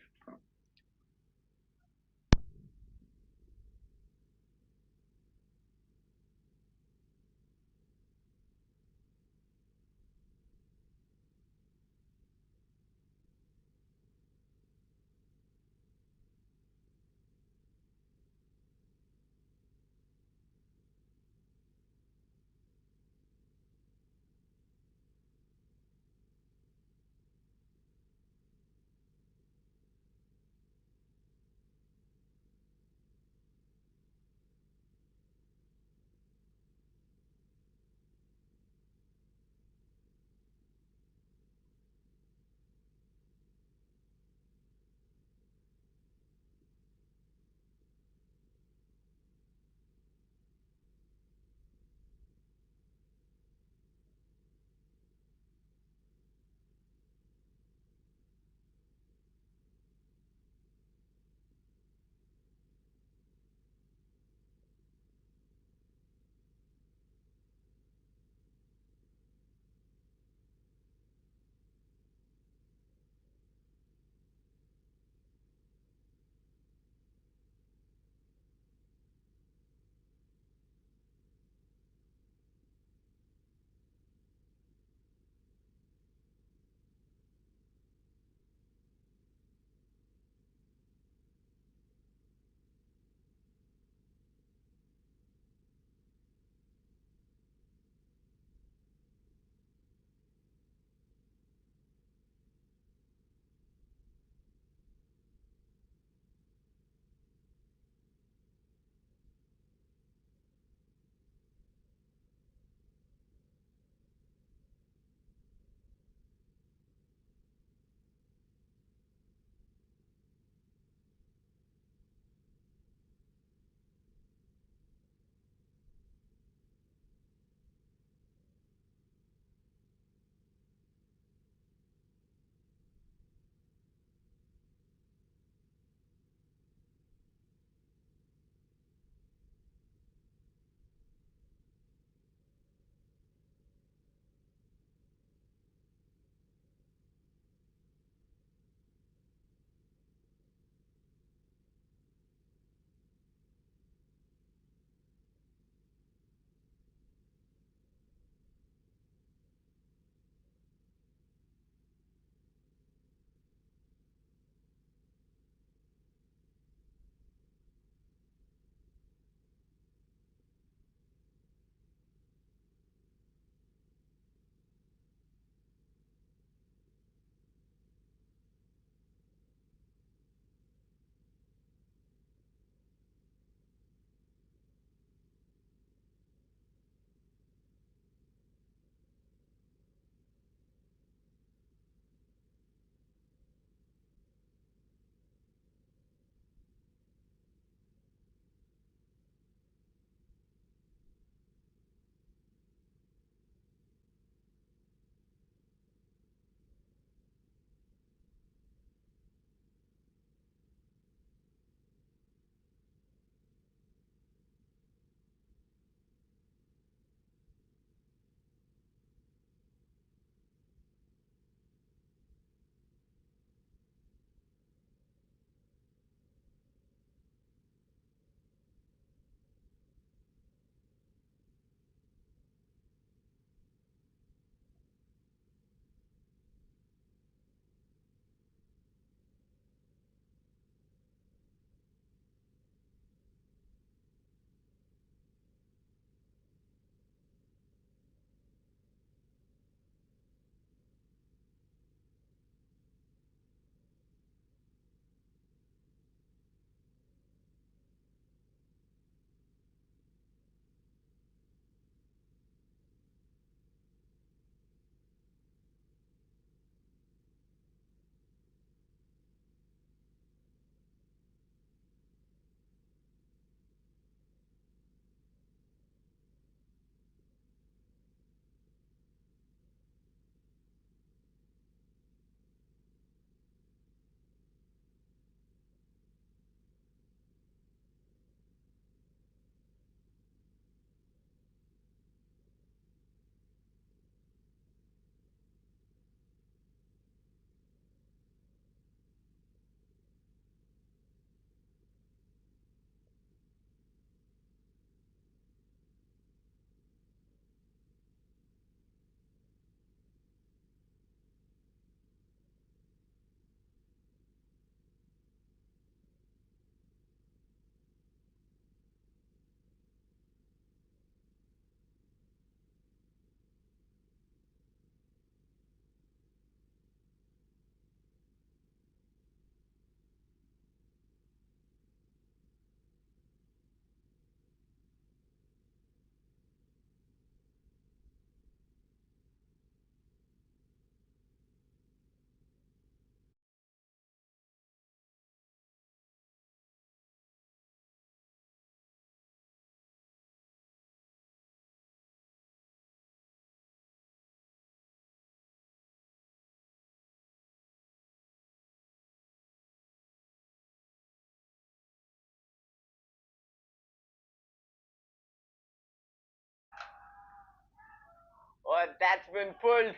Oh, that's been pulled.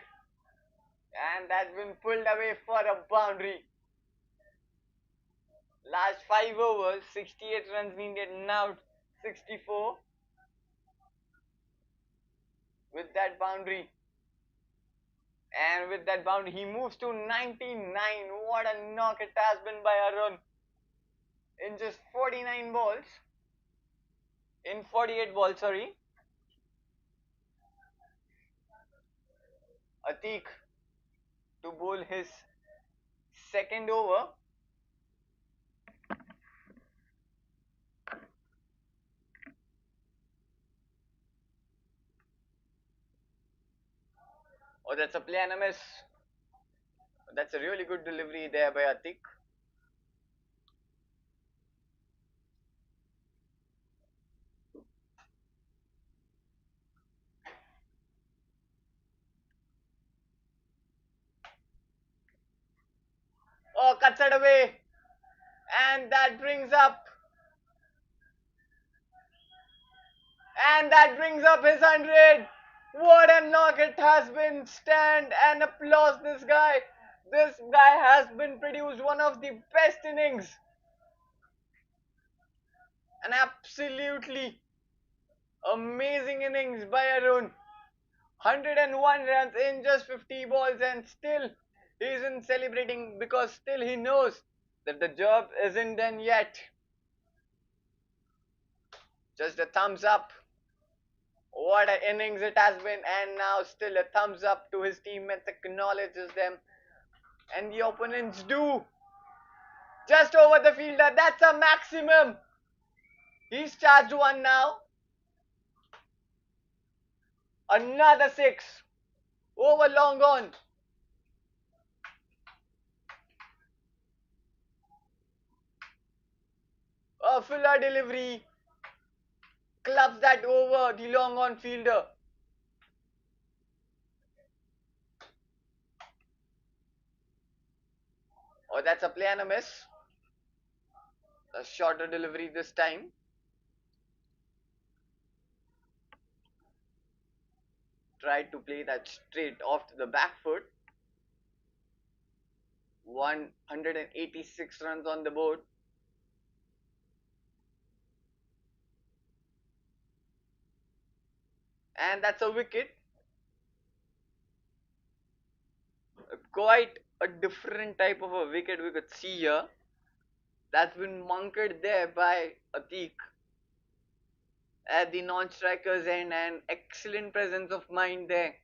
And that's been pulled away for a boundary. Last 5 overs, 68 runs needed, now 64 with that boundary. And with that boundary, he moves to 99. What a knock it has been by Arun. In just 49 balls. In 48 balls, sorry. Atik to bowl his second over. Oh, that's a play and a miss. That's a really good delivery there by Atik. Oh, cuts it away. And that brings up. And that brings up his 100. What a knock it has been. Stand and applause this guy. This guy has been produced one of the best innings. An absolutely amazing innings by Arun. 101 runs in just 50 balls, and still he isn't celebrating because still he knows that the job isn't done yet. Just a thumbs up. What an innings it has been, and now still a thumbs up to his teammates, acknowledges them, and the opponents do. Just over the fielder, that's a maximum. He's charged one now. Another six. Over long on. A filler delivery. Clubs that over the long on fielder. Oh, that's a play and a miss. A shorter delivery this time. Tried to play that straight off to the back foot. 186 runs on the board. And that's a wicket. Quite a different type of a wicket we could see here. That's been monkered there by Atik at the non-strikers end, and excellent presence of mind there.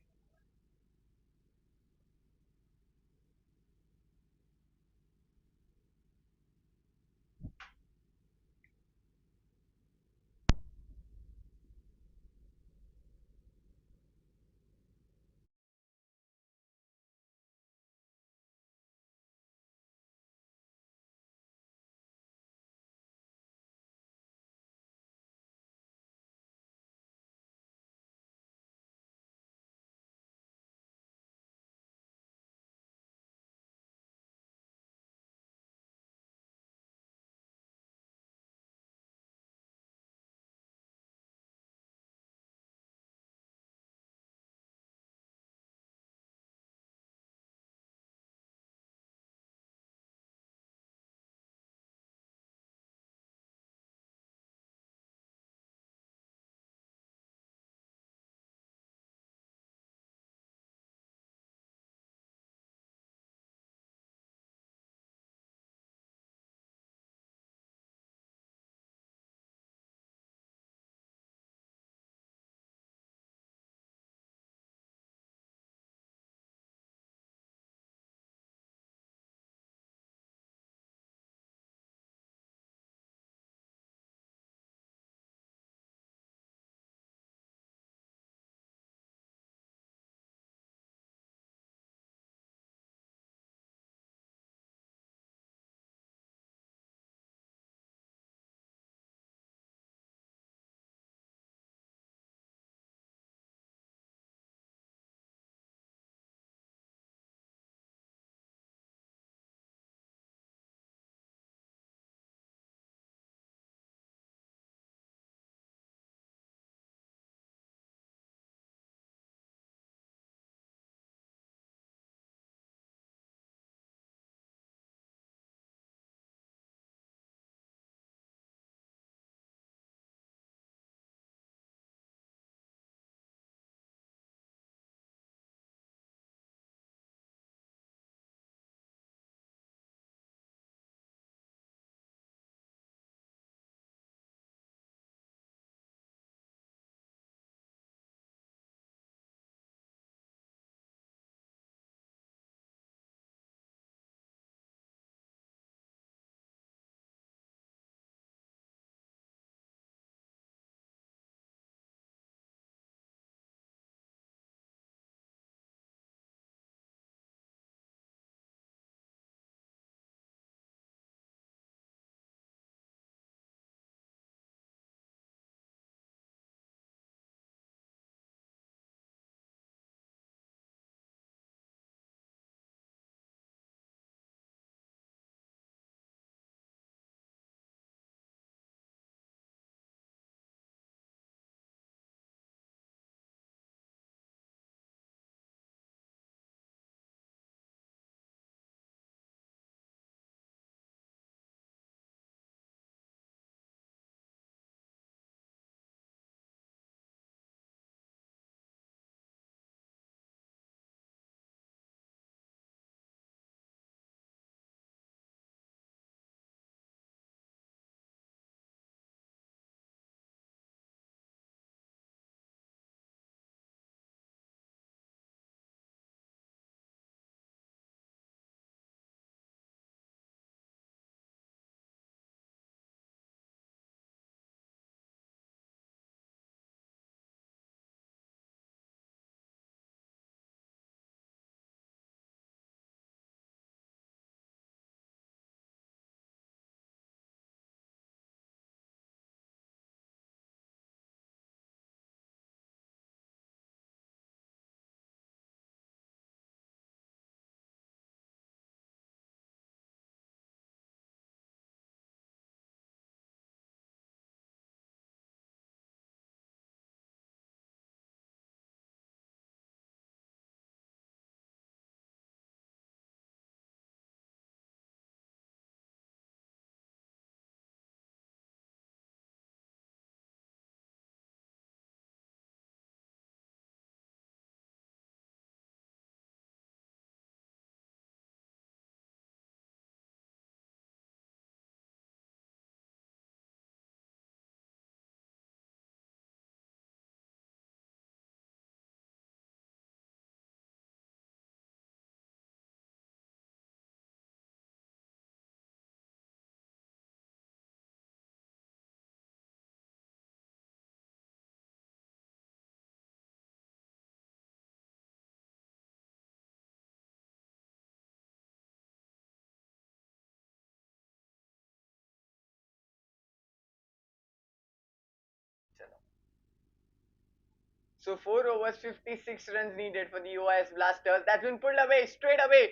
So 4 overs, 56 runs needed for the OIS Blasters. That's been pulled away, straight away.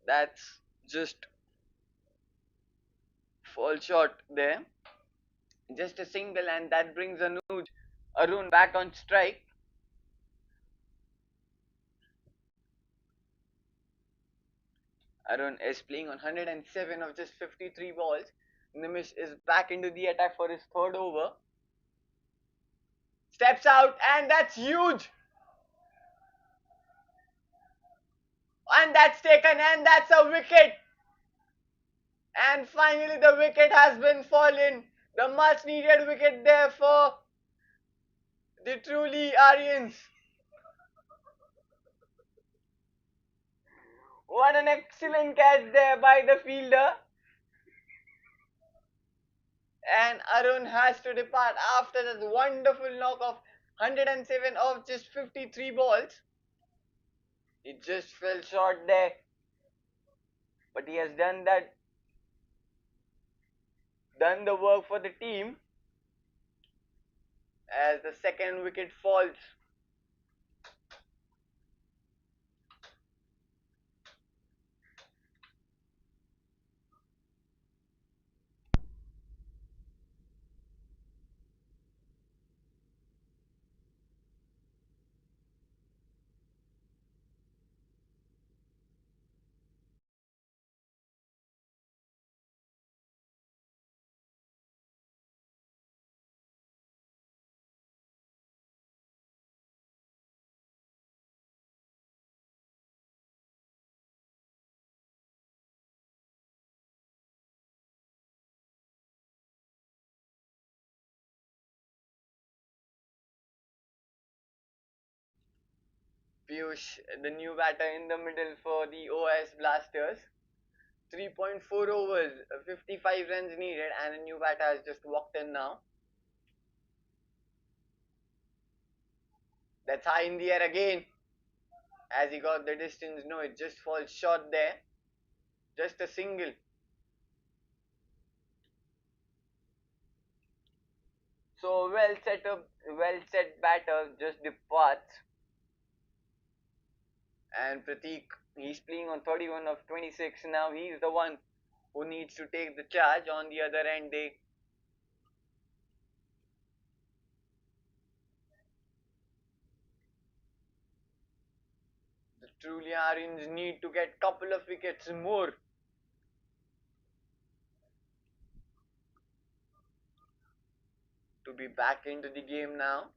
That's just fall short there. Just a single, and that brings Arun back on strike. Arun is playing on 107 of just 53 balls. Nimish is back into the attack for his third over. Steps out, and that's huge. And that's taken, and that's a wicket. And finally, the wicket has been fallen. The much needed wicket there for the truly Aryans. What an excellent catch there by the fielder. And Arun has to depart after that wonderful knock of 107 of just 53 balls. He just fell short there. But he has done the work for the team as the second wicket falls. Piyush, the new batter in the middle for the OIS Blasters. 3.4 overs, 55 runs needed, and a new batter has just walked in now. That's high in the air again. As he got the distance, no, it just falls short there. Just a single. So well set batter just departs. And Pratik, he's playing on 31 of 26 now. He's the one who needs to take the charge. On the other end, the Trulians need to get couple of wickets more to be back into the game now.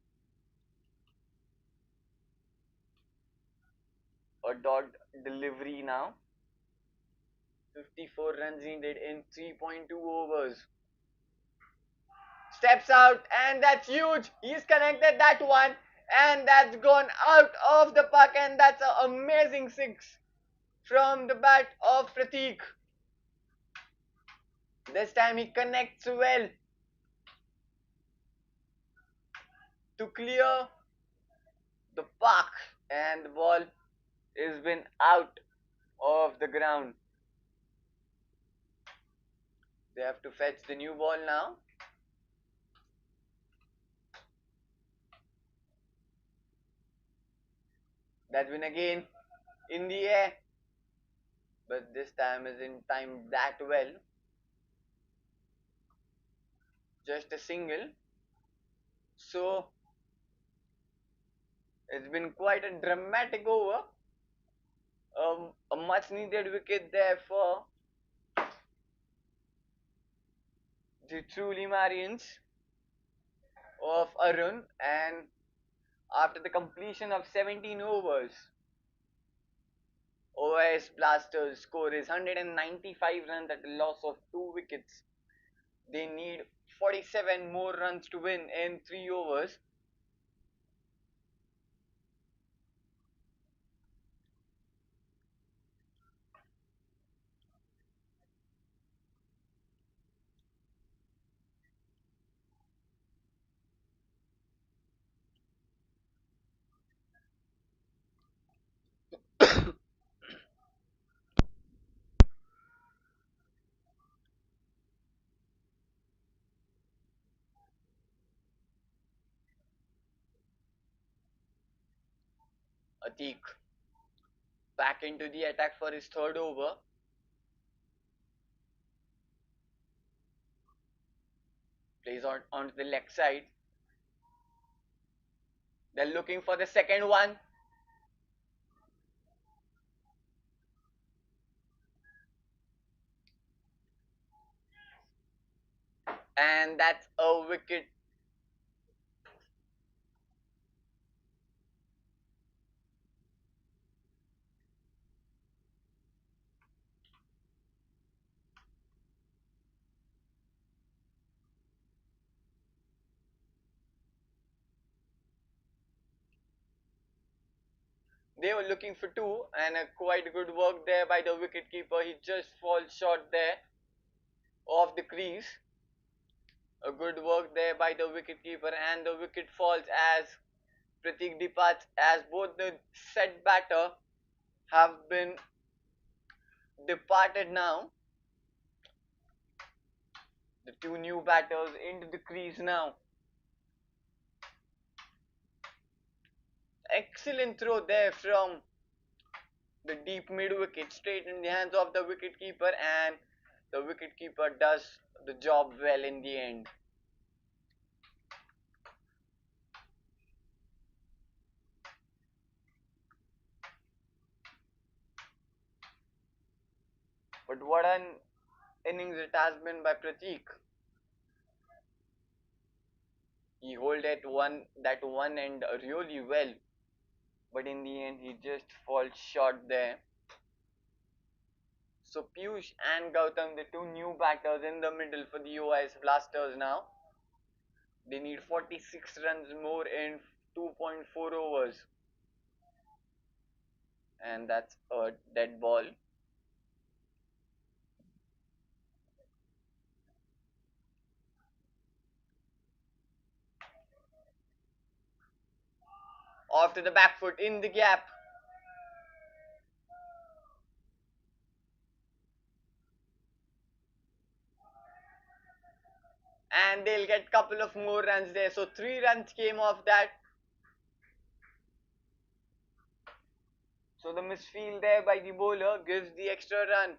A dot delivery now. 54 runs needed in 3.2 overs. Steps out, and that's huge. He's connected that one, and that's gone out of the park, and that's an amazing six from the bat of Pratik. This time he connects well to clear the park, and the ball has been out of the ground. They have to fetch the new ball now. That win again in the air, but this time isn't timed that well. Just a single. So it's been quite a dramatic over. A much needed wicket there for the truly Marians of Arun, and after the completion of 17 overs, OIS Blasters score is 195 runs at a loss of 2 wickets. They need 47 more runs to win in 3 overs. Atik back into the attack for his third over. Plays on onto the leg side. They're looking for the second one. And that's a wicket. They were looking for two, and a quite good work there by the wicket keeper. He just falls short there off the crease. A good work there by the wicket keeper, and the wicket falls as Pratik departs, as both the set batter have been departed now. The two new batters into the crease now. Excellent throw there from the deep mid wicket, straight in the hands of the wicket keeper, and the wicket keeper does the job well in the end. But what an innings it has been by Pratik. He held at that one end really well, but in the end he just falls short there. So Piyush and Gautam, the two new batters in the middle for the OIS Blasters now. They need 46 runs more in 2.4 overs. And that's a dead ball. Off to the back foot in the gap. And they'll get couple of more runs there. So 3 runs came off that. So the misfield there by the bowler gives the extra run.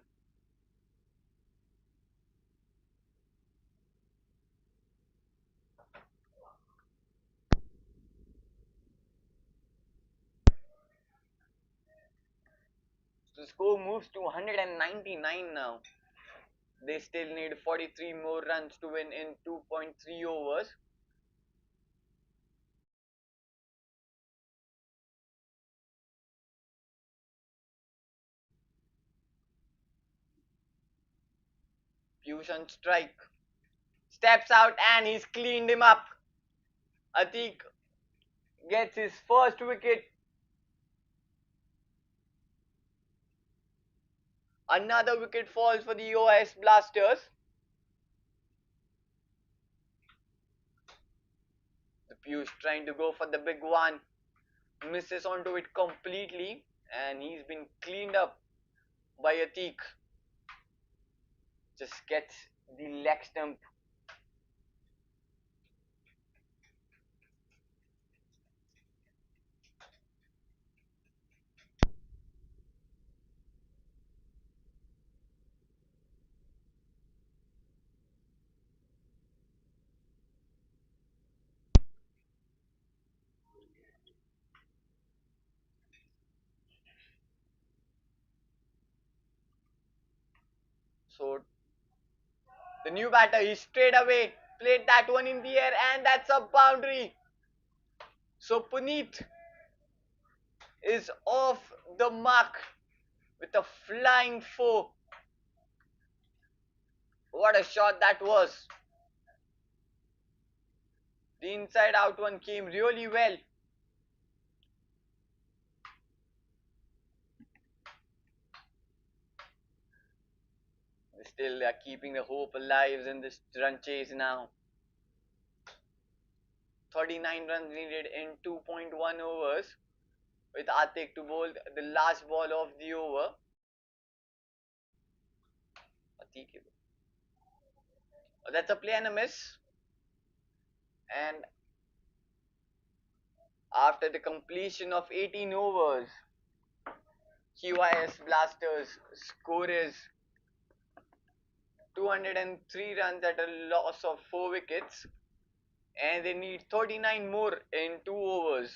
So the score moves to 199 now. They still need 43 more runs to win in 2.3 overs. Piyush on strike. Steps out and he's cleaned him up. Atik gets his first wicket. Another wicket falls for the OIS Blasters. The Piyush trying to go for the big one. Misses onto it completely, and he's been cleaned up by Atik. Just gets the leg stump. So the new batter, he straight away played that one in the air, and that's a boundary. So Puneet is off the mark with a flying four. What a shot that was. The inside out one came really well. Still, they are keeping the hope alive in this run chase now. 39 runs needed in 2.1 overs, with Atik to bowl the last ball of the over. Atik, that's a play and a miss. And After the completion of 18 overs, QIS Blasters score is 203 runs at a loss of 4 wickets, and they need 39 more in 2 overs.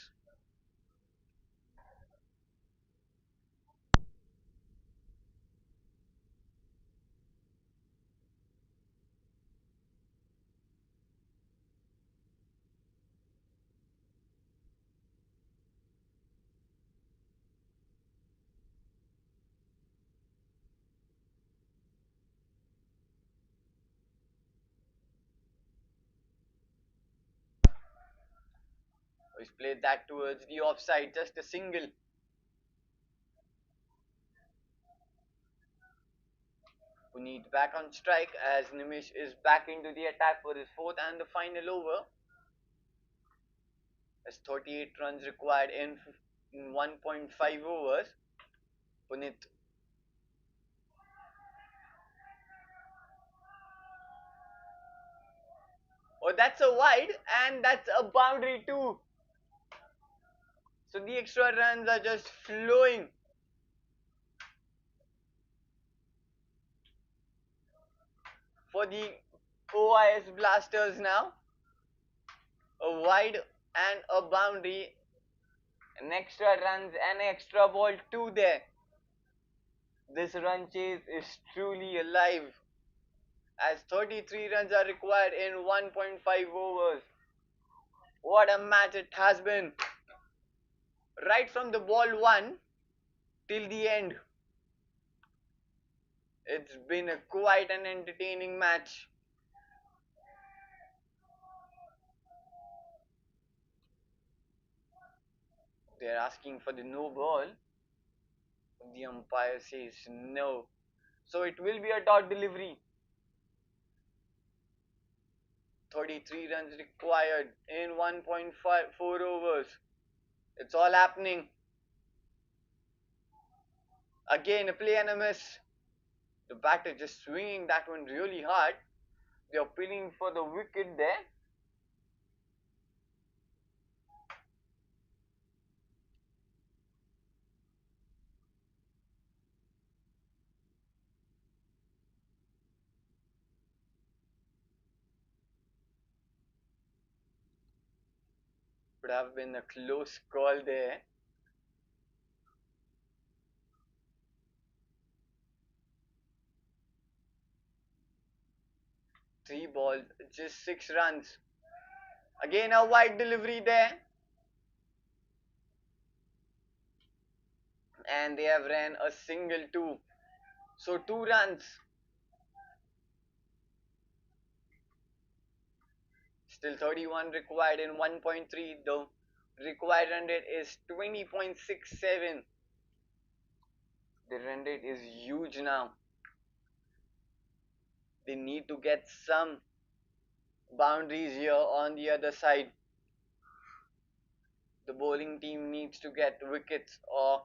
He's played that towards the offside, just a single. Puneet back on strike as Nimish is back into the attack for his fourth and the final over. As 38 runs required in 1.5 overs. Puneet. Oh, that's a wide and that's a boundary too. So the extra runs are just flowing. For the OIS Blasters now. A wide and a boundary. An extra runs and extra ball too there. This run chase is truly alive, as 33 runs are required in 1.5 overs. What a match it has been. Right from the ball one till the end. It's been a quite an entertaining match. They're asking for the no ball. The umpire says no. So it will be a dot delivery. 33 runs required in 1.4 overs. It's all happening. Again, a play and a miss. The batter just swinging that one really hard. They're appealing for the wicket there. Would have been a close call there. Three balls, just 6 runs. Again, a wide delivery there. And they have ran a single two. So 2 runs. Still 31 required in 1.3. The required run rate is 20.67. The run rate is huge now. They need to get some boundaries here on the other side. The bowling team needs to get wickets or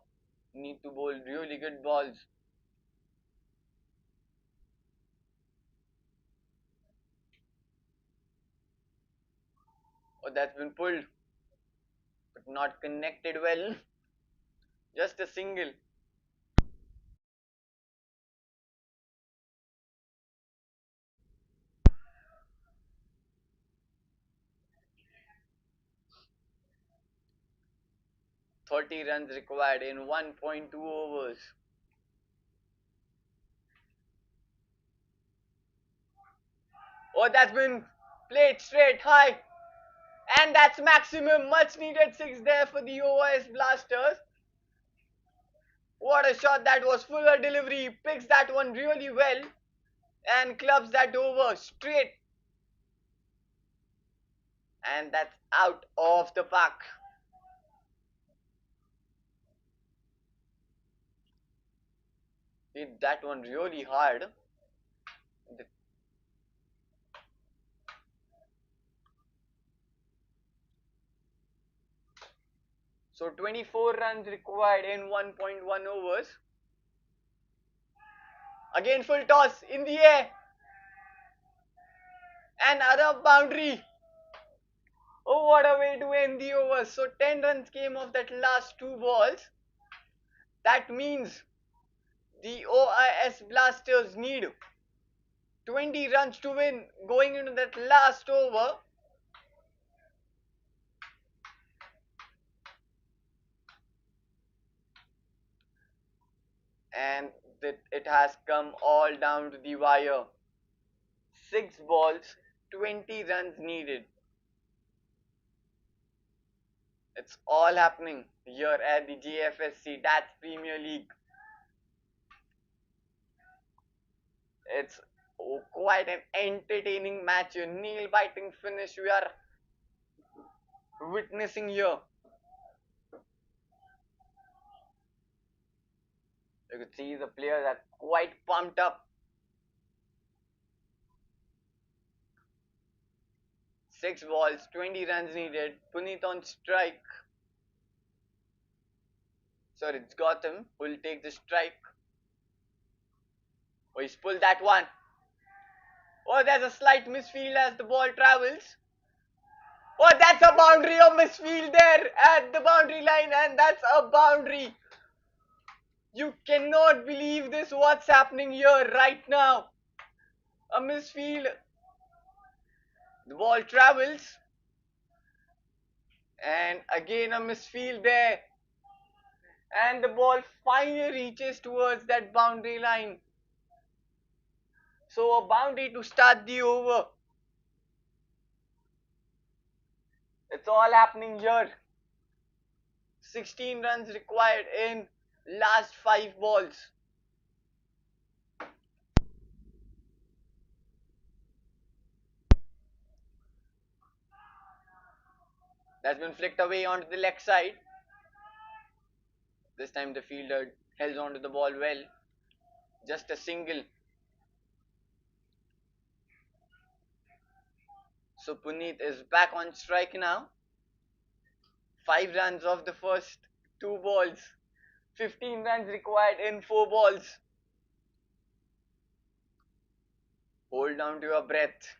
need to bowl really good balls. Oh, that's been pulled, but not connected well. Just a single. Thirty runs required in 1.2 overs. Oh, that's been played straight high. And that's maximum. Much needed 6 there for the OIS Blasters. What a shot that was. Fuller delivery. Picks that one really well. And clubs that over straight. And that's out of the park. Hit that one really hard. So 24 runs required in 1.1 overs. Again full toss in the air. And another boundary. Oh, what a way to end the over. So 10 runs came off that last two balls. That means the OIS Blasters need 20 runs to win going into that last over. And it has come all down to the wire. 6 balls, 20 runs needed. It's all happening here at the Jfsc. That's Premier League. It's quite an entertaining match, a nail-biting finish we are witnessing here. You can see the players are quite pumped up. 6 balls, 20 runs needed. Puneet on strike. Sorry, it's Gotham who will take the strike. Oh, he's pulled that one. Oh, there's a slight misfield as the ball travels. Oh, that's a boundary of misfield there at the boundary line, and that's a boundary. You cannot believe this, what's happening here right now. A misfield. The ball travels. And again a misfield there. And the ball finally reaches towards that boundary line. So a boundary to start the over. It's all happening here. 16 runs required in last 5 balls. That's been flicked away onto the leg side. This time the fielder held onto the ball well. Just a single. So Puneet is back on strike now. 5 runs off the first 2 balls. 15 runs required in 4 balls. Hold on to your breath.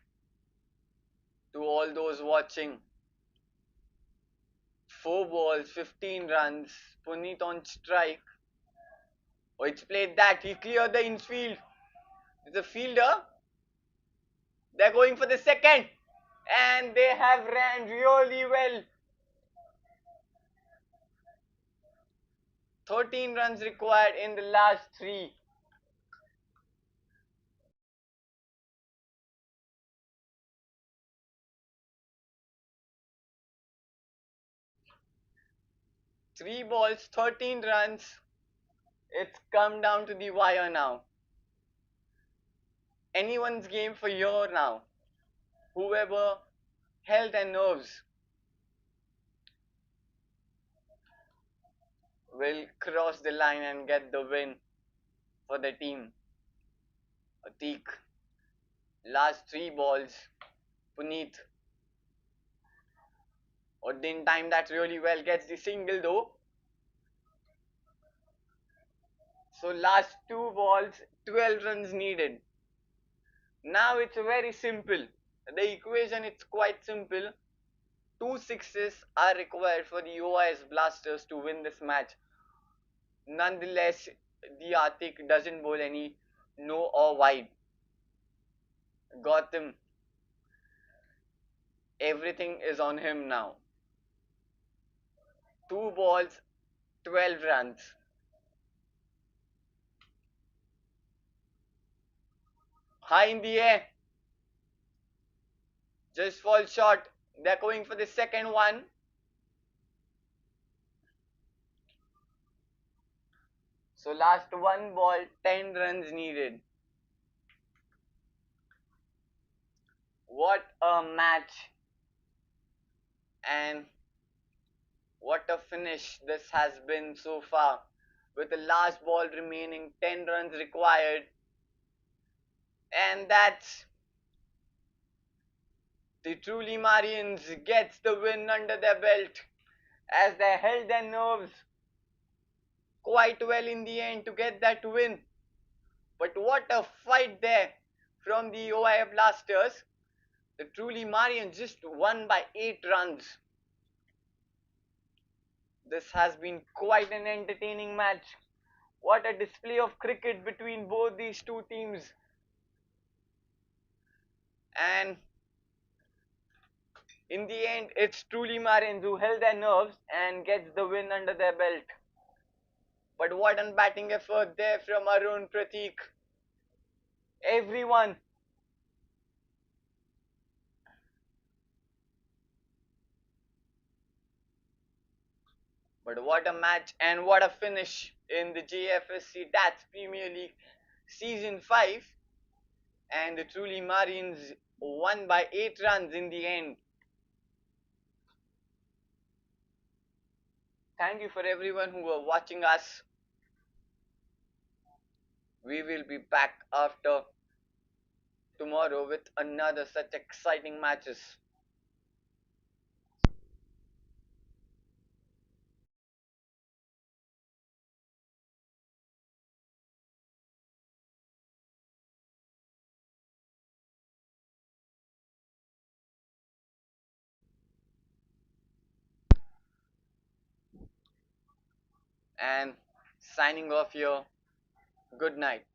To all those watching. 4 balls, 15 runs. Puneet on strike. Oh, it's played that. He cleared the infield. The fielder. They're going for the second. And they have ran really well. 13 runs required in the last 3. Three balls, 13 runs. It's come down to the wire now. Anyone's game for here now. Whoever held their nerves will cross the line and get the win for the team. Atik. Last 3 balls. Puneet. Or didn't time that really well. Gets the single though. So last 2 balls, 12 runs needed. Now it's very simple. The equation is quite simple. 2 sixes are required for the OIS Blasters to win this match. Nonetheless, the Atik doesn't bowl any no or wide. Gotham. Everything is on him now. 2 balls, 12 runs. High in the air. Just falls short. They're going for the second one. So last 1 ball, 10 runs needed. What a match. And what a finish this has been so far. With the last ball remaining, 10 runs required. And that's the truly Marians gets the win under their belt as they held their nerves quite well in the end to get that win. But what a fight there from the OI Blasters. The truly Marians just won by 8 runs. This has been quite an entertaining match. What a display of cricket between both these two teams. And in the end, it's truly Marians who held their nerves and gets the win under their belt. But what a batting effort there from Arun Pratik. Everyone. But what a match and what a finish in the Jfsc Dats Premier League Season 5. And the truly Marians won by 8 runs in the end. Thank you for everyone who were watching us. We will be back after tomorrow with another such exciting matches. And signing off here. Good night.